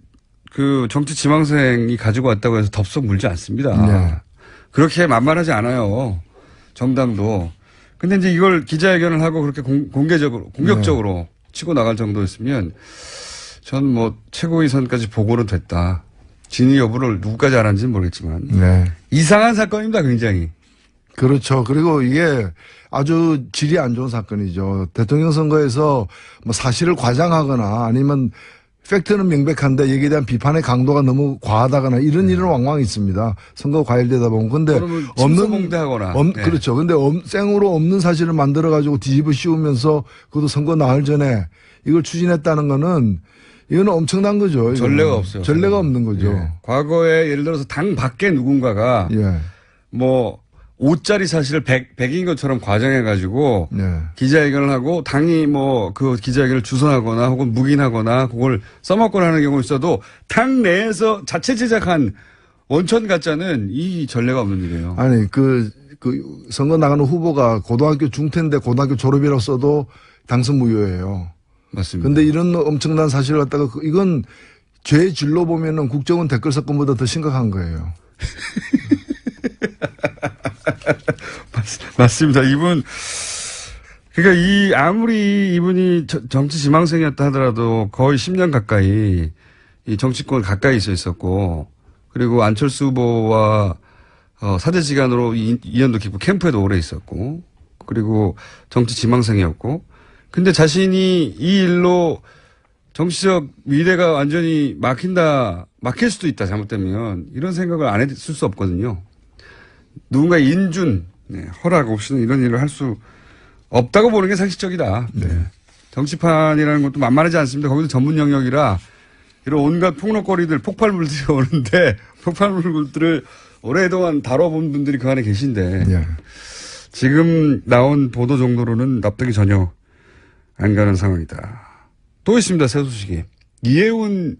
그 정치 지망생이 가지고 왔다고 해서 덥석 물지 않습니다. 네. 그렇게 만만하지 않아요. 정당도. 근데 이제 이걸 기자회견을 하고 그렇게 공격적으로 치고 나갈 정도였으면 전 뭐 최고위 선까지 보고는 됐다. 진위 여부를 누구까지 알았는지는 모르겠지만. 네. 이상한 사건입니다, 굉장히. 그렇죠. 그리고 이게 아주 질이 안 좋은 사건이죠. 대통령 선거에서 뭐 사실을 과장하거나 아니면 팩트는 명백한데 여기에 대한 비판의 강도가 너무 과하다거나 이런 일은 왕왕 있습니다. 선거 과열되다 보면. 근데 침소봉대하거나. 네. 그렇죠. 근데 생으로 없는 사실을 만들어 가지고 뒤집어 씌우면서 그것도 선거 나흘 전에 이걸 추진했다는 거는 이거는 엄청난 거죠. 전례가 없어요. 전례가 없는 거죠. 예. 과거에 예를 들어서 당 밖에 누군가가 예. 뭐 5짜리 사실을 100인 것처럼 과장해가지고 네. 기자회견을 하고 당이 뭐 그 기자회견을 주선하거나 혹은 묵인하거나 그걸 써먹거나 하는 경우 있어도 당 내에서 자체 제작한 원천 가짜는 이 전례가 없는 일이에요. 아니 그 그 선거 나가는 후보가 고등학교 중퇴인데 고등학교 졸업이라고 써도 당선 무효예요. 맞습니다. 근데 이런 엄청난 사실을 갖다가 이건 죄의 질로 보면은 국정원 댓글 사건보다 더 심각한 거예요. 맞습니다. 그러니까 아무리 이분이 정치 지망생이었다 하더라도 거의 10년 가까이 이 정치권 가까이 있었고, 그리고 안철수 후보와 사제지간으로 인연도 깊고 캠프에도 오래 있었고, 그리고 정치 지망생이었고, 근데 자신이 이 일로 정치적 미래가 완전히 막힐 수도 있다, 잘못되면. 이런 생각을 안 했을 수 없거든요. 누군가 인준, 허락 없이는 이런 일을 할 수 없다고 보는 게 상식적이다. 네. 정치판이라는 것도 만만하지 않습니다. 거기도 전문 영역이라 이런 온갖 폭력거리들, 폭발물들이 오는데 폭발물들을 오랫동안 다뤄본 분들이 그 안에 계신데 네. 지금 나온 보도 정도로는 납득이 전혀 안 가는 상황이다. 또 있습니다. 새 소식이. 이해운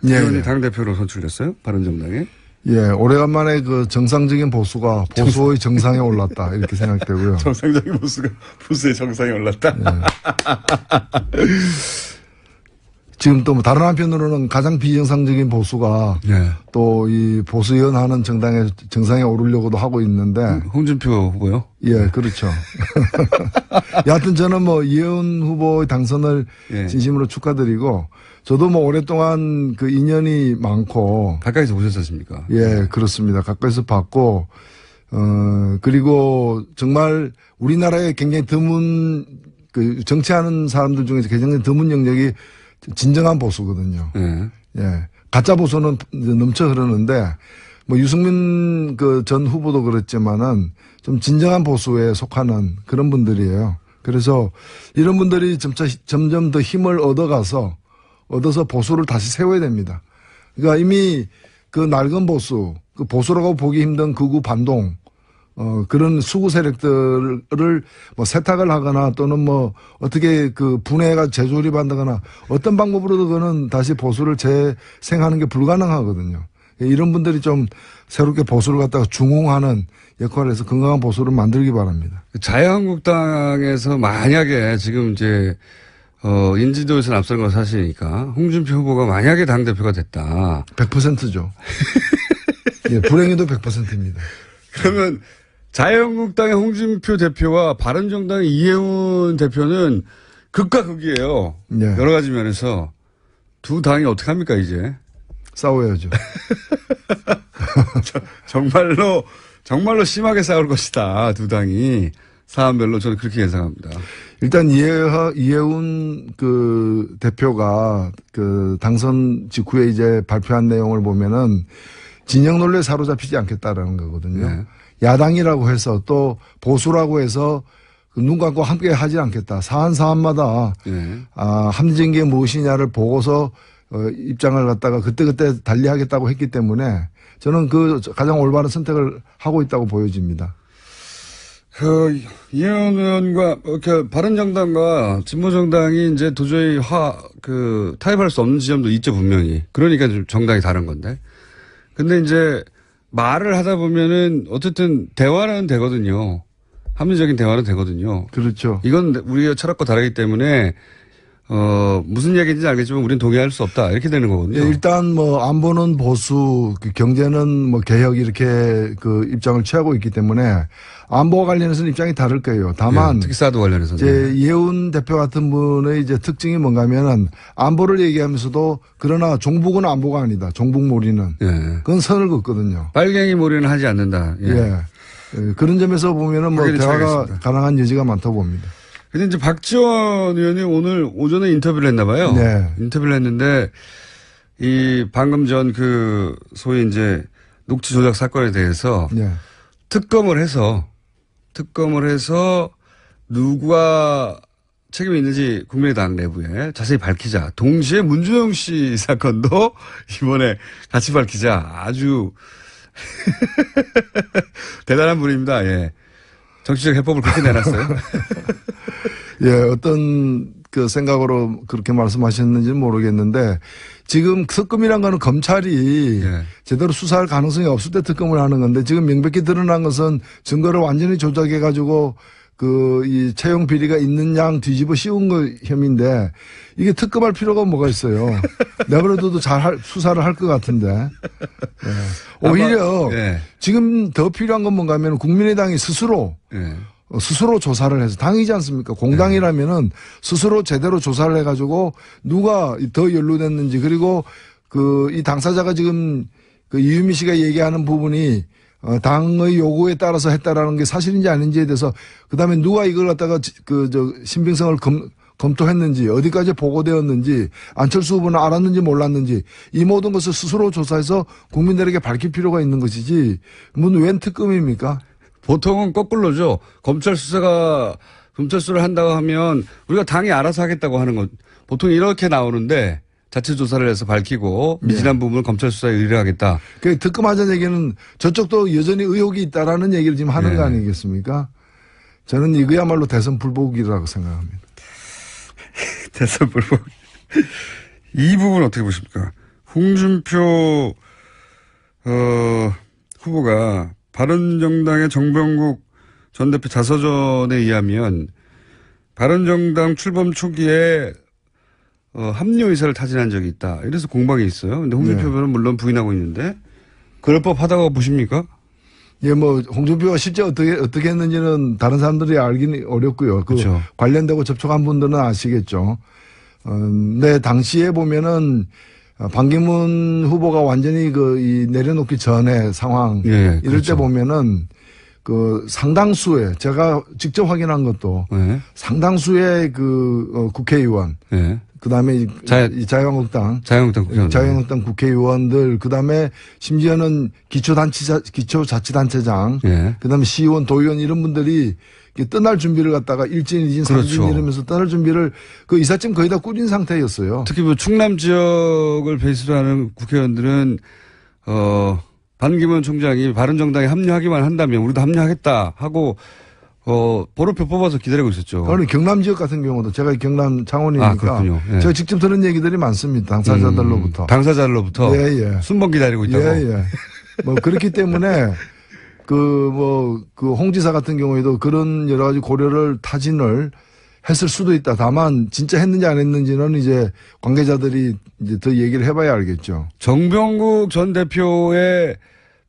의원이 당대표로 선출됐어요. 바른정당에. 예, 오래간만에 그 정상적인 보수가 보수의 정상에 올랐다. 이렇게 생각되고요. 정상적인 보수가 보수의 정상에 올랐다. 예. 지금 또 뭐 다른 한편으로는 가장 비정상적인 보수가 네. 또 이 보수연 하는 정당의 정상에 오르려고도 하고 있는데. 홍준표 후보요? 예, 그렇죠. 여하튼 저는 뭐 이해운 후보의 당선을 예. 진심으로 축하드리고 저도 뭐 오랫동안 그 인연이 많고. 가까이서 보셨었습니까? 예, 그렇습니다. 가까이서 봤고, 그리고 정말 우리나라에 굉장히 드문 그 정치하는 사람들 중에서 굉장히 드문 영역이 진정한 보수거든요. 예. 예. 가짜 보수는 넘쳐 흐르는데, 뭐 유승민 그 전 후보도 그랬지만은 좀 진정한 보수에 속하는 그런 분들이에요. 그래서 이런 분들이 점점 더 힘을 얻어서 보수를 다시 세워야 됩니다. 그러니까 이미 그 낡은 보수, 그 보수라고 보기 힘든 극우 반동, 그런 수구 세력들을 뭐 세탁을 하거나 또는 뭐 어떻게 그 분해가 재조립한다거나 어떤 방법으로도 그는 다시 보수를 재생하는 게 불가능하거든요. 이런 분들이 좀 새롭게 보수를 갖다가 중흥하는 역할을 해서 건강한 보수를 만들기 바랍니다. 자유한국당에서 만약에 지금 이제 인지도에서 앞서는 건 사실이니까 홍준표 후보가 만약에 당대표가 됐다. 100%죠. 예, 불행해도 100%입니다. 그러면 자유한국당의 홍준표 대표와 바른정당의 이해운 대표는 극과 극이에요. 네. 여러 가지 면에서 두 당이 어떻게 합니까 이제? 싸워야죠. 정말로 심하게 싸울 것이다. 두 당이 사안별로 저는 그렇게 예상합니다. 일단 이해운 그 대표가 그 당선 직후에 이제 발표한 내용을 보면은 진영 논리에 사로잡히지 않겠다라는 거거든요. 네. 야당이라고 해서 또 보수라고 해서 눈 감고 함께 하지 않겠다. 사안마다 네. 합리적인 게 무엇이냐를 보고서 입장을 갖다가 그때그때 달리하겠다고 했기 때문에 저는 그 가장 올바른 선택을 하고 있다고 보여집니다. 이해운 의원과 바른정당과 진보정당이 이제 도저히 타협할 수 없는 지점도 있죠, 분명히. 그러니까 좀 정당이 다른 건데. 근데 이제 말을 하다 보면은 어쨌든 대화는 되거든요. 합리적인 대화는 되거든요. 그렇죠. 이건 우리가 철학과 다르기 때문에 무슨 얘기인지 알겠지만 우리는 동의할 수 없다. 이렇게 되는 거거든요. 예, 일단 뭐 안보는 보수, 경제는 뭐 개혁 이렇게 그 입장을 취하고 있기 때문에 안보와 관련해서는 입장이 다를 거예요. 다만 예, 특히 사드 관련해서는 이제 이해운 대표 같은 분의 이제 특징이 뭔가면은 안보를 얘기하면서도 그러나 종북은 안보가 아니다. 종북몰이는 예. 그건 선을 긋거든요. 빨갱이 몰이는 하지 않는다. 예. 예. 그런 점에서 보면은 뭐 대화가 차이가 가능한 여지가 많다고 봅니다. 근데 이제 박지원 의원이 오늘 오전에 인터뷰를 했나 봐요. 네. 인터뷰를 했는데 방금 전 소위 이제 녹취 조작 사건에 대해서 네. 특검을 해서 누가 책임이 있는지 국민의당 내부에 자세히 밝히자. 동시에 문준용 씨 사건도 이번에 같이 밝히자. 아주 대단한 분입니다. 예. 정치적 해법을 그렇게 내놨어요. 예, 어떤 그 생각으로 그렇게 말씀하셨는지는 모르겠는데 지금 특검이란 거는 검찰이 예. 제대로 수사할 가능성이 없을 때 특검을 하는 건데 지금 명백히 드러난 것은 증거를 완전히 조작해 가지고 이 채용 비리가 있는 양 뒤집어 씌운 거 혐의인데 이게 특검할 필요가 뭐가 있어요. 내버려둬도 수사를 할 것 같은데. 예. 오히려 예. 지금 더 필요한 건 뭔가 하면 국민의당이 스스로 조사를 해서 당이지 않습니까? 공당이라면은 스스로 제대로 조사를 해가지고 누가 더 연루됐는지 그리고 이 당사자가 지금 이유미 씨가 얘기하는 부분이 당의 요구에 따라서 했다라는 게 사실인지 아닌지에 대해서 그다음에 누가 이걸 갖다가 신빙성을 검토했는지 어디까지 보고되었는지 안철수 후보는 알았는지 몰랐는지 이 모든 것을 스스로 조사해서 국민들에게 밝힐 필요가 있는 것이지 웬 특검입니까? 보통은 거꾸로죠. 검찰 수사를 한다고 하면 우리가 당이 알아서 하겠다고 하는 것. 보통 이렇게 나오는데 자체 조사를 해서 밝히고 미진한 부분을 검찰 수사에 의뢰하겠다. 그 특검하자는 얘기는 저쪽도 여전히 의혹이 있다라는 얘기를 지금 하는 거 아니겠습니까? 저는 이거야말로 대선 불복이라고 생각합니다. 대선 불복. 이 부분 어떻게 보십니까? 홍준표 후보가 바른정당의 정병국 전 대표 자서전에 의하면 바른정당 출범 초기에 합류 의사를 타진한 적이 있다. 이래서 공방이 있어요. 근데 홍준표 후보는 물론 부인하고 있는데 그럴 법하다고 보십니까? 예, 홍준표가 실제 어떻게 했는지는 다른 사람들이 알기는 어렵고요. 그렇죠. 관련되고 접촉한 분들은 아시겠죠. 네, 당시에 보면은 반기문 후보가 완전히 이 내려놓기 전에 상황 이럴 그렇죠. 때 보면은 상당수의 제가 직접 확인한 것도 상당수의 국회의원 그다음에 자유한국당 국회의원들 그다음에 심지어는 기초자치단체장 그다음에 시의원 도의원 이런 분들이 떠날 준비를 갖다가 일진, 이진, 삼진 이러면서 떠날 준비를 이삿짐 거의 다 꾸린 상태였어요. 특히 충남 지역을 베이스로 하는 국회의원들은 반기문 총장이 바른정당에 합류하기만 한다면 우리도 합류하겠다 하고 번호표 뽑아서 기다리고 있었죠. 그러니 경남 지역 같은 경우도 제가 경남 창원이니까 제가 직접 들은 얘기들이 많습니다. 당사자들로부터. 당사자들로부터 순번 기다리고 있다고. 그렇기 때문에 홍 지사 같은 경우에도 그런 여러 가지 고려를 타진을 했을 수도 있다. 다만 진짜 했는지 안 했는지는 이제 관계자들이 이제 더 얘기를 해봐야 알겠죠. 정병국 전 대표의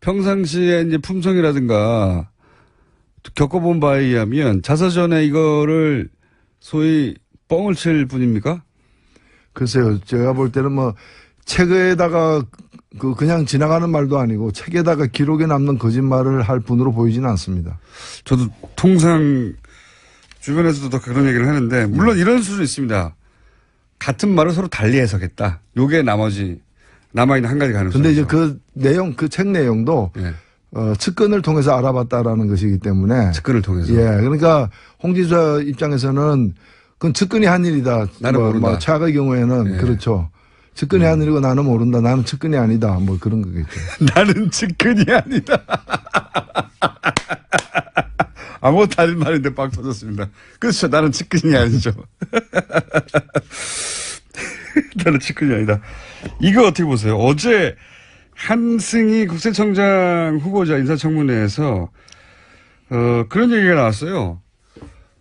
평상시에 이제 품성이라든가 겪어본 바에 의하면 자서전에 이거를 소위 뻥을 칠 분입니까? 글쎄요. 제가 볼 때는 책에다가 그냥 지나가는 말도 아니고 책에다가 기록에 남는 거짓말을 할 분으로 보이지는 않습니다. 저도 통상 주변에서도 그런 얘기를 하는데 물론 이런 수도 있습니다. 같은 말을 서로 달리 해석했다. 요게 나머지 남아있는 한 가지 가능성. 근데 이제 그 책 내용도 측근을 통해서 알아봤다라는 것이기 때문에. 측근을 통해서. 그러니까 홍 지사 입장에서는 그건 측근이 한 일이다. 나는 모른다. 최악의 경우에는 그렇죠. 측근이 한 일이고 나는 모른다. 나는 측근이 아니다. 그런 거겠죠. 나는 측근이 아니다. 아무 다른 말인데 빵 터졌습니다. 그렇죠. 나는 측근이 아니죠. 나는 측근이 아니다. 이거 어떻게 보세요? 어제 한승희 국세청장 후보자 인사청문회에서 그런 얘기가 나왔어요.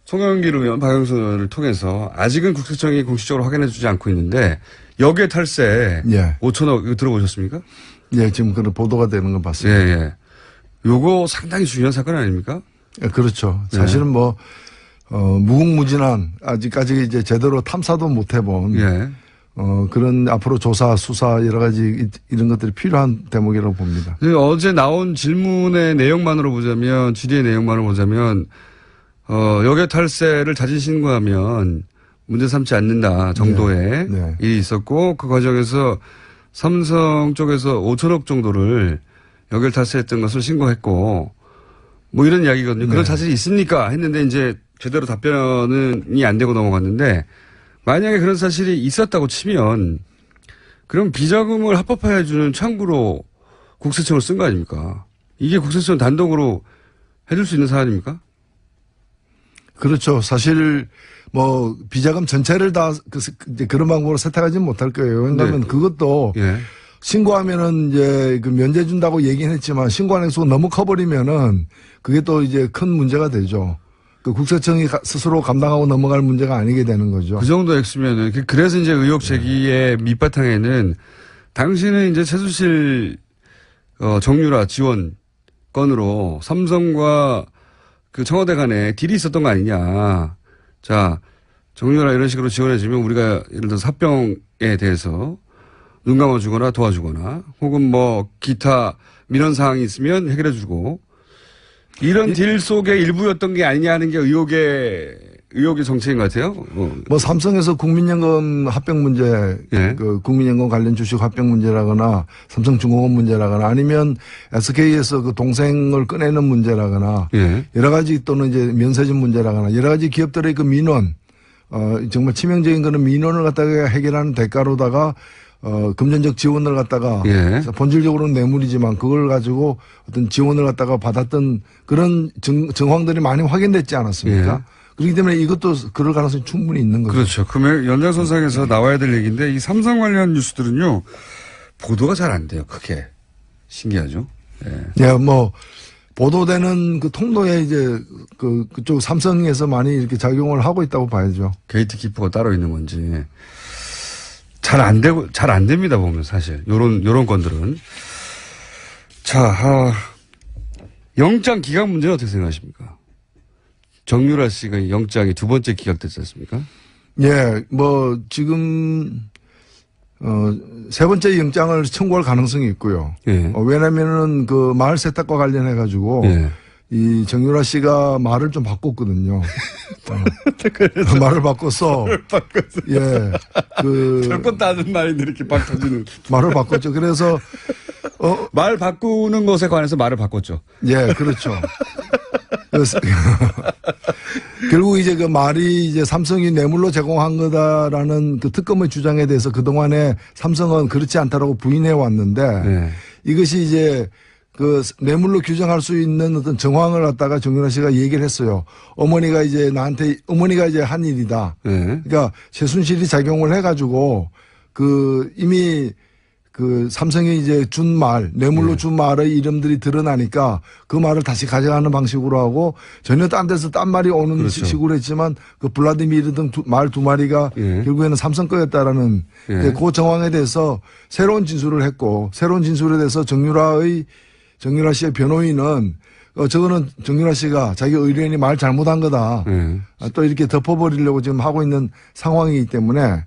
송영길 의원, 박영선 의원을 통해서 아직은 국세청이 공식적으로 확인해주지 않고 있는데 역외 탈세 5천억 이거 들어보셨습니까? 지금 그런 보도가 되는 거 봤습니다. 요거 상당히 중요한 사건 아닙니까? 그렇죠. 사실은 무궁무진한 아직까지 이제 제대로 탐사도 못 해본 그런 앞으로 조사, 수사 여러 가지 이런 것들이 필요한 대목이라고 봅니다. 어제 나온 질문의 내용만으로 보자면 질의의 내용만으로 보자면 역외 탈세를 자진 신고하면 문제 삼지 않는다 정도의 일이 있었고 그 과정에서 삼성 쪽에서 5천억 정도를 역외 탈세했던 것을 신고했고 이런 이야기거든요. 그런 사실이 있습니까? 했는데 이제 제대로 답변이 안 되고 넘어갔는데 만약에 그런 사실이 있었다고 치면 그럼 비자금을 합법화해 주는 창구로 국세청을 쓴 거 아닙니까? 이게 국세청 단독으로 해줄 수 있는 사안입니까? 그렇죠. 사실 뭐 비자금 전체를 다 이제 그런 방법으로 세탁하지는 못할 거예요. 왜냐하면 네. 그것도 예. 신고하면은 이제 그 면제 준다고 얘기는 했지만 신고하는 횟수가 너무 커버리면은 그게 또 이제 큰 문제가 되죠. 그 국세청이 스스로 감당하고 넘어갈 문제가 아니게 되는 거죠. 그 정도 액수면은 그래서 이제 의혹 제기의 밑바탕에는 당신은 이제 최순실 정유라 지원 건으로 삼성과 그 청와대 간에 딜이 있었던 거 아니냐. 자, 정유라 이런 식으로 지원해주면 우리가 예를 들어서 합병에 대해서 눈 감아주거나 도와주거나 혹은 뭐 기타 민원 사항이 있으면 해결해주고 이런 딜 속의 일부였던 게 아니냐 하는 게 의혹의 정체인 것 같아요. 뭐 삼성에서 국민연금 합병 문제, 예. 그 국민연금 관련 주식 합병 문제라거나 삼성중공업 문제라거나 아니면 SK에서 그 동생을 꺼내는 문제라거나 예. 여러 가지 또는 이제 면세점 문제라거나 여러 가지 기업들의 그 민원, 정말 치명적인 그런 민원을 갖다가 해결하는 대가로다가 금전적 지원을 갖다가 예. 본질적으로는 뇌물이지만 그걸 가지고 어떤 지원을 갖다가 받았던 그런 정황들이 많이 확인됐지 않았습니까? 예. 그렇기 때문에 이것도 그럴 가능성이 충분히 있는 거죠. 그렇죠. 그러면 연장선상에서 나와야 될 얘기인데 이 삼성 관련 뉴스들은요 보도가 잘 안 돼요. 크게 신기하죠. 예. 예, 뭐 보도되는 그 통로에 이제 그쪽 삼성에서 많이 이렇게 작용을 하고 있다고 봐야죠. 게이트키퍼가 따로 있는 건지 잘 안 됩니다 보면 사실 요런 건들은. 자, 영장 기각 문제는 어떻게 생각하십니까? 정유라 씨가 영장이 두 번째 기각됐지 않습니까? 예, 뭐 지금 세 번째 영장을 청구할 가능성이 있고요. 예. 왜냐면은 그 마을 세탁과 관련해 가지고 예. 이 정유라 씨가 말을 좀 바꿨거든요. 말을 바꿔서 예, 별것도 아는 말인데 이렇게 막 터지는. 말을 바꿨죠. 그래서 말 바꾸는 것에 관해서 말을 바꿨죠. 예, 그렇죠. 그래서 결국 이제 그 말이 이제 삼성이 뇌물로 제공한 거다라는 그 특검의 주장에 대해서 그동안에 삼성은 그렇지 않다라고 부인해 왔는데 네. 이것이 이제 그 뇌물로 규정할 수 있는 어떤 정황을 갖다가 정윤아 씨가 얘기를 했어요. 어머니가 이제 한 일이다. 네. 그러니까 최순실이 작용을 해가지고 그 이미 그 삼성이 이제 준 말, 뇌물로 준 말의 이름들이 드러나니까 그 말을 다시 가져가는 방식으로 하고 전혀 딴 데서 딴 말이 오는 그렇죠. 식으로 했지만 그 블라디미르 등 말 두 마리가 예. 결국에는 삼성 거였다라는 예. 그 정황에 대해서 새로운 진술을 했고 새로운 진술에 대해서 정유라 씨의 변호인은 저거는 정유라 씨가 자기 의뢰인이 말 잘못한 거다. 예. 또 이렇게 덮어버리려고 지금 하고 있는 상황이기 때문에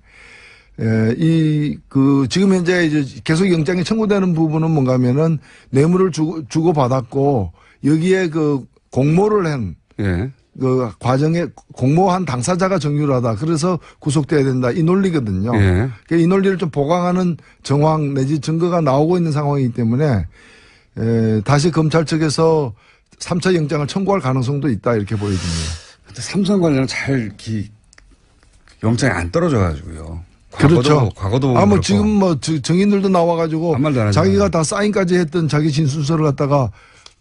지금 현재 이제 계속 영장이 청구되는 부분은 뭔가 하면은 뇌물을 주고받았고 여기에 그 공모를 한 예. 그 과정에 공모한 당사자가 정유라다. 그래서 구속돼야 된다. 이 논리거든요. 예. 그러니까 이 논리를 좀 보강하는 정황 내지 증거가 나오고 있는 상황이기 때문에 다시 검찰 측에서 3차 영장을 청구할 가능성도 있다. 이렇게 보여집니다. 근데 삼성 관련은 영장이 안 떨어져가지고요. 그렇죠. 과거도 뭐 그렇고. 지금 뭐 증인들도 나와가지고 아무 말도 안 자기가 하잖아요. 다 사인까지 했던 자기 진술서를 갖다가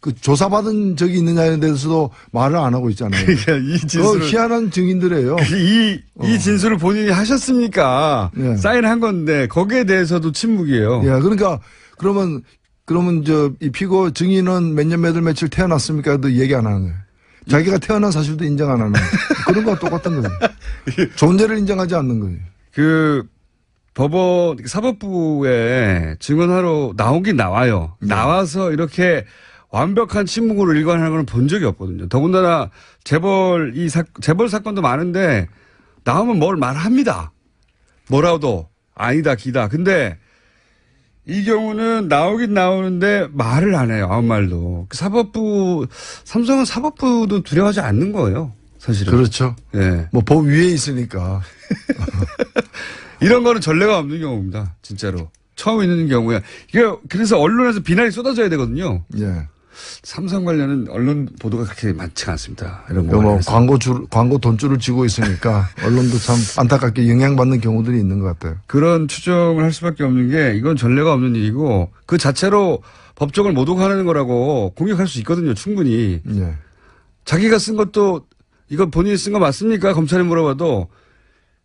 그 조사받은 적이 있느냐에 대해서도 말을 안 하고 있잖아요. 그러니까 이 진술을 희한한 증인들이에요. 이 진술을 본인이 하셨습니까? 예. 사인한 건데 거기에 대해서도 침묵이에요. 예, 그러니까 그러면 이 피고 증인은 몇 년 며칠 태어났습니까도 얘기 안 하는 거예요. 자기가 태어난 사실도 인정 안 하는 거예요. 그런 거와 똑같은 거예요. 존재를 인정하지 않는 거예요. 그 법원 사법부에 증언하러 나오긴 나와요. 나와서 이렇게 완벽한 침묵으로 일관하는 걸 본 적이 없거든요. 더군다나 재벌 사건도 많은데 나오면 뭘 말합니다. 뭐라도 아니다 기다. 근데 이 경우는 나오긴 나오는데 말을 안 해요. 아무 말도. 삼성은 사법부도 두려워하지 않는 거예요. 사실은. 그렇죠. 예. 뭐 법 위에 있으니까. 이런 거는 전례가 없는 경우입니다. 진짜로. 처음 있는 경우야. 이게 그래서 언론에서 비난이 쏟아져야 되거든요. 예. 삼성 관련은 언론 보도가 그렇게 많지가 않습니다. 이런 거. 뭐 광고 돈줄을 쥐고 있으니까 언론도 참 안타깝게 영향받는 경우들이 있는 것 같아요. 그런 추정을 할 수밖에 없는 게 이건 전례가 없는 일이고 그 자체로 법정을 모독하는 거라고 공격할 수 있거든요. 충분히. 예. 자기가 쓴 것도 이거 본인이 쓴 거 맞습니까? 검찰이 물어봐도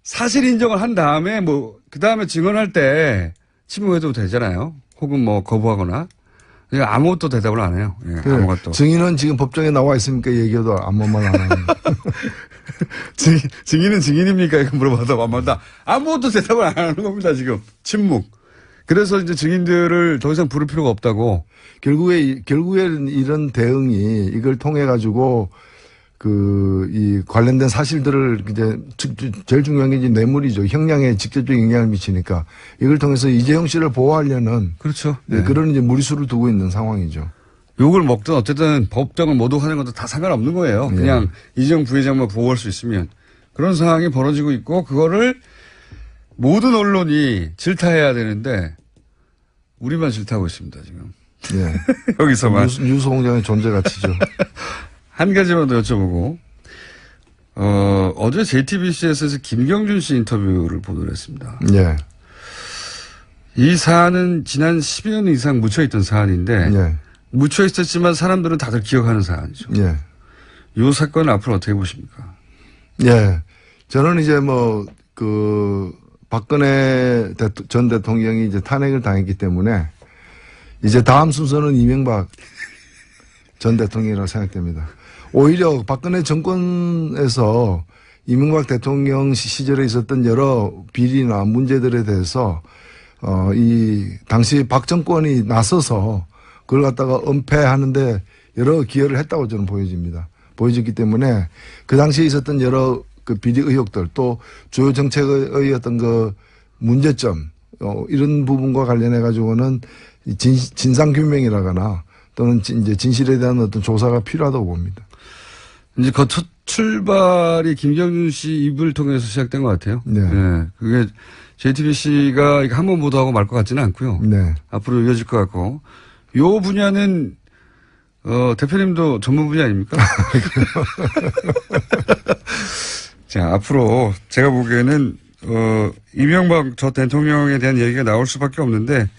사실 인정을 한 다음에 그 다음에 증언할 때 침묵해도 되잖아요. 혹은 거부하거나. 아무것도 대답을 안 해요. 예, 아무것도. 증인은 지금 법정에 나와 있으니까 얘기해도 아무 말 안 하는. 증인은 증인입니까? 이렇게 물어봐도 아무것도 대답을 안 하는 겁니다, 지금. 침묵. 그래서 이제 증인들을 더 이상 부를 필요가 없다고. 결국에는 이런 대응이 이걸 통해 가지고 이 관련된 사실들을 이제 제일 중요한 게 이제 뇌물이죠. 형량에 직접적인 영향을 미치니까 이걸 통해서 이재용 씨를 보호하려는 그렇죠. 네. 그런 이제 무리수를 두고 있는 상황이죠. 욕을 먹든 어쨌든 법정을 모독하는 것도 다 상관없는 거예요. 그냥 이재용 부회장만 보호할 수 있으면 그런 상황이 벌어지고 있고 그거를 모든 언론이 질타해야 되는데 우리만 질타하고 있습니다 지금. 예. 여기서만. 뉴스 공장의 존재 가치죠. 한 가지만 더 여쭤보고, 어제 JTBC에서 김경준 씨 인터뷰를 보도를 했습니다. 예. 이 사안은 지난 10여 년 이상 묻혀있던 사안인데, 예. 묻혀있었지만 사람들은 다들 기억하는 사안이죠. 예. 이 사건은 앞으로 어떻게 보십니까? 예. 저는 이제 박근혜 전 대통령이 이제 탄핵을 당했기 때문에, 이제 다음 순서는 이명박 전 대통령이라고 생각됩니다. 오히려 박근혜 정권에서 이명박 대통령 시절에 있었던 여러 비리나 문제들에 대해서 당시 박 정권이 나서서 그걸 갖다가 은폐하는데 여러 기여를 했다고 저는 보여졌기 때문에 그 당시에 있었던 여러 그 비리 의혹들 또 주요 정책의 어떤 그 문제점 이런 부분과 관련해 가지고는 진상규명이라거나 또는 이제 진실에 대한 어떤 조사가 필요하다고 봅니다. 이제 그 첫 출발이 김경준 씨 입을 통해서 시작된 것 같아요. 네. 네. 그게 JTBC가 한 번 보도하고 말 것 같지는 않고요. 네. 앞으로 이어질 것 같고. 요 분야는, 대표님도 전문 분야 아닙니까? 자, 앞으로 제가 보기에는, 이명박 전 대통령에 대한 얘기가 나올 수밖에 없는데,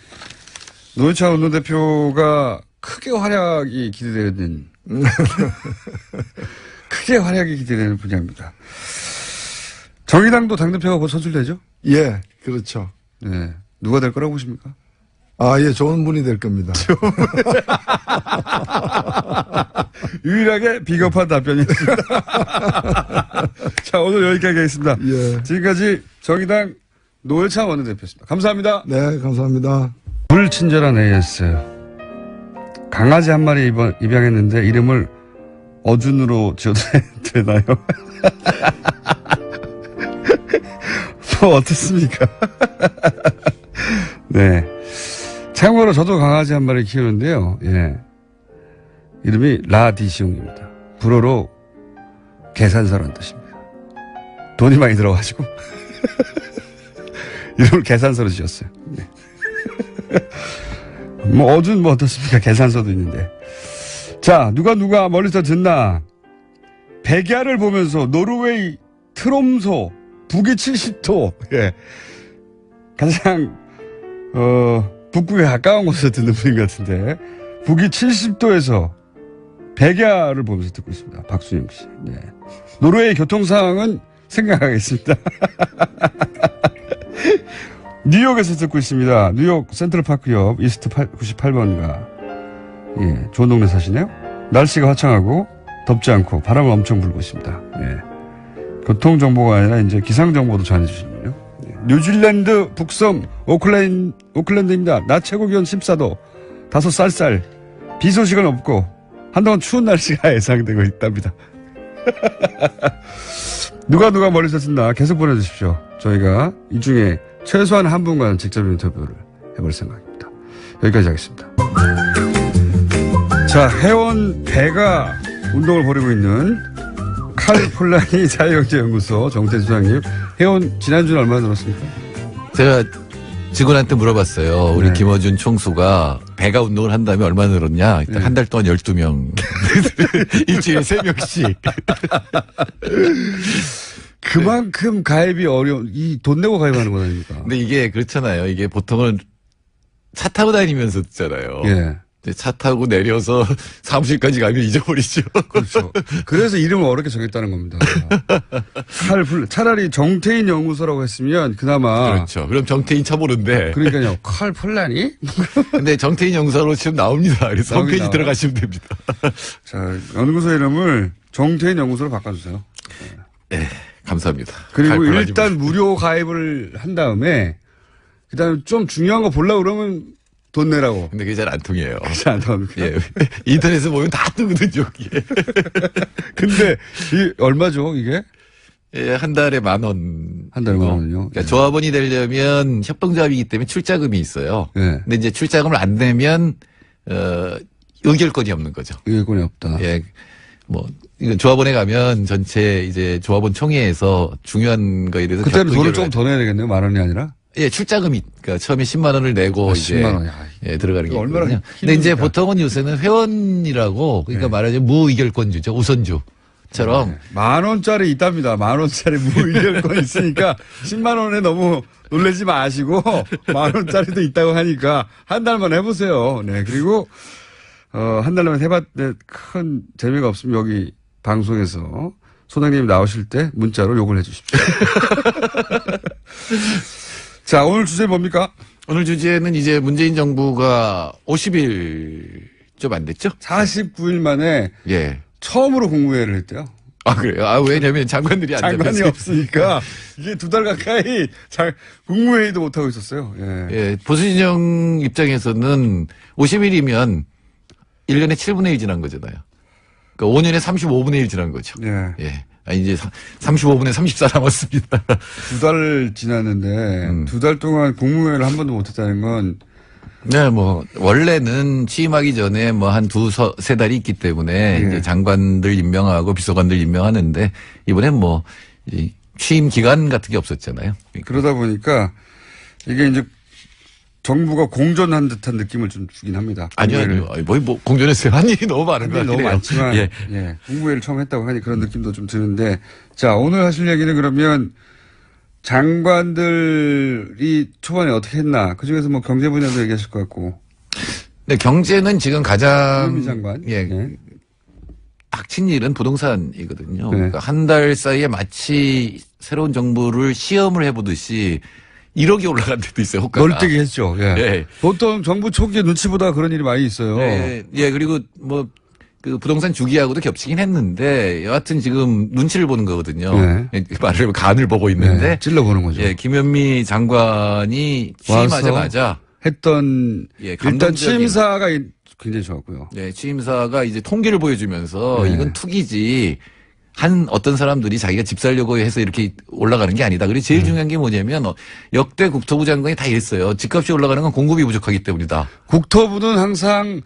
노회찬 원내대표가 크게 활약이 기대되는 분야입니다. 정의당도 당대표가 곧 선출되죠? 예, 그렇죠. 네. 누가 될 거라고 보십니까? 예, 좋은 분이 될 겁니다. 유일하게 비겁한 답변이었습니다. 자, 오늘 여기까지 하겠습니다. 예. 지금까지 정의당 노회찬 원내대표였습니다. 감사합니다. 네, 감사합니다. 불친절한 AS. 강아지 한 마리 입양했는데 이름을 어준으로 지어도 되나요? 어떻습니까? 네. 참고로 저도 강아지 한 마리 키우는데요. 예. 이름이 라디시옹입니다. 불어로 계산서라는 뜻입니다. 돈이 많이 들어가지고. 이름을 계산서로 지었어요. 네. 어준 어떻습니까? 계산서도 있는데. 자, 누가 멀리서 듣나. 백야를 보면서 노르웨이 트롬소 북위 70도. 예. 가장, 북극에 가까운 곳에서 듣는 분인 것 같은데. 북위 70도에서 백야를 보면서 듣고 있습니다. 박수영 씨. 네. 노르웨이 교통상황은 생각하겠습니다. 뉴욕에서 듣고 있습니다. 뉴욕 센트럴파크역 이스트 98번가. 예, 좋은 동네 사시네요. 날씨가 화창하고 덥지 않고 바람은 엄청 불고 있습니다. 예. 교통정보가 아니라 이제 기상정보도 전해주시는군요. 예. 뉴질랜드 북섬 오클랜드입니다. 낮 최고 기온 14도, 다소 쌀쌀. 비 소식은 없고 한동안 추운 날씨가 예상되고 있답니다. 누가 멀리서 듣나 계속 보내주십시오. 저희가 이 중에 최소한 한 분과는 직접 인터뷰를 해볼 생각입니다. 여기까지 하겠습니다. 자, 해원 배가 운동을 벌이고 있는 칼폴라니 자유경제연구소 정태주 소장님. 해원 지난주에 얼마나 들었습니까? 제가 직원한테 물어봤어요. 우리 네. 김어준 총수가 배가 운동을 한 다음에 얼마나 늘었냐. 네. 한 달 동안 12명. 일주일에 3명씩. 그만큼 가입이 어려운, 돈 내고 가입하는 거 아닙니까? 근데 이게 그렇잖아요. 이게 보통은 차 타고 다니면서 듣잖아요. 예. 차 타고 내려서 사무실까지 가면 잊어버리죠. 그렇죠. 그래서 이름을 어렵게 정했다는 겁니다. 차라리 정태인 연구소라고 했으면 그나마. 그렇죠. 그럼 정태인 쳐보는데. 그러니까요. 칼 폴라니? 근데 정태인 연구소로 지금 나옵니다. 그래서 홈페이지 나와요? 들어가시면 됩니다. 자, 연구소 이름을 정태인 연구소로 바꿔주세요. 네, 감사합니다. 그리고 칼폴라니 일단 무료 가입을 한 다음에 그다음에 좀 중요한 거 보려고 그러면 돈 내라고. 근데 그게 잘 안 통해요. 그렇지 않답니까? 예. 인터넷에 보면 다 뜨거든요, 이게. 근데 이 얼마죠 이게? 예, 한 달에 10,000원. 한 달에 10,000원이요? 그러니까 예. 조합원이 되려면 협동조합이기 때문에 출자금이 있어요. 예. 근데 이제 출자금을 안 내면, 의결권이 없는 거죠. 의결권이 없다. 예. 이건 조합원에 가면 전체 이제 조합원 총회에서 중요한 거에 대해서 그때는 돈을 의결을 좀 더 내야 되겠네요. 10,000원이 아니라. 예, 출자금이, 그러니까 처음에 10만 원을 내고 이제 10만 원. 야, 예, 들어가는 게 얼마나 있거든요. 근데 이제 힘듭니까? 보통은 요새는 회원이라고 그러니까 네. 말하자면 무의결권주죠. 우선주처럼 10,000원짜리 있답니다. 10,000원짜리 무의결권 있으니까 10만 원에 너무 놀라지 마시고 10,000원짜리도 있다고 하니까 한 달만 해보세요. 네. 그리고 한 달만 해봤는데 큰 재미가 없으면 여기 방송에서 소장님이 나오실 때 문자로 욕을 해주십시오. 자, 오늘 주제 뭡니까? 오늘 주제는 이제 문재인 정부가 50일 좀 안 됐죠? 49일 만에 예. 처음으로 국무회의를 했대요. 아, 그래요? 아, 왜냐면 장관들이 안 장관이 잡혔어요. 없으니까 이게 2달 가까이 국무회의도 못하고 있었어요. 예. 예. 보수진영 입장에서는 50일이면 1년에 7분의 1 지난 거잖아요. 그러니까 5년에 35분의 1 지난 거죠. 예. 예. 아, 이제 35분에 34 남았습니다. 2달 지났는데 2달 동안 국무회의를 한 번도 못했다는 건 네, 원래는 취임하기 전에 한 2-3달이 있기 때문에 예. 이제 장관들 임명하고 비서관들 임명하는데 이번엔 이 취임 기간 같은 게 없었잖아요. 그러다 보니까 이게 이제 정부가 공전한 듯한 느낌을 좀 주긴 합니다. 아니요. 공전했어요. 한 일이 너무 많은 것 일 같아요. 너무 많지만 예. 예, 국무회의를 처음 했다고 하니 그런 느낌도 좀 드는데 자, 오늘 하실 얘기는 그러면 장관들이 초반에 어떻게 했나 그중에서 경제 분야도 얘기하실 것 같고 네, 경제는 지금 가장 김현미 장관 예. 닥친 일은 부동산이거든요. 네. 그러니까 한 달 사이에 마치 새로운 정부를 시험을 해보듯이 1억이 올라간 데도 있어요. 호가가. 널뛰기 했죠. 예. 예. 보통 정부 초기에 눈치 보다 그런 일이 많이 있어요. 예, 그리고 그 부동산 주기하고도 겹치긴 했는데 여하튼 지금 눈치를 보는 거거든요. 네. 예, 말을 간을 보고 있는데 네, 찔러보는 거죠. 예, 김현미 장관이 취임하자마자 했던 예, 일단 감동적인- 취임사가 굉장히 좋았고요. 네, 취임사가 이제 통계를 보여주면서 네. 이건 투기지 어떤 사람들이 자기가 집 살려고 해서 이렇게 올라가는 게 아니다. 그리고 제일 중요한 게 뭐냐면 역대 국토부 장관이 다 이랬어요. 집값이 올라가는 건 공급이 부족하기 때문이다. 국토부는 항상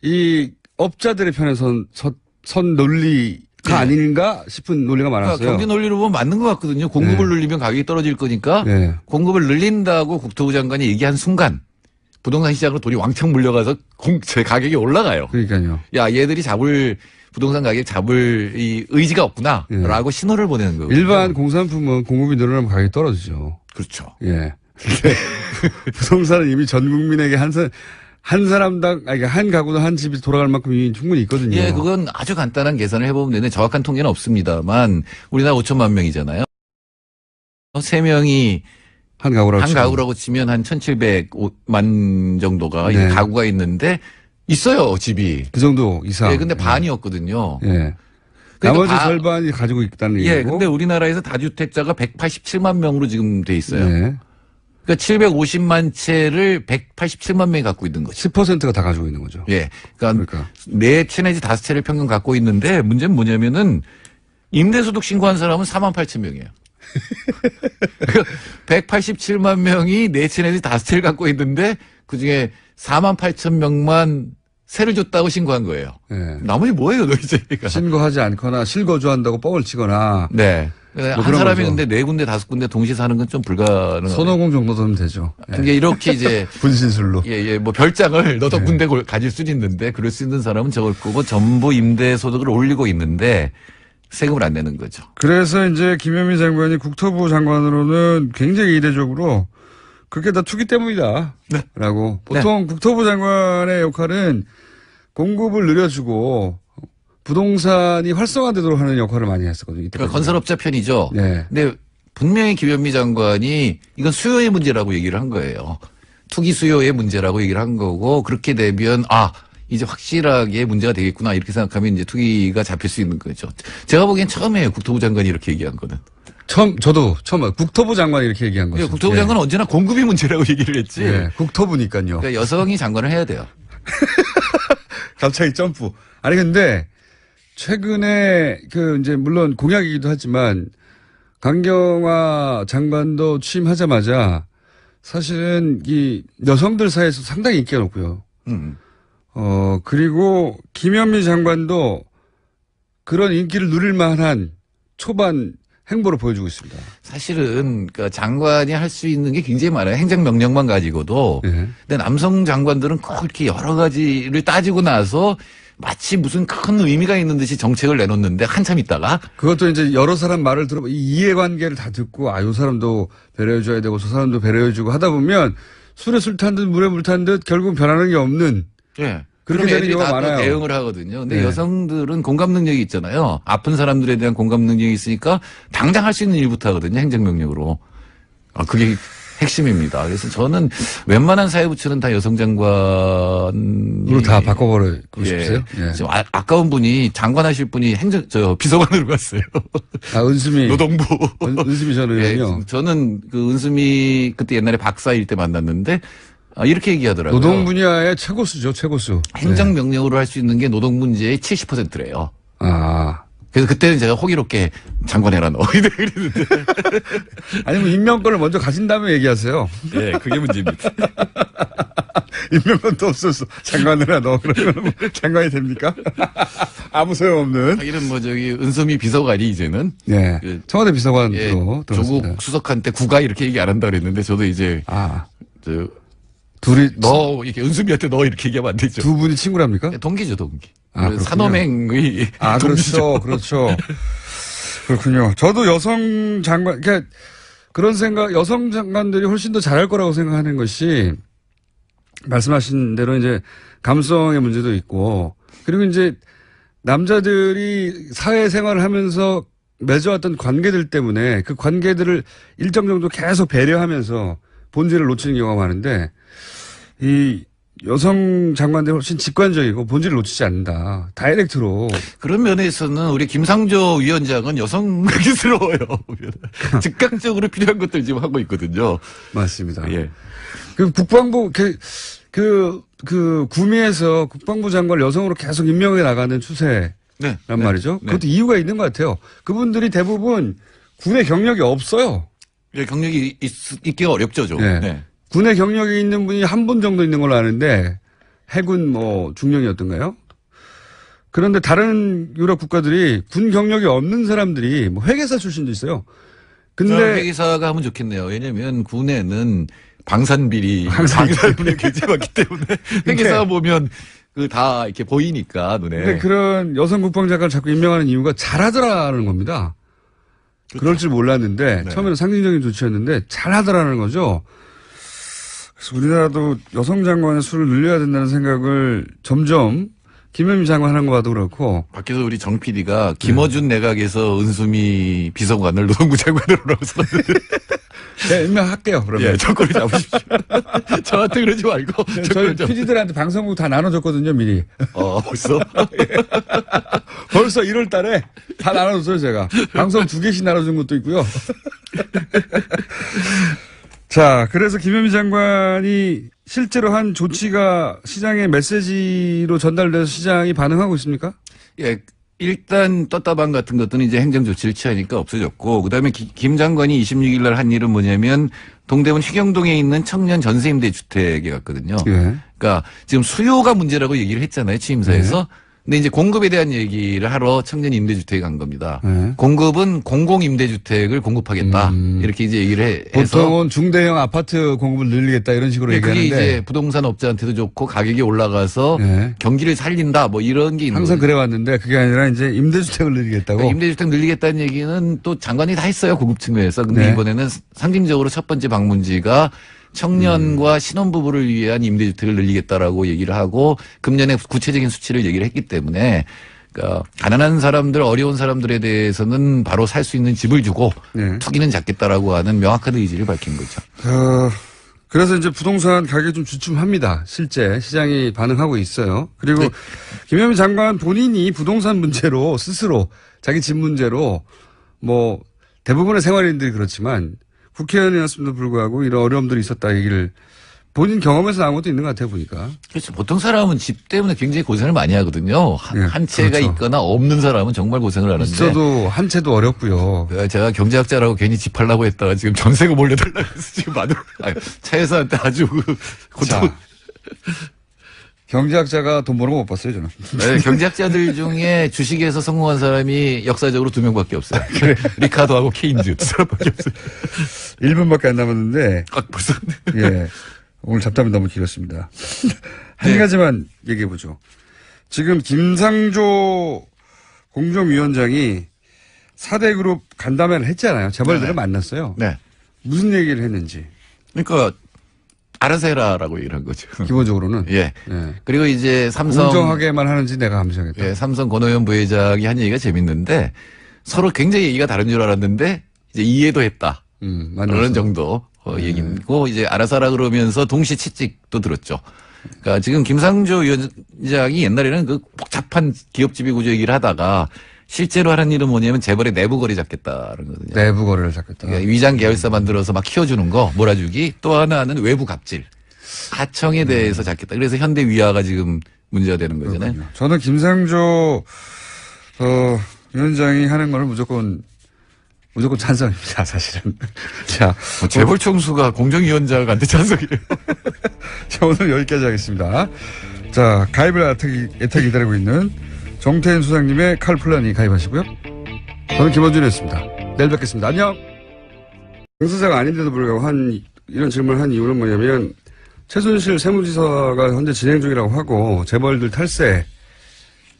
이 업자들의 편에 선 논리가 네. 아닌가 싶은 논리가 많았어요. 그러니까 경제 논리로 보면 맞는 것 같거든요. 공급을 네. 늘리면 가격이 떨어질 거니까 네. 공급을 늘린다고 국토부 장관이 얘기한 순간 부동산 시장으로 돈이 왕창 물려가서 가격이 올라가요. 그러니까요. 야, 얘들이 부동산 가격 잡을 이 의지가 없구나라고 신호를 보내는 거예요. 일반 공산품은 공급이 늘어나면 가격이 떨어지죠. 그렇죠. 예. 근데 부동산은 이미 전 국민에게 한 사람당, 한 가구당 한 집이 돌아갈 만큼 이미 충분히 있거든요. 예, 그건 아주 간단한 계산을 해보면 되는데 정확한 통계는 없습니다만 우리나라 5천만 명이잖아요. 3명이 한 가구라고 한 치고. 가구라고 치면 한 1,700만 정도가 네. 이제 가구가 있는데 있어요, 집이. 그 정도 이상. 예, 근데 반이었거든요. 예. 그러니까 나머지 절반이 가지고 있다는 예, 얘기고. 근데 우리나라에서 다주택자가 187만 명으로 지금 돼 있어요. 예. 그러니까 750만 채를 187만 명이 갖고 있는 거죠. 10%가 다 가지고 있는 거죠. 예. 그러니까 그러니까. 4채 내지 5채를 평균 갖고 있는데 문제는 뭐냐면은 임대소득 신고한 사람은 48,000명이에요. 187만 명이 4채 내지 5채를 갖고 있는데 그중에 48,000명만 세를 줬다고 신고한 거예요. 예. 나머지 뭐예요, 너희들이가? 신고하지 않거나 실거주한다고 뻥을 치거나 네. 한 그런 사람이 거죠. 근데 4군데 5군데 동시에 사는 건 좀 불가능해요. 선호공 정도 되면 되죠. 예. 그게 이렇게 이제 분신술로. 별장을 너도 군데 가질 수는 있는데 그럴 수 있는 사람은 적을 거고 전부 임대 소득을 올리고 있는데 세금을 안 내는 거죠. 그래서 이제 김현미 장관이 국토부 장관으로는 굉장히 이례적으로 그게 다 투기 때문이다. 네. 라고. 보통 국토부 장관의 역할은 공급을 늘려주고 부동산이 활성화되도록 하는 역할을 많이 했었거든요. 그러니까 건설업자 편이죠. 네. 근데 분명히 김현미 장관이 이건 수요의 문제라고 얘기를 한 거예요. 투기 수요의 문제라고 얘기를 한 거고 그렇게 되면 이제 확실하게 문제가 되겠구나 이렇게 생각하면 이제 투기가 잡힐 수 있는 거죠. 제가 보기엔 처음이에요. 국토부 장관이 이렇게 얘기한 거는. 저도 처음 국토부 장관이 이렇게 얘기한 거죠. 국토부 장관은 언제나 공급이 문제라고 얘기를 했지. 예, 국토부니까요. 그러니까 여성이 장관을 해야 돼요. 갑자기 점프. 아니 근데 최근에 이제 물론 공약이기도 하지만 강경화 장관도 취임하자마자 사실은 이 여성들 사이에서 상당히 인기가 높고요. 그리고 김현미 장관도 그런 인기를 누릴 만한 초반 행보를 보여주고 있습니다. 사실은 그 장관이 할 수 있는 게 굉장히 많아요. 행정명령만 가지고도. 네. 근데 남성 장관들은 꼭 이렇게 여러 가지를 따지고 나서 마치 무슨 큰 의미가 있는 듯이 정책을 내놓는데 한참 있다가 그것도 이제 여러 사람 말을 들어보면 이해관계를 다 듣고 이 사람도 배려해줘야 되고 저 사람도 배려해주고 하다 보면 술에 술 탄 듯 물에 물 탄 듯 결국은 변하는 게 없는 예. 그렇게 그럼 되는 애들이 경우가 다 많아요. 대응을 하거든요. 근데 네. 여성들은 공감 능력이 있잖아요. 아픈 사람들에 대한 공감 능력이 있으니까 당장 할 수 있는 일부터 하거든요. 행정명령으로. 그게 핵심입니다. 그래서 저는 웬만한 사회부처는 다 여성 장관으로 다 바꿔버리고 싶으세요? 예. 지금 아까운 분이 장관 하실 분이 비서관으로 갔어요. 은수미. 노동부. 은수미 전 의원이요. 예, 저는 그 은수미 그때 옛날에 박사일 때 만났는데 이렇게 얘기하더라고요. 노동 분야의 최고수죠, 최고수. 행정명령으로 할 수 있는 게 노동 문제의 70%래요. 그래서 그때는 제가 호기롭게 장관해라 너. 이랬는데. 아니면 임명권을 먼저 가진 다음에 얘기하세요. 네, 그게 문제입니다. 임명권도 없었어. 장관해라 너. 그러면 장관이 됩니까? 아무 소용없는. 하기는 은수미 비서관이 이제는. 네. 청와대 비서관으로 들었습니다. 조국 수석한테 국가 이렇게 얘기 안 한다 그랬는데 저도 이제. 둘이 너 이렇게 은수미한테 너 이렇게 얘기하면 안 되죠. 두 분이 친구랍니까? 동기죠, 동기. 그렇군요. 산업행의 그렇죠. 그렇군요. 저도 여성 장관, 그러니까 그런 생각, 여성 장관들이 훨씬 더 잘할 거라고 생각하는 것이 말씀하신 대로 이제 감성의 문제도 있고 그리고 이제 남자들이 사회생활을 하면서 맺어왔던 관계들 때문에 그 관계들을 일정 정도 계속 배려하면서 본질을 놓치는 경우가 많은데 이 여성 장관들이 훨씬 직관적이고 본질을 놓치지 않는다. 다이렉트로. 그런 면에서는 우리 김상조 위원장은 여성스러워요. 즉각적으로 필요한 것들 지금 하고 있거든요. 맞습니다. 예. 그 국방부 구미에서 국방부 장관을 여성으로 계속 임명해 나가는 추세란 말이죠. 네. 그것도 이유가 있는 것 같아요. 그분들이 대부분 군의 경력이 없어요. 예, 경력이 있기가 어렵죠, 좀. 네. 네. 군의 경력이 있는 분이 한 분 정도 있는 걸로 아는데 해군 중령이었던가요? 그런데 다른 유럽 국가들이 군 경력이 없는 사람들이 회계사 출신도 있어요. 근데 회계사가 하면 좋겠네요. 왜냐면 군에는 방산비리 굉장히 많기 때문에 회계사가 보면 다 이렇게 보이니까 눈에. 근데 그런 여성 국방장관을 자꾸 임명하는 이유가 잘하더라는 겁니다. 그렇죠. 그럴 줄 몰랐는데 네. 처음에는 상징적인 조치였는데 잘하더라는 거죠. 그래서 우리나라도 여성 장관의 수를 늘려야 된다는 생각을 점점 김현미 장관 하는 거 봐도 그렇고. 밖에서 우리 정 PD가 김어준 내각에서 은수미 비서관을 노동부 장관으로 넣었었는데. 네, 임명할게요, 그러면. 예, 조건을 잡으십시오. 저한테 그러지 말고. 저희 PD들한테 방송국 다 나눠줬거든요, 미리. 벌써? 벌써 1월 달에 다 나눠줬어요, 제가. 방송 2개씩 나눠준 것도 있고요. 자, 그래서 김현미 장관이 실제로 한 조치가 시장의 메시지로 전달돼서 시장이 반응하고 있습니까? 예, 일단 떴다방 같은 것들은 이제 행정 조치를 취하니까 없어졌고, 그 다음에 김 장관이 26일 날 한 일은 뭐냐면 동대문 희경동에 있는 청년 전세임대 주택에 갔거든요. 예. 그러니까 지금 수요가 문제라고 얘기를 했잖아요, 취임사에서. 근데 이제 공급에 대한 얘기를 하러 청년 임대주택에 간 겁니다. 공급은 공공임대주택을 공급하겠다. 이렇게 이제 얘기를 해서. 보통은 중대형 아파트 공급을 늘리겠다 이런 식으로 얘기하는데. 그게 이제 부동산 업자한테도 좋고 가격이 올라가서 경기를 살린다 뭐 이런 게 있는 항상 거죠. 그래왔는데 그게 아니라 이제 임대주택을 늘리겠다고. 그러니까 임대주택 늘리겠다는 얘기는 또 장관이 다 했어요. 공급 측면에서. 근데 이번에는 상징적으로 첫 번째 방문지가 청년과 신혼부부를 위한 임대주택을 늘리겠다라고 얘기를 하고 금년에 구체적인 수치를 얘기를 했기 때문에 그러니까 가난한 사람들, 어려운 사람들에 대해서는 바로 살 수 있는 집을 주고 네. 투기는 작겠다라고 하는 명확한 의지를 밝힌 거죠. 그래서 이제 부동산 가격이 좀 주춤합니다. 실제 시장이 반응하고 있어요. 그리고 네. 김현미 장관 본인이 부동산 문제로 스스로 자기 집 문제로 뭐 대부분의 생활인들이 그렇지만 국회의원이었음에도 불구하고 이런 어려움들이 있었다 얘기를 본인 경험에서 나온 것도 있는 것 같아요, 보니까. 그렇죠. 보통 사람은 집 때문에 굉장히 고생을 많이 하거든요. 예, 한 채가 그렇죠. 있거나 없는 사람은 정말 고생을 하는데. 있어도 한 채도 어렵고요. 제가 경제학자라고 괜히 집 팔라고 했다가 지금 전세금 몰려달라고 해서 지금 차에서한테 아주 고통. 자, 경제학자가 돈 버는 거 못 봤어요, 저는. 네, 경제학자들 중에 주식에서 성공한 사람이 역사적으로 2명밖에 없어요. 리카도하고 케인즈 두 사람밖에 없어요. 1분밖에 안 남았는데. 벌써. 예. 오늘 잡담이 너무 길었습니다. 한 네. 가지만 얘기해 보죠. 지금 김상조 공정위원장이 4대 그룹 간담회를 했잖아요. 재벌들을 네. 만났어요. 네. 무슨 얘기를 했는지. 그러니까 알아서 해라라고 얘기를 한 거죠. 기본적으로는. 예. 예. 그리고 이제 삼성. 공정하게만 하는지 내가 감시하겠다. 예, 삼성 권오현 부회장이 한 얘기가 재밌는데 서로 굉장히 얘기가 다른 줄 알았는데 이제 이해도 했다. 만나서. 그런 정도 얘기고 이제 알아서 하라 그러면서 동시 채찍도 들었죠. 그러니까 지금 김상조 위원장이 옛날에는 그 복잡한 기업지배 구조 얘기를 하다가 실제로 하는 일은 뭐냐면 재벌의 내부 거래 잡겠다는 거거든요. 내부 거래를 잡겠다. 그러니까 위장 계열사 만들어서 막 키워주는 거 몰아주기 또 하나는 외부 갑질 하청에 대해서 잡겠다. 그래서 현대 위화가 지금 문제가 되는 거잖아요. 그렇군요. 저는 김상조 위원장이 하는 거는 무조건 찬성입니다, 사실은. 자, 재벌 총수가 공정위원장한테 찬성이래요. 자, 오늘 여기까지 하겠습니다. 자, 가입을 애타게 기다리고 있는 정태인 소장님의 칼플란이 가입하시고요. 저는 김원준이었습니다. 내일 뵙겠습니다. 안녕! 당사자가 아닌데도 불구하고 이런 질문을 한 이유는 뭐냐면, 최순실 세무지사가 현재 진행 중이라고 하고, 재벌들 탈세,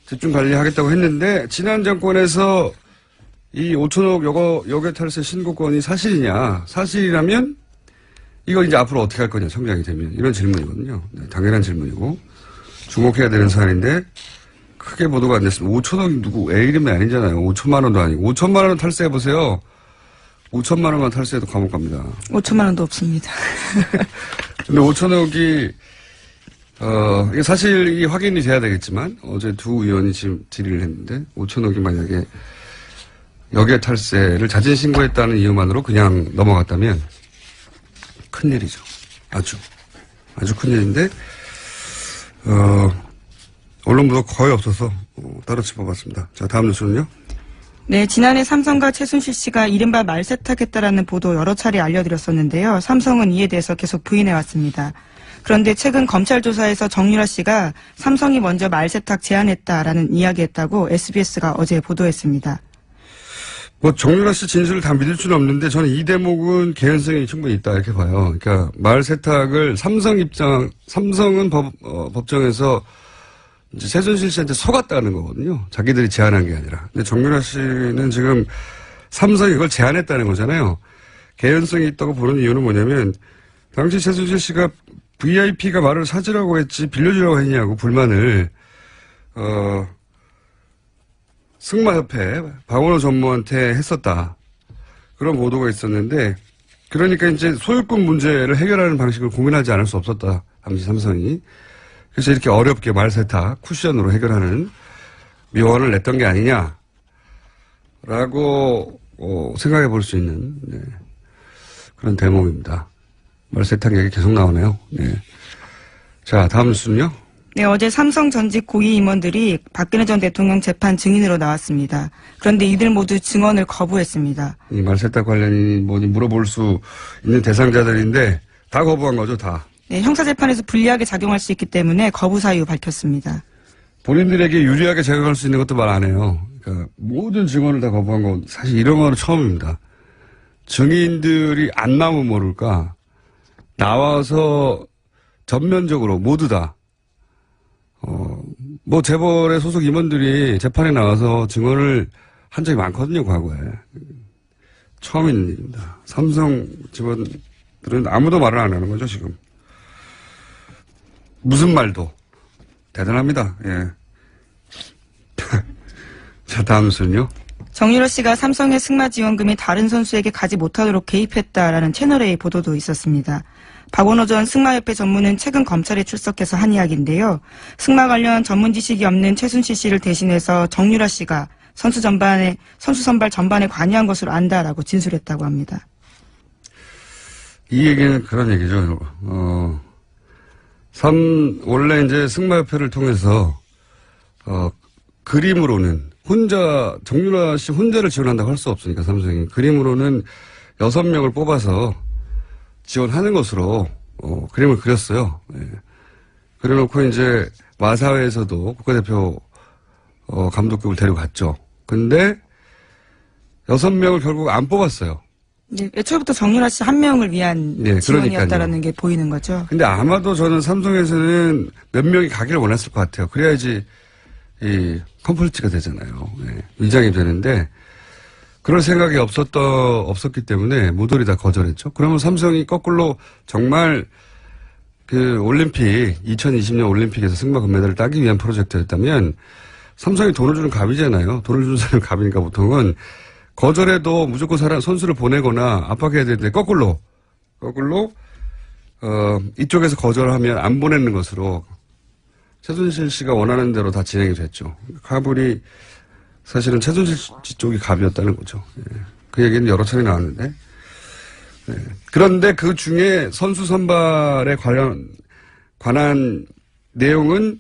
집중 관리하겠다고 했는데, 지난 정권에서 이 5천억 여객 탈세 신고권이 사실이냐. 사실이라면 이거 이제 앞으로 어떻게 할 거냐. 청장이 되면. 이런 질문이거든요. 네, 당연한 질문이고. 주목해야 되는 사안인데 크게 보도가 안 됐습니다. 5천억이 누구 애 이름이 아니잖아요. 5천만 원도 아니고. 5천만 원 탈세해보세요. 5천만 원만 탈세해도 감옥 갑니다. 5천만 원도 없습니다. 근데 5천억이 이게 사실이 확인이 돼야 되겠지만 어제 두 의원이 지금 질의를 했는데 5천억이 만약에 여객 탈세를 자진 신고했다는 이유만으로 그냥 넘어갔다면 큰일이죠. 아주 큰일인데 언론 보도 거의 없어서 따로 짚어봤습니다. 자, 다음 뉴스는요. 네, 지난해 삼성과 최순실 씨가 이른바 말세탁했다라는 보도 여러 차례 알려드렸었는데요. 삼성은 이에 대해서 계속 부인해왔습니다. 그런데 최근 검찰 조사에서 정유라 씨가 삼성이 먼저 말세탁 제안했다라는 이야기했다고 SBS가 어제 보도했습니다. 정유라 씨 진술을 다 믿을 수는 없는데 저는 이 대목은 개연성이 충분히 있다 이렇게 봐요. 그러니까 말 세탁을 삼성은 법정에서 이제 최순실 씨한테 속았다는 거거든요. 자기들이 제안한 게 아니라. 근데 정유라 씨는 지금 삼성이 그걸 제안했다는 거잖아요. 개연성이 있다고 보는 이유는 뭐냐면 당시 최순실 씨가 VIP가 말을 사주라고 했지 빌려주라고 했냐고 불만을 승마협회 박원호 전무한테 했었다. 그런 보도가 있었는데 그러니까 이제 소유권 문제를 해결하는 방식을 고민하지 않을 수 없었다. 당시 삼성이. 그래서 이렇게 어렵게 말세탁 쿠션으로 해결하는 묘안을 냈던 게 아니냐라고 생각해 볼 수 있는 그런 대목입니다. 말세탁 얘기 계속 나오네요. 네. 자, 다음 뉴스는요. 네, 어제 삼성 전직 고위 임원들이 박근혜 전 대통령 재판 증인으로 나왔습니다. 그런데 이들 모두 증언을 거부했습니다. 이 말세탁 관련이 뭐니 물어볼 수 있는 대상자들인데 다 거부한 거죠, 다. 네, 형사재판에서 불리하게 작용할 수 있기 때문에 거부 사유 밝혔습니다. 본인들에게 유리하게 작용할 수 있는 것도 말 안 해요. 그러니까 모든 증언을 다 거부한 건 사실 이런 거는 처음입니다. 증인들이 안 나오면 모를까 나와서 전면적으로 모두 다 재벌의 소속 임원들이 재판에 나와서 증언을 한 적이 많거든요, 과거에. 처음 있는 일입니다. 삼성 직원 아무도 말을 안 하는 거죠, 지금. 무슨 말도. 대단합니다. 예. 자, 다음 순요. 정유라 씨가 삼성의 승마 지원금이 다른 선수에게 가지 못하도록 개입했다라는 채널A 보도도 있었습니다. 박원호 전 승마협회 전무는 최근 검찰에 출석해서 한 이야기인데요. 승마 관련 전문 지식이 없는 최순실 씨를 대신해서 정유라 씨가 선수 선발 전반에 관여한 것으로 안다라고 진술했다고 합니다. 이 얘기는 그런 얘기죠. 원래 이제 승마협회를 통해서, 그림으로는 정유라 씨 혼자를 지원한다고 할 수 없으니까 삼성이. 그림으로는 6명을 뽑아서 지원하는 것으로, 그림을 그렸어요. 예. 그래놓고 이제 마사회에서도 국가대표, 감독급을 데려갔죠. 근데 6명을 결국 안 뽑았어요. 네, 애초부터 정유라 씨 한 명을 위한 네, 지원이었다라는 게 보이는 거죠. 근데 아마도 저는 삼성에서는 몇 명이 가기를 원했을 것 같아요. 그래야지 이 컴플리트가 되잖아요. 네, 위장이 되는데 그럴 생각이 없었기 때문에 모조리 다 거절했죠. 그러면 삼성이 거꾸로 정말 그 올림픽 2020년 올림픽에서 승마 금메달을 따기 위한 프로젝트였다면 삼성이 돈을 주는 갑이잖아요. 돈을 주는 사람은 갑이니까 보통은 거절해도 무조건 선수를 보내거나 압박해야 되는데 거꾸로 이쪽에서 거절하면 안 보내는 것으로 최순실 씨가 원하는 대로 다 진행이 됐죠. 갑을이 사실은 최순실 씨 쪽이 갑이었다는 거죠. 예. 그 얘기는 여러 차례 나왔는데. 예. 그런데 그 중에 선수 선발에 관한 내용은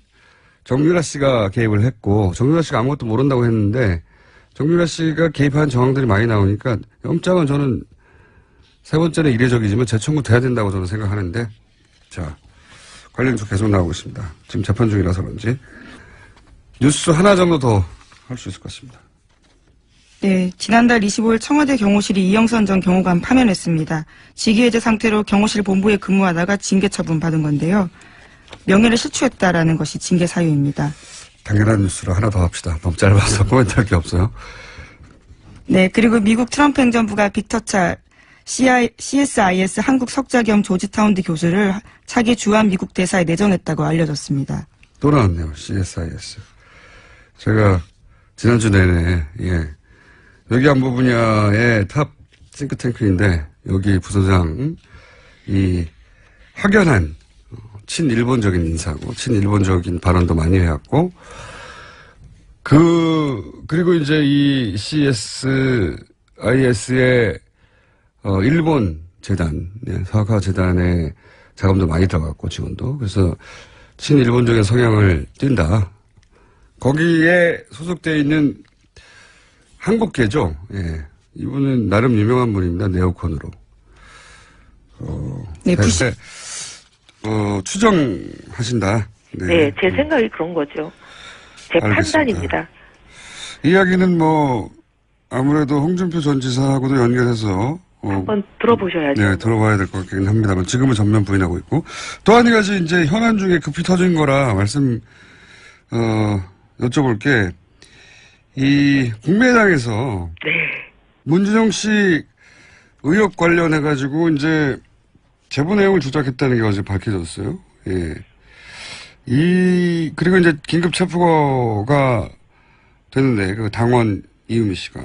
정유라 씨가 개입을 했고 정유라 씨가 아무것도 모른다고 했는데 정유라 씨가 개입한 정황들이 많이 나오니까 영장은 저는 세 번째는 이례적이지만 재청구돼야 된다고 저는 생각하는데 자 관련해서 계속 나오고 있습니다. 지금 재판 중이라서 그런지 뉴스 하나 정도 더 할 수 있을 것 같습니다. 네, 지난달 25일 청와대 경호실이 이영선 전 경호관 파면했습니다. 직위해제 상태로 경호실 본부에 근무하다가 징계 처분 받은 건데요. 명예를 실추했다라는 것이 징계 사유입니다. 당연한 뉴스로 하나 더 합시다. 너무 짧아서 코멘트할 게 없어요. 네, 그리고 미국 트럼프 행정부가 빅터찰 CSIS 한국 석자 겸 조지타운드 교수를 차기 주한 미국 대사에 내정했다고 알려졌습니다. 또 나왔네요. CSIS. 제가 지난주 내내 여기 안보 분야의 탑 싱크탱크인데 여기 부서장 확연한 친일본적인 인사고 친일본적인 발언도 많이 해왔고 그리고 이제 이 CSIS의 일본 재단 사학화 재단의 자금도 많이 들어갔고 지원도 그래서 친일본적인 성향을 띈다. 거기에 소속되어 있는 한국계죠. 예. 이분은 나름 유명한 분입니다. 네오콘으로. 네, 추정하신다. 네, 제 생각이 그런 거죠. 제 알겠습니다. 판단입니다. 이야기는 아무래도 홍준표 전 지사하고도 연결해서 한번 들어보셔야죠. 네, 들어봐야 될 것 같긴 합니다만 지금은 전면 부인하고 있고 또 한 가지 이제 현안 중에 급히 터진 거라 여쭤볼게 이 국민의당에서 네. 문준용 씨 의혹 관련해가지고 이제 제보 내용을 조작했다는 게 어제 밝혀졌어요. 예. 그리고 이제 긴급 체포가 됐는데, 그 당원 이유미 씨가.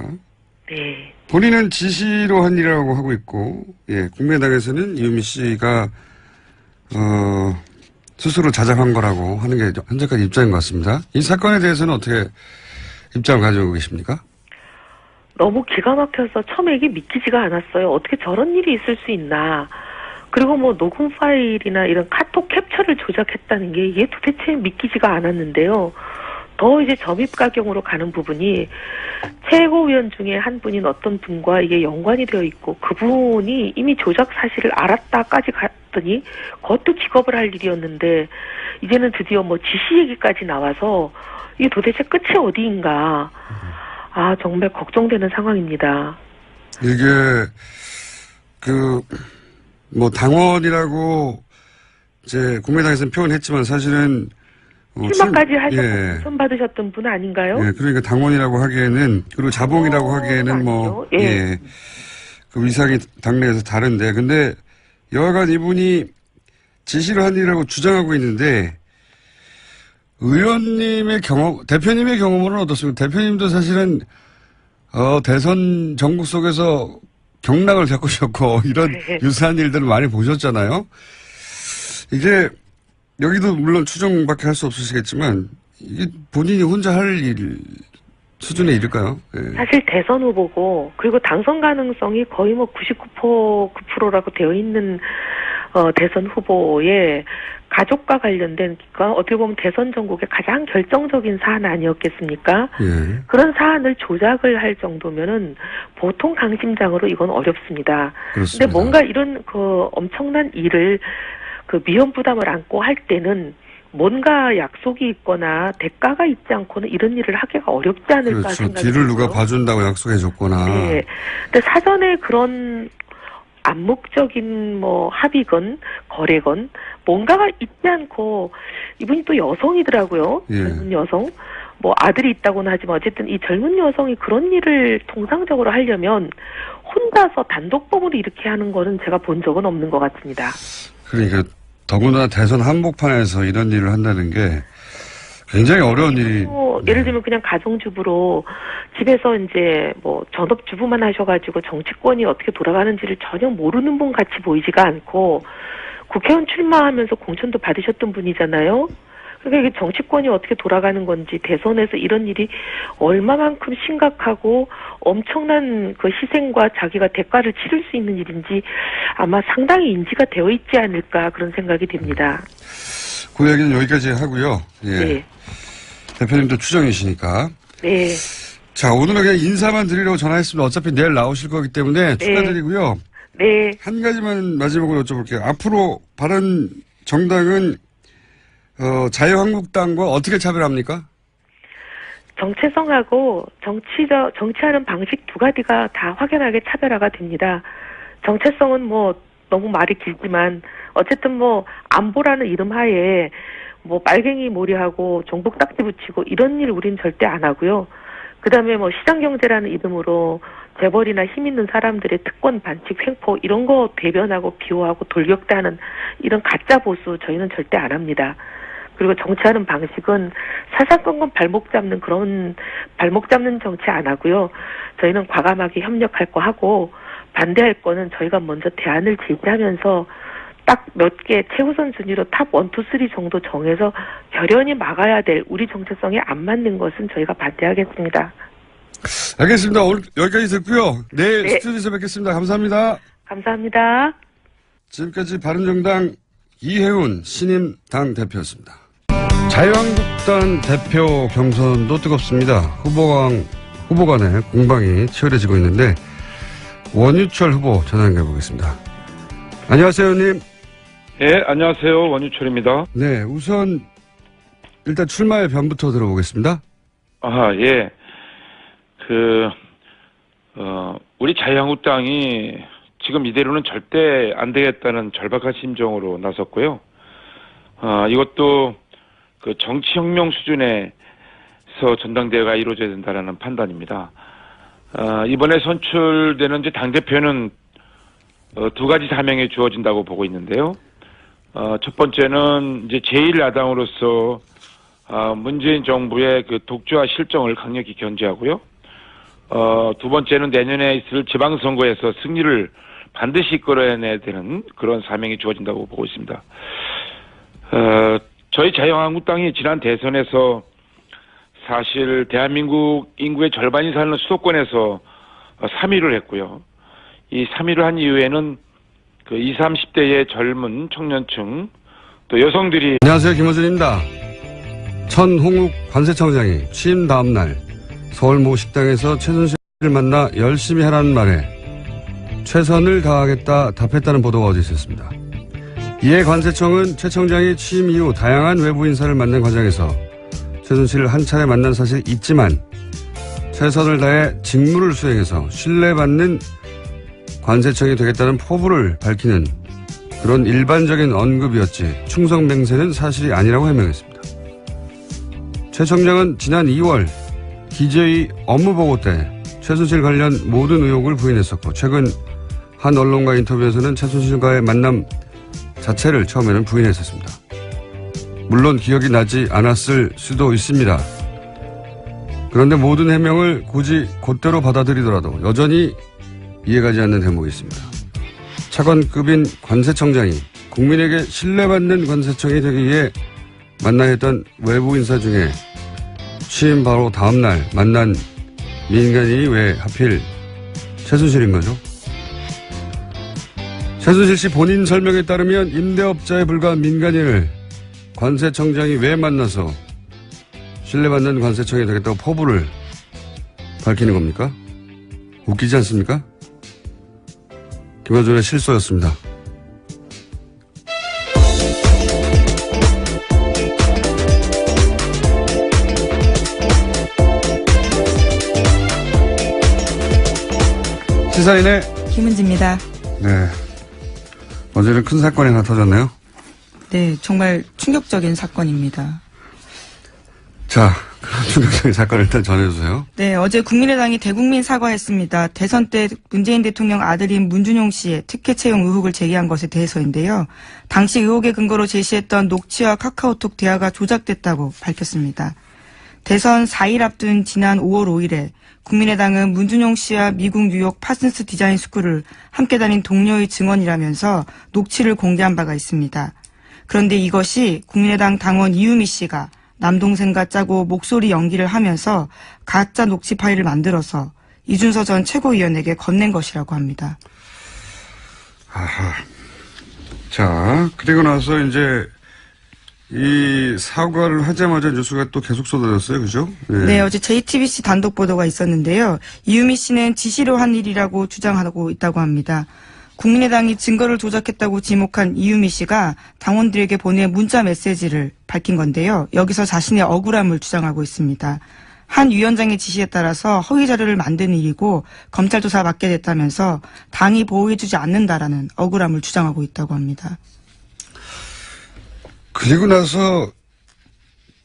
네. 본인은 지시로 한 일이라고 하고 있고, 예. 국민의당에서는 이유미 씨가, 스스로 자작한 거라고 하는 게 현재까지 입장인 것 같습니다. 이 사건에 대해서는 어떻게 입장을 가지고 계십니까? 너무 기가 막혀서 처음에 이게 믿기지가 않았어요. 어떻게 저런 일이 있을 수 있나. 그리고 녹음 파일이나 이런 카톡 캡처를 조작했다는 게 이게 도대체 믿기지가 않았는데요. 더 이제 점입가경으로 가는 부분이 최고위원 중에 한 분인 어떤 분과 이게 연관이 되어 있고 그분이 이미 조작 사실을 알았다까지 갔더니 그것도 기겁을 할 일이었는데 이제는 드디어 지시 얘기까지 나와서 이게 도대체 끝이 어디인가. 정말 걱정되는 상황입니다. 이게 당원이라고 이제 국민의당에서는 표현했지만 사실은 출마까지 하셨고 선 받으셨던 분 아닌가요? 예, 그러니까 당원이라고 하기에는 그리고 자봉이라고 하기에는 아니죠. 예. 그 위상이 당내에서 다른데 근데 여하간 이분이 지시를 한 일이라고 주장하고 있는데 의원님의 경험, 대표님의 경험은 어떻습니까? 대표님도 사실은 대선 전국 속에서 경락을 겪으셨고 이런 네. 유사한 일들을 많이 보셨잖아요. 이게 여기도 물론 추정밖에 할 수 없으시겠지만 이게 본인이 혼자 할 일 수준의 일일까요? 예. 사실 대선 후보고 그리고 당선 가능성이 거의 뭐 99%라고 되어 있는 대선 후보의 가족과 관련된 그러니까 어떻게 보면 대선 전국의 가장 결정적인 사안 아니었겠습니까? 예. 그런 사안을 조작을 할 정도면은 보통 강심장으로 이건 어렵습니다. 그렇습니다. 근데 뭔가 이런 그 엄청난 일을 그 위험 부담을 안고 할 때는 뭔가 약속이 있거나 대가가 있지 않고는 이런 일을 하기가 어렵지 않을까 그렇죠. 생각이 뒤를 누가 들고요. 봐준다고 약속해 줬거나. 네. 근데 사전에 그런 암묵적인 뭐 합의건 거래건 뭔가가 있지 않고 이분이 또 여성이더라고요. 예. 젊은 여성. 뭐 아들이 있다고는 하지만 어쨌든 이 젊은 여성이 그런 일을 통상적으로 하려면 혼자서 단독범으로 이렇게 하는 거는 제가 본 적은 없는 것 같습니다. 그러니까 더구나 대선 한복판에서 이런 일을 한다는 게 굉장히 어려운 일이. 예를 들면 그냥 가정주부로 집에서 이제 뭐 전업주부만 하셔가지고 정치권이 어떻게 돌아가는지를 전혀 모르는 분 같이 보이지가 않고 국회의원 출마하면서 공천도 받으셨던 분이잖아요. 그러니까 이게 정치권이 어떻게 돌아가는 건지 대선에서 이런 일이 얼마만큼 심각하고 엄청난 그 희생과 자기가 대가를 치를 수 있는 일인지 아마 상당히 인지가 되어 있지 않을까 그런 생각이 듭니다. 그 얘기는 여기까지 하고요. 예. 네. 대표님도 추정이시니까. 네. 자, 오늘은 그냥 인사만 드리려고 전화했습니다. 어차피 내일 나오실 거기 때문에 축하드리고요. 네. 한 가지만 마지막으로 여쭤볼게요. 앞으로 바른 정당은 자유한국당과 어떻게 차별합니까? 정체성하고 정치하는 방식 두 가지가 다 확연하게 차별화가 됩니다. 정체성은 뭐 너무 말이 길지만 어쨌든 뭐 안보라는 이름 하에 뭐 빨갱이 몰이하고 종북 딱지 붙이고 이런 일 우린 절대 안 하고요. 그다음에 뭐 시장경제라는 이름으로 재벌이나 힘 있는 사람들의 특권 반칙 횡포 이런 거 대변하고 비호하고 돌격대하는 이런 가짜 보수 저희는 절대 안 합니다. 그리고 정치하는 방식은 사사건건 발목 잡는 그런 발목 잡는 정치 안 하고요. 저희는 과감하게 협력할 거 하고 반대할 거는 저희가 먼저 대안을 제시하면서 딱 몇 개 최우선 순위로 탑 1, 2, 3 정도 정해서 결연히 막아야 될 우리 정체성에 안 맞는 것은 저희가 반대하겠습니다. 알겠습니다. 오늘 여기까지 듣고요. 내일 네. 스튜디오에서 뵙겠습니다. 감사합니다. 감사합니다. 지금까지 바른정당 이혜훈 신임 당대표였습니다. 자유한국당 대표 경선도 뜨겁습니다. 후보 간의 공방이 치열해지고 있는데 원유철 후보 전화 연결해 보겠습니다. 안녕하세요, 의원님. 예, 안녕하세요. 원유철입니다. 네, 우선 일단 출마의 변부터 들어보겠습니다. 아, 예. 우리 자유한국당이 지금 이대로는 절대 안 되겠다는 절박한 심정으로 나섰고요. 이것도 그 정치혁명 수준에서 전당대회가 이루어져야 된다는 판단입니다. 이번에 선출되는 이제 당대표는 두 가지 사명이 주어진다고 보고 있는데요. 첫 번째는 이제 제1야당으로서 문재인 정부의 그 독주와 실정을 강력히 견제하고요. 두 번째는 내년에 있을 지방선거에서 승리를 반드시 이끌어내야 되는 그런 사명이 주어진다고 보고 있습니다. 저희 자유한국당이 지난 대선에서 사실 대한민국 인구의 절반이 사는 수도권에서 3위를 했고요. 이 3위를 한 이후에는 그 20, 30대의 젊은 청년층 또 여성들이 안녕하세요, 김호준입니다. 천홍욱 관세청장이 취임 다음 날 서울 모 식당에서 최순실을 만나 열심히 하라는 말에 최선을 다하겠다 답했다는 보도가 어제 있었습니다. 이에 관세청은 최 청장이 취임 이후 다양한 외부 인사를 만난 과정에서 최순실을 한 차례 만난 사실이 있지만 최선을 다해 직무를 수행해서 신뢰받는 관세청이 되겠다는 포부를 밝히는 그런 일반적인 언급이었지 충성맹세는 사실이 아니라고 해명했습니다. 최 청장은 지난 2월 기재위 업무보고 때 최순실 관련 모든 의혹을 부인했었고 최근 한 언론과 인터뷰에서는 최순실과의 만남 자체를 처음에는 부인했었습니다. 물론 기억이 나지 않았을 수도 있습니다. 그런데 모든 해명을 굳이 곧대로 받아들이더라도 여전히 이해가지 않는 대목이 있습니다. 차관급인 관세청장이 국민에게 신뢰받는 관세청이 되기 위해 만나야 했던 외부 인사 중에 취임 바로 다음 날 만난 민간인이 왜 하필 최순실인 거죠? 최순실 씨 본인 설명에 따르면 임대업자에 불과한 민간인을 관세청장이 왜 만나서 신뢰받는 관세청이 되겠다고 포부를 밝히는 겁니까? 웃기지 않습니까? 김어준의 실소였습니다. 시사인의 김은지입니다. 네. 어제는 큰 사건이 하나 터졌네요. 네, 정말 충격적인 사건입니다. 자, 그런 충격적인 사건을 일단 전해주세요. 네, 어제 국민의당이 대국민 사과했습니다. 대선 때 문재인 대통령 아들인 문준용 씨의 특혜 채용 의혹을 제기한 것에 대해서인데요. 당시 의혹의 근거로 제시했던 녹취와 카카오톡 대화가 조작됐다고 밝혔습니다. 대선 4일 앞둔 지난 5월 5일에 국민의당은 문준용 씨와 미국 뉴욕 파슨스 디자인 스쿨을 함께 다닌 동료의 증언이라면서 녹취를 공개한 바가 있습니다. 그런데 이것이 국민의당 당원 이유미 씨가 남동생과 짜고 목소리 연기를 하면서 가짜 녹취 파일을 만들어서 이준서 전 최고위원에게 건넨 것이라고 합니다. 아하. 자, 그리고 나서 이제 이 사과를 하자마자 뉴스가 또 계속 쏟아졌어요. 그죠? 네, 어제 JTBC 단독 보도가 있었는데요. 이유미 씨는 지시로 한 일이라고 주장하고 있다고 합니다. 국민의당이 증거를 조작했다고 지목한 이유미 씨가 당원들에게 보낸 문자 메시지를 밝힌 건데요. 여기서 자신의 억울함을 주장하고 있습니다. 한 위원장의 지시에 따라서 허위 자료를 만든 일이고 검찰 조사 받게 됐다면서 당이 보호해주지 않는다라는 억울함을 주장하고 있다고 합니다. 그리고 나서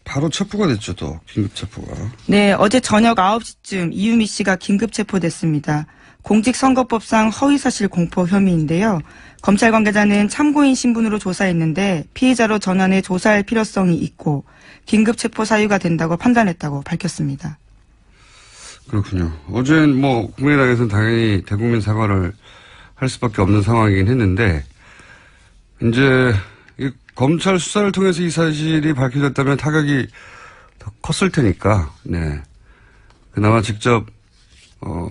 바로 체포가 됐죠, 또. 긴급 체포가. 네, 어제 저녁 9시쯤 이유미 씨가 긴급 체포됐습니다. 공직선거법상 허위사실 공표 혐의인데요. 검찰 관계자는 참고인 신분으로 조사했는데 피의자로 전환해 조사할 필요성이 있고 긴급 체포 사유가 된다고 판단했다고 밝혔습니다. 그렇군요. 어제는 뭐 국민의당에서는 당연히 대국민 사과를 할 수밖에 없는 상황이긴 했는데 이제 이 검찰 수사를 통해서 이 사실이 밝혀졌다면 타격이 더 컸을 테니까, 네. 그나마 직접,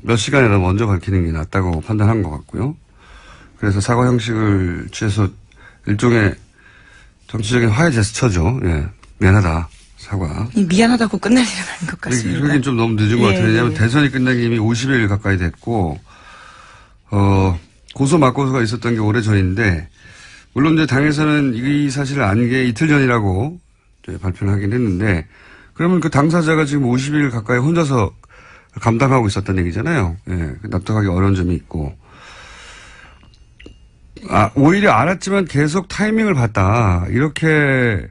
몇 시간이나 먼저 밝히는 게 낫다고 판단한 것 같고요. 그래서 사과 형식을 취해서 일종의 정치적인 화해 제스처죠. 예. 미안하다. 사과. 미안하다고 끝날 일은 아닌 것 같습니다. 그러긴 좀 너무 늦은 것 같아요. 왜냐하면 네. 대선이 끝난 게 이미 50일 가까이 됐고, 고소 맞고소가 있었던 게 오래 전인데, 물론 이제 당에서는 이 사실을 안 게 이틀 전이라고 발표를 하긴 했는데, 그러면 그 당사자가 지금 50일 가까이 혼자서 감당하고 있었던 얘기잖아요. 예, 납득하기 어려운 점이 있고. 오히려 알았지만 계속 타이밍을 봤다. 이렇게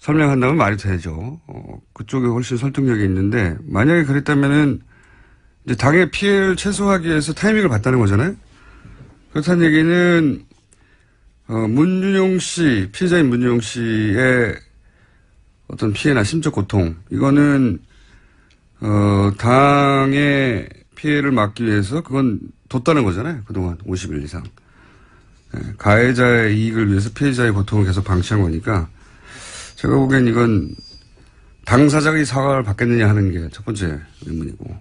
설명한다면 말이 되죠. 그쪽에 훨씬 설득력이 있는데, 만약에 그랬다면은, 이제 당의 피해를 최소화하기 위해서 타이밍을 봤다는 거잖아요? 그렇다는 얘기는, 문준용 씨, 피해자인 문준용 씨의 어떤 피해나 심적 고통, 이거는, 당의 피해를 막기 위해서 그건 뒀다는 거잖아요. 그동안 50일 이상. 가해자의 이익을 위해서 피해자의 고통을 계속 방치한 거니까, 제가 보기엔 이건 당사자가 이 사과를 받겠느냐 하는 게 첫 번째 의문이고,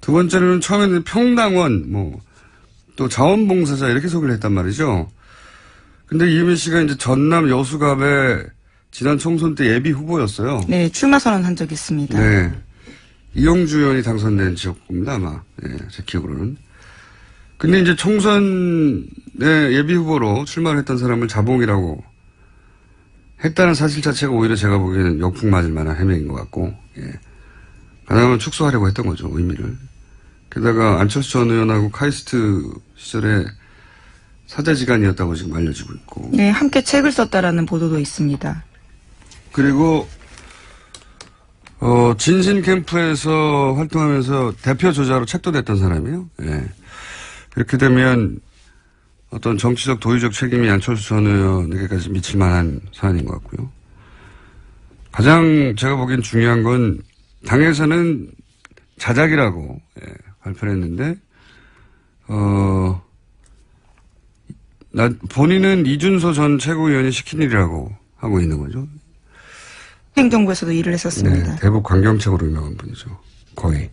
두 번째는 처음에는 평당원, 또 자원봉사자 이렇게 소개를 했단 말이죠. 근데 이유미 씨가 이제 전남 여수갑에 지난 총선 때 예비 후보였어요. 네, 출마 선언한 적이 있습니다. 네. 이용주 의원이 당선된 지역구입니다, 아마. 네, 제 기억으로는. 근데 이제 총선에 예비 후보로 출마를 했던 사람을 자봉이라고 했다는 사실 자체가 오히려 제가 보기에는 역풍 맞을 만한 해명인 것 같고, 예. 가능하면 축소하려고 했던 거죠, 의미를. 게다가 안철수 전 의원하고 카이스트 시절에 사제지간이었다고 지금 알려지고 있고. 네, 함께 책을 썼다라는 보도도 있습니다. 그리고, 진신 캠프에서 활동하면서 대표 저자로 책도 냈던 사람이에요. 예. 이렇게 되면 어떤 정치적 도의적 책임이 안철수 전 의원에게까지 미칠 만한 사안인 것 같고요. 가장 제가 보기엔 중요한 건 당에서는 자작이라고 발표를 했는데 본인은 이준서 전 최고위원이 시킨 일이라고 하고 있는 거죠. 행정부에서도 일을 했었습니다. 네, 대북 강경책으로 유명한 분이죠. 거의.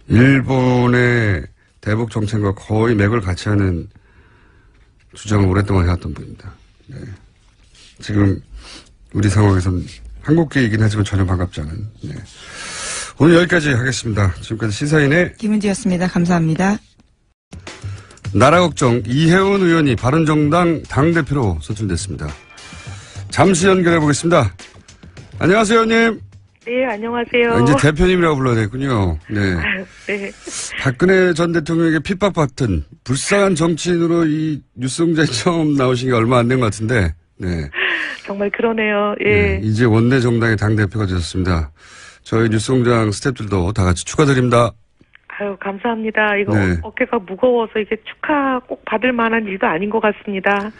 일본의 대북 정책과 거의 맥을 같이 하는 주장을 오랫동안 해왔던 분입니다. 네. 지금 우리 상황에서는 한국계이긴 하지만 전혀 반갑지 않은. 네. 오늘 여기까지 하겠습니다. 지금까지 시사인의 김은지였습니다. 감사합니다. 나라 걱정 이혜원 의원이 바른정당 당대표로 선출됐습니다. 잠시 연결해 보겠습니다. 안녕하세요, 의원님. 네, 안녕하세요. 이제 대표님이라고 불러야 되겠군요. 네. 아유, 네. 박근혜 전 대통령에게 핍박받던 불쌍한 정치인으로 이 뉴스공장에 처음 나오신 게 얼마 안 된 것 같은데, 네. 정말 그러네요. 예. 네, 이제 원내 정당의 당대표가 되셨습니다. 저희 뉴스공장 스태프들도 다 같이 축하드립니다. 아유, 감사합니다. 이거 네. 어깨가 무거워서 이게 축하 꼭 받을 만한 일도 아닌 것 같습니다.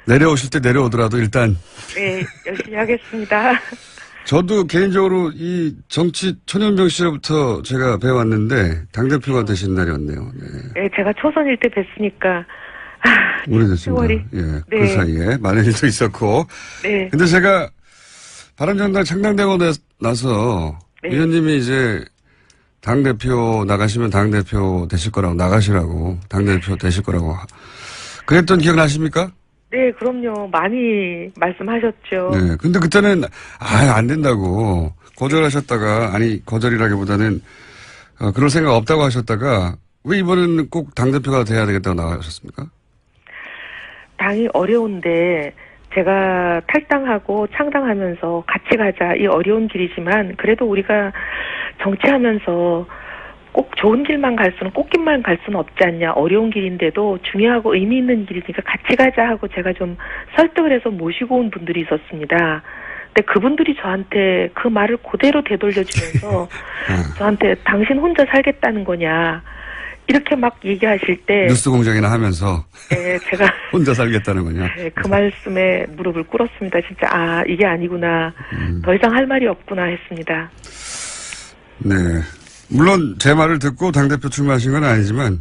내려오실 때 내려오더라도 일단. 네, 열심히 하겠습니다. 저도 개인적으로 이 정치 천연병 시절부터 제가 배워왔는데 당대표가 되신 날이 왔네요. 네. 네, 제가 초선일 때 뵀으니까. 오래됐습니다. 세월이. 예, 네. 그 사이에 많은 일도 있었고. 네. 근데 제가 바른정당 창당되고 나서 네. 의원님이 이제 당대표 나가시면 당대표 되실 거라고 나가시라고 당대표 되실 거라고 그랬던 기억 나십니까? 네, 그럼요. 많이 말씀하셨죠. 네. 근데 그때는 안 된다고 거절하셨다가 아니 거절이라기보다는 그럴 생각 없다고 하셨다가 왜 이번에는 꼭 당대표가 돼야 되겠다고 나가셨습니까? 당이 어려운데 제가 탈당하고 창당하면서 같이 가자. 이 어려운 길이지만 그래도 우리가 정치하면서 꼭 좋은 길만 갈 수는 꽃길만 갈 수는 없지 않냐. 어려운 길인데도 중요하고 의미 있는 길이니까 같이 가자 하고 제가 좀 설득을 해서 모시고 온 분들이 있었습니다. 근데 그분들이 저한테 그 말을 그대로 되돌려주면서 저한테 당신 혼자 살겠다는 거냐. 이렇게 막 얘기하실 때 뉴스 공장이나 하면서 네, 제가 혼자 살겠다는 거냐? 네, 그 말씀에 무릎을 꿇었습니다. 진짜 이게 아니구나. 더 이상 할 말이 없구나 했습니다. 네. 물론 제 말을 듣고 당대표 출마하신 건 아니지만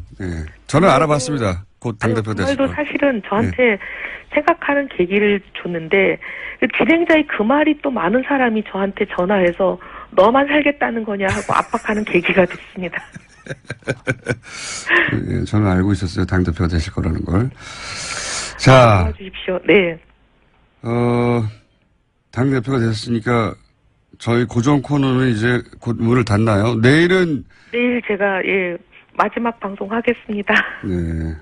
저는 알아봤습니다. 곧 당대표 그 되실 말도 거. 사실은 저한테 생각하는 계기를 줬는데 그 진행자의 그 말이 또 많은 사람이 저한테 전화해서 너만 살겠다는 거냐 하고 압박하는 계기가 됐습니다. 예, 저는 알고 있었어요. 당대표가 되실 거라는 걸. 자, 도와주십시오. 네. 당대표가 되셨으니까 저희 고정 코너는 이제 곧 문을 닫나요? 내일은 내일 제가 마지막 방송 하겠습니다. 네.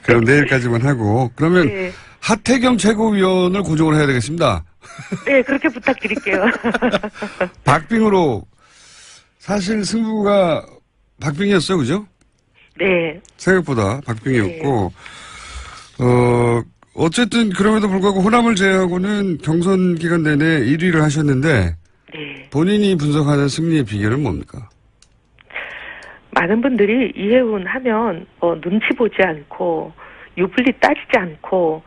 그럼 내일까지만 하고 그러면 네. 하태경 최고위원을 고정을 해야 되겠습니다. 네, 그렇게 부탁드릴게요. 박빙으로 사실 승부가 박빙이었어요, 그죠? 네. 생각보다 박빙이었고 어쨌든 그럼에도 불구하고 호남을 제외하고는 경선 기간 내내 1위를 하셨는데 네. 본인이 분석하는 승리의 비결은 뭡니까? 많은 분들이 이혜훈 하면 눈치 보지 않고 유불리 따지지 않고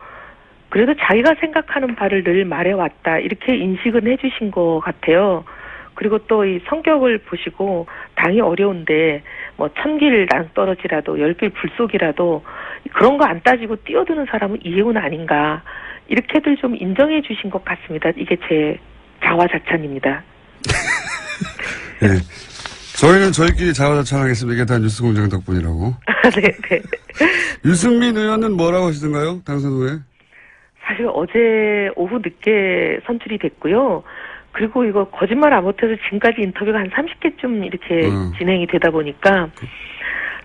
그래도 자기가 생각하는 바를 늘 말해왔다 이렇게 인식은 해주신 것 같아요. 그리고 또 이 성격을 보시고 당이 어려운데 뭐 1000길 낭떠러지라도 10길 불속이라도 그런 거 안 따지고 뛰어드는 사람은 이혜훈 아닌가 이렇게들 좀 인정해 주신 것 같습니다. 이게 제 자화자찬입니다. 네. 저희는 저희끼리 자화자찬하겠습니다. 이게 다 뉴스공장 덕분이라고. 네, 네. 유승민 의원은 뭐라고 하시던가요? 당선 후에? 사실 어제 오후 늦게 선출이 됐고요. 그리고 이거 거짓말 안 못해서 지금까지 인터뷰가 한 30개쯤 이렇게 진행이 되다 보니까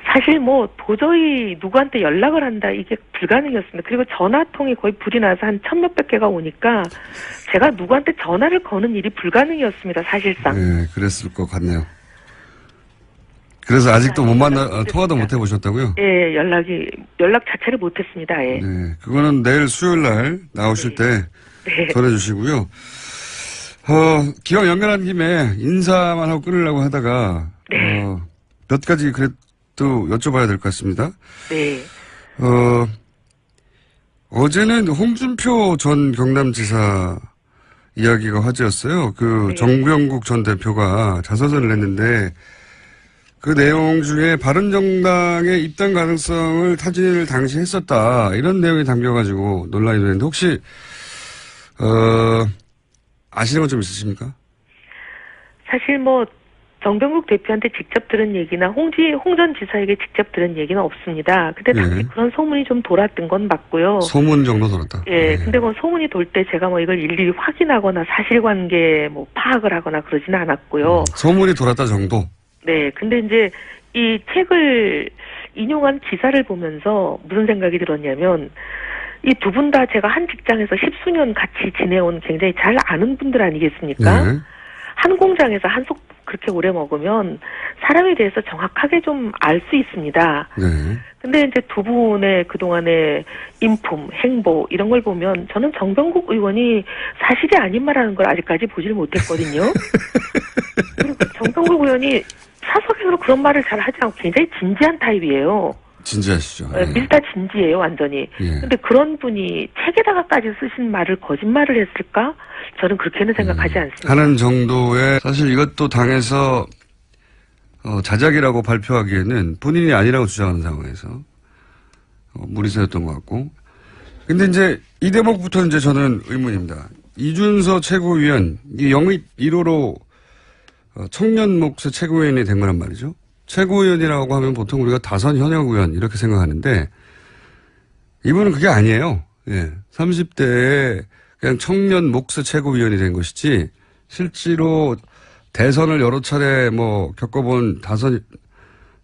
사실 뭐 도저히 누구한테 연락을 한다 이게 불가능이었습니다. 그리고 전화통이 거의 불이 나서 한 1000몇백 개가 오니까 제가 누구한테 전화를 거는 일이 불가능이었습니다. 사실상. 네, 그랬을 것 같네요. 그래서 아직도 못 통화도 못 해보셨다고요? 예, 연락 자체를 못했습니다. 예. 네, 그거는 내일 수요일 날 나오실 때 네. 전해주시고요. 기왕 연결한 김에 인사만 하고 끊으려고 하다가, 네. 몇 가지 그랬던 또 여쭤봐야 될 것 같습니다. 네. 어제는 홍준표 전 경남지사 이야기가 화제였어요. 네. 정병국 전 대표가 자서전을 냈는데 그 내용 중에 바른정당의 입당 가능성을 타진을 당시 했었다. 이런 내용이 담겨가지고 논란이 되는데 혹시 아시는 건 좀 있으십니까? 사실 정병국 대표한테 직접 들은 얘기나 홍 전 지사에게 직접 들은 얘기는 없습니다. 근데 당시 예. 그런 소문이 좀 돌았던 건 맞고요. 소문 정도 돌았다. 예, 근데 소문이 돌 때 제가 이걸 일일이 확인하거나 사실관계 파악을 하거나 그러지는 않았고요. 소문이 돌았다 정도? 네, 근데 이제 이 책을 인용한 기사를 보면서 무슨 생각이 들었냐면 이 두 분 다 제가 한 직장에서 10수년 같이 지내온 굉장히 잘 아는 분들 아니겠습니까? 네. 한 공장에서 한솥 그렇게 오래 먹으면 사람에 대해서 정확하게 좀 알 수 있습니다. 네. 근데 이제 두 분의 그동안의 인품, 행보 이런 걸 보면 저는 정병국 의원이 사실이 아닌 말하는 걸 아직까지 보질 못했거든요. 그리고 정병국 의원이 사석에서 그런 말을 잘 하지 않고 굉장히 진지한 타입이에요. 진지하시죠. 네. 미스터 진지해요, 완전히. 예. 근데 그런 분이 책에다가까지 쓰신 말을 거짓말을 했을까? 저는 그렇게는 생각하지 않습니다. 하는 정도의 사실 이것도 당에서 자작이라고 발표하기에는 본인이 아니라고 주장하는 상황에서 무리수였던 것 같고. 근데 이제 이 대목부터 이제 저는 의문입니다. 이준서 최고위원 이 영입 1호로 청년 몫의 최고위원이 된 거란 말이죠. 최고위원이라고 하면 보통 우리가 다선 현역 의원 이렇게 생각하는데 이분은 그게 아니에요. 예. 30대에 그냥 청년 몫의 최고위원이 된 것이지 실제로 대선을 여러 차례 겪어본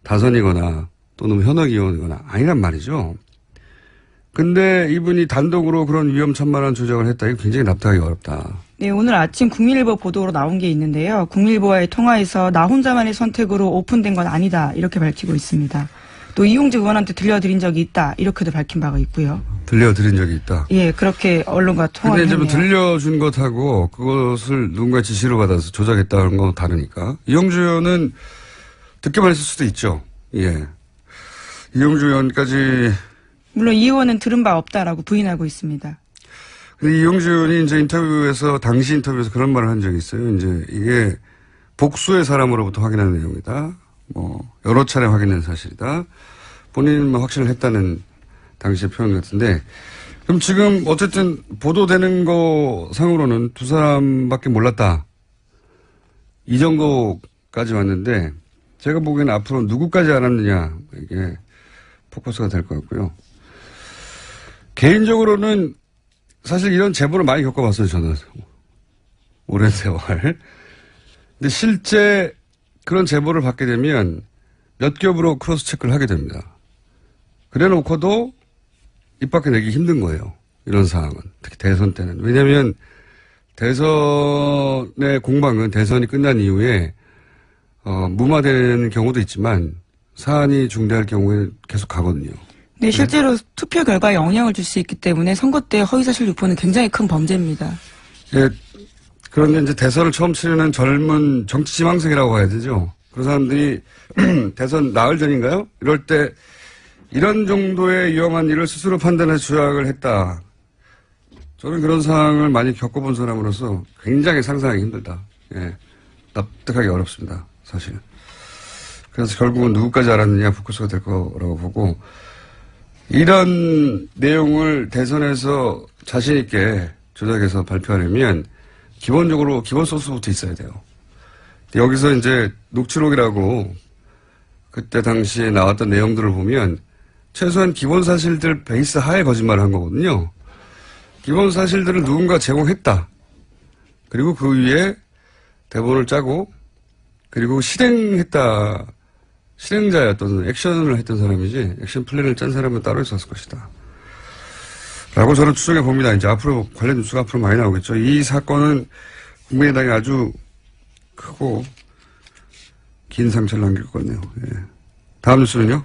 다선이거나 또는 현역 의원이거나 아니란 말이죠. 근데 이분이 단독으로 그런 위험천만한 조작을 했다. 이거 굉장히 납득하기 어렵다. 네, 오늘 아침 국민일보 보도로 나온 게 있는데요. 국민일보와의 통화에서 나 혼자만의 선택으로 오픈된 건 아니다. 이렇게 밝히고 있습니다. 또 이용재 의원한테 들려드린 적이 있다. 이렇게도 밝힌 바가 있고요. 들려드린 적이 있다. 예, 그렇게 언론과 통화를 근데 이제 했네요. 들려준 것하고 그것을 누군가 지시로 받아서 조작했다는 건 다르니까. 이용주 의원은 듣기만 했을 수도 있죠. 예. 이용주 의원까지. 물론 이 의원은 들은 바 없다라고 부인하고 있습니다. 근데 이용주 의원이 이제 당시 인터뷰에서 그런 말을 한 적이 있어요. 이제 이게 복수의 사람으로부터 확인한 내용이다. 여러 차례 확인한 사실이다. 본인은 확신을 했다는 당시의 표현 같은데. 그럼 지금 어쨌든 보도되는 거 상으로는 두 사람밖에 몰랐다. 이 정도까지 왔는데 제가 보기에는 앞으로 누구까지 알았느냐 이게 포커스가 될 것 같고요. 개인적으로는 사실 이런 제보를 많이 겪어봤어요. 저는 오랜 세월. 근데 실제 그런 제보를 받게 되면 몇 겹으로 크로스 체크를 하게 됩니다. 그래 놓고도 입 밖에 내기 힘든 거예요. 이런 상황은. 특히 대선 때는. 왜냐하면 대선의 공방은 대선이 끝난 이후에 무마되는 경우도 있지만 사안이 중대할 경우에 계속 가거든요. 네, 실제로 투표 결과에 영향을 줄 수 있기 때문에 선거 때 허위사실 유포는 굉장히 큰 범죄입니다. 예, 그런데 이제 대선을 처음 치르는 젊은 정치 지망생이라고 봐야 되죠. 그런 사람들이 대선 나흘 전인가요? 이럴 때 이런 정도의 위험한 일을 스스로 판단해서 조작을 했다. 저는 그런 상황을 많이 겪어본 사람으로서 굉장히 상상하기 힘들다. 예, 납득하기 어렵습니다. 사실. 그래서 결국은 누구까지 알았느냐 포커스가 될 거라고 보고 이런 내용을 대선에서 자신 있게 조작해서 발표하려면 기본적으로 기본 소스부터 있어야 돼요. 여기서 이제 녹취록이라고 그때 당시에 나왔던 내용들을 보면 최소한 기본 사실들 베이스 하에 거짓말을 한 거거든요. 기본 사실들을 누군가 제공했다. 그리고 그 위에 대본을 짜고 그리고 실행자였던 액션을 했던 사람이지 액션 플랜을 짠 사람은 따로 있었을 것이다. 라고 저는 추정해 봅니다. 이제 앞으로 관련 뉴스가 앞으로 많이 나오겠죠. 이 사건은 국민의당에 아주 크고 긴 상처를 남길 것 같네요. 예. 다음 뉴스는요?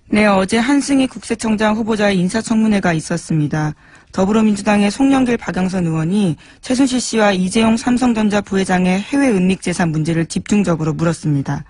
네, 어제 한승희 국세청장 후보자의 인사청문회가 있었습니다. 더불어민주당의 송영길 박영선 의원이 최순실 씨와 이재용 삼성전자 부회장의 해외 은닉 재산 문제를 집중적으로 물었습니다.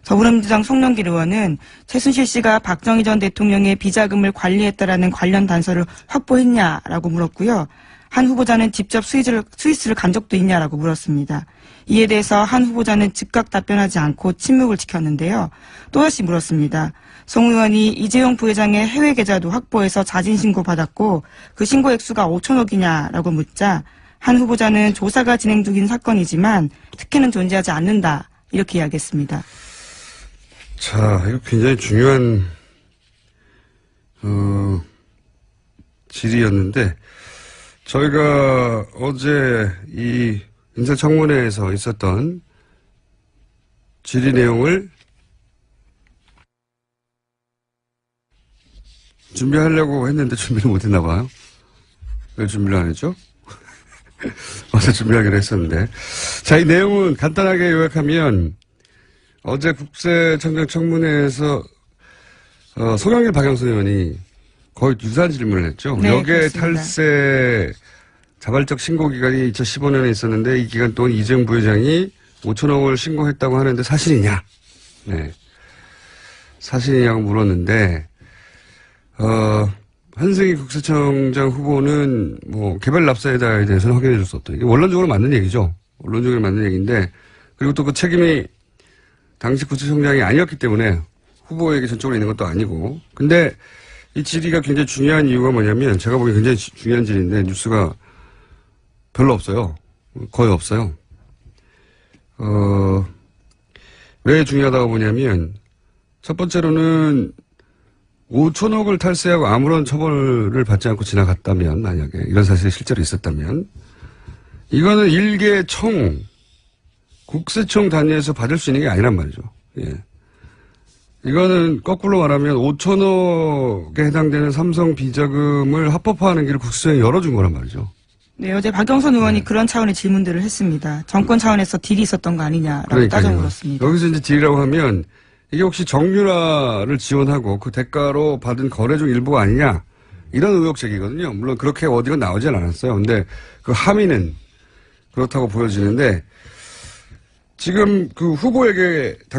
더불어민주당 송영길 의원은 최순실 씨가 박정희 전 대통령의 비자금을 관리했다라는 관련 단서를 확보했냐라고 물었고요. 한 후보자는 직접 스위스를 간 적도 있냐라고 물었습니다. 이에 대해서 한 후보자는 즉각 답변하지 않고 침묵을 지켰는데요. 또다시 물었습니다. 송 의원이 이재용 부회장의 해외 계좌도 확보해서 자진 신고받았고 그 신고 액수가 5천억이냐라고 묻자 한 후보자는 조사가 진행 중인 사건이지만 특혜는 존재하지 않는다 이렇게 이야기했습니다. 자, 이거 굉장히 중요한 질의였는데 저희가 어제 이 인사청문회에서 있었던 질의 내용을 준비하려고 했는데 준비를 못했나 봐요. 왜 준비를 안 했죠? 어제 준비하기로 했었는데. 자, 이 내용은 간단하게 요약하면 어제 국세청장 청문회에서 송영길 박영선 의원이 거의 유사한 질문을 했죠. 네, 여기에 그렇습니다. 탈세 자발적 신고 기간이 2015년에 있었는데 이 기간 동안 이재용 부회장이 5천억을 신고했다고 하는데 사실이냐? 네. 사실이냐고 물었는데 한승희 국세청장 후보는 뭐 개별 납세에다에 대해서는 확인해 줄 수 없다. 이게 원론적으로 맞는 얘기죠. 원론적으로 맞는 얘기인데 그리고 또 그 책임이 당시 국세청장이 아니었기 때문에 후보에게 전적으로 있는 것도 아니고. 근데 이 질의가 굉장히 중요한 이유가 뭐냐면 제가 보기엔 굉장히 중요한 질의인데 뉴스가 별로 없어요. 거의 없어요. 왜 중요하다고 보냐면 첫 번째로는 5천억을 탈세하고 아무런 처벌을 받지 않고 지나갔다면 만약에 이런 사실이 실제로 있었다면 이거는 일개 청 국세청 단위에서 받을 수 있는 게 아니란 말이죠. 예. 이거는 거꾸로 말하면 5천억에 해당되는 삼성 비자금을 합법화하는 길을 국세청이 열어준 거란 말이죠. 네, 어제 박영선 의원이 그런 차원의 질문들을 했습니다. 정권 차원에서 딜이 있었던 거 아니냐라고 따져 물었습니다. 여기서 이제 딜이라고 하면 이게 혹시 정유라를 지원하고 그 대가로 받은 거래 중 일부가 아니냐 이런 의혹 제기거든요. 물론 그렇게 어디가 나오진 않았어요. 근데 그 함의는 그렇다고 보여지는데 지금 그 후보에게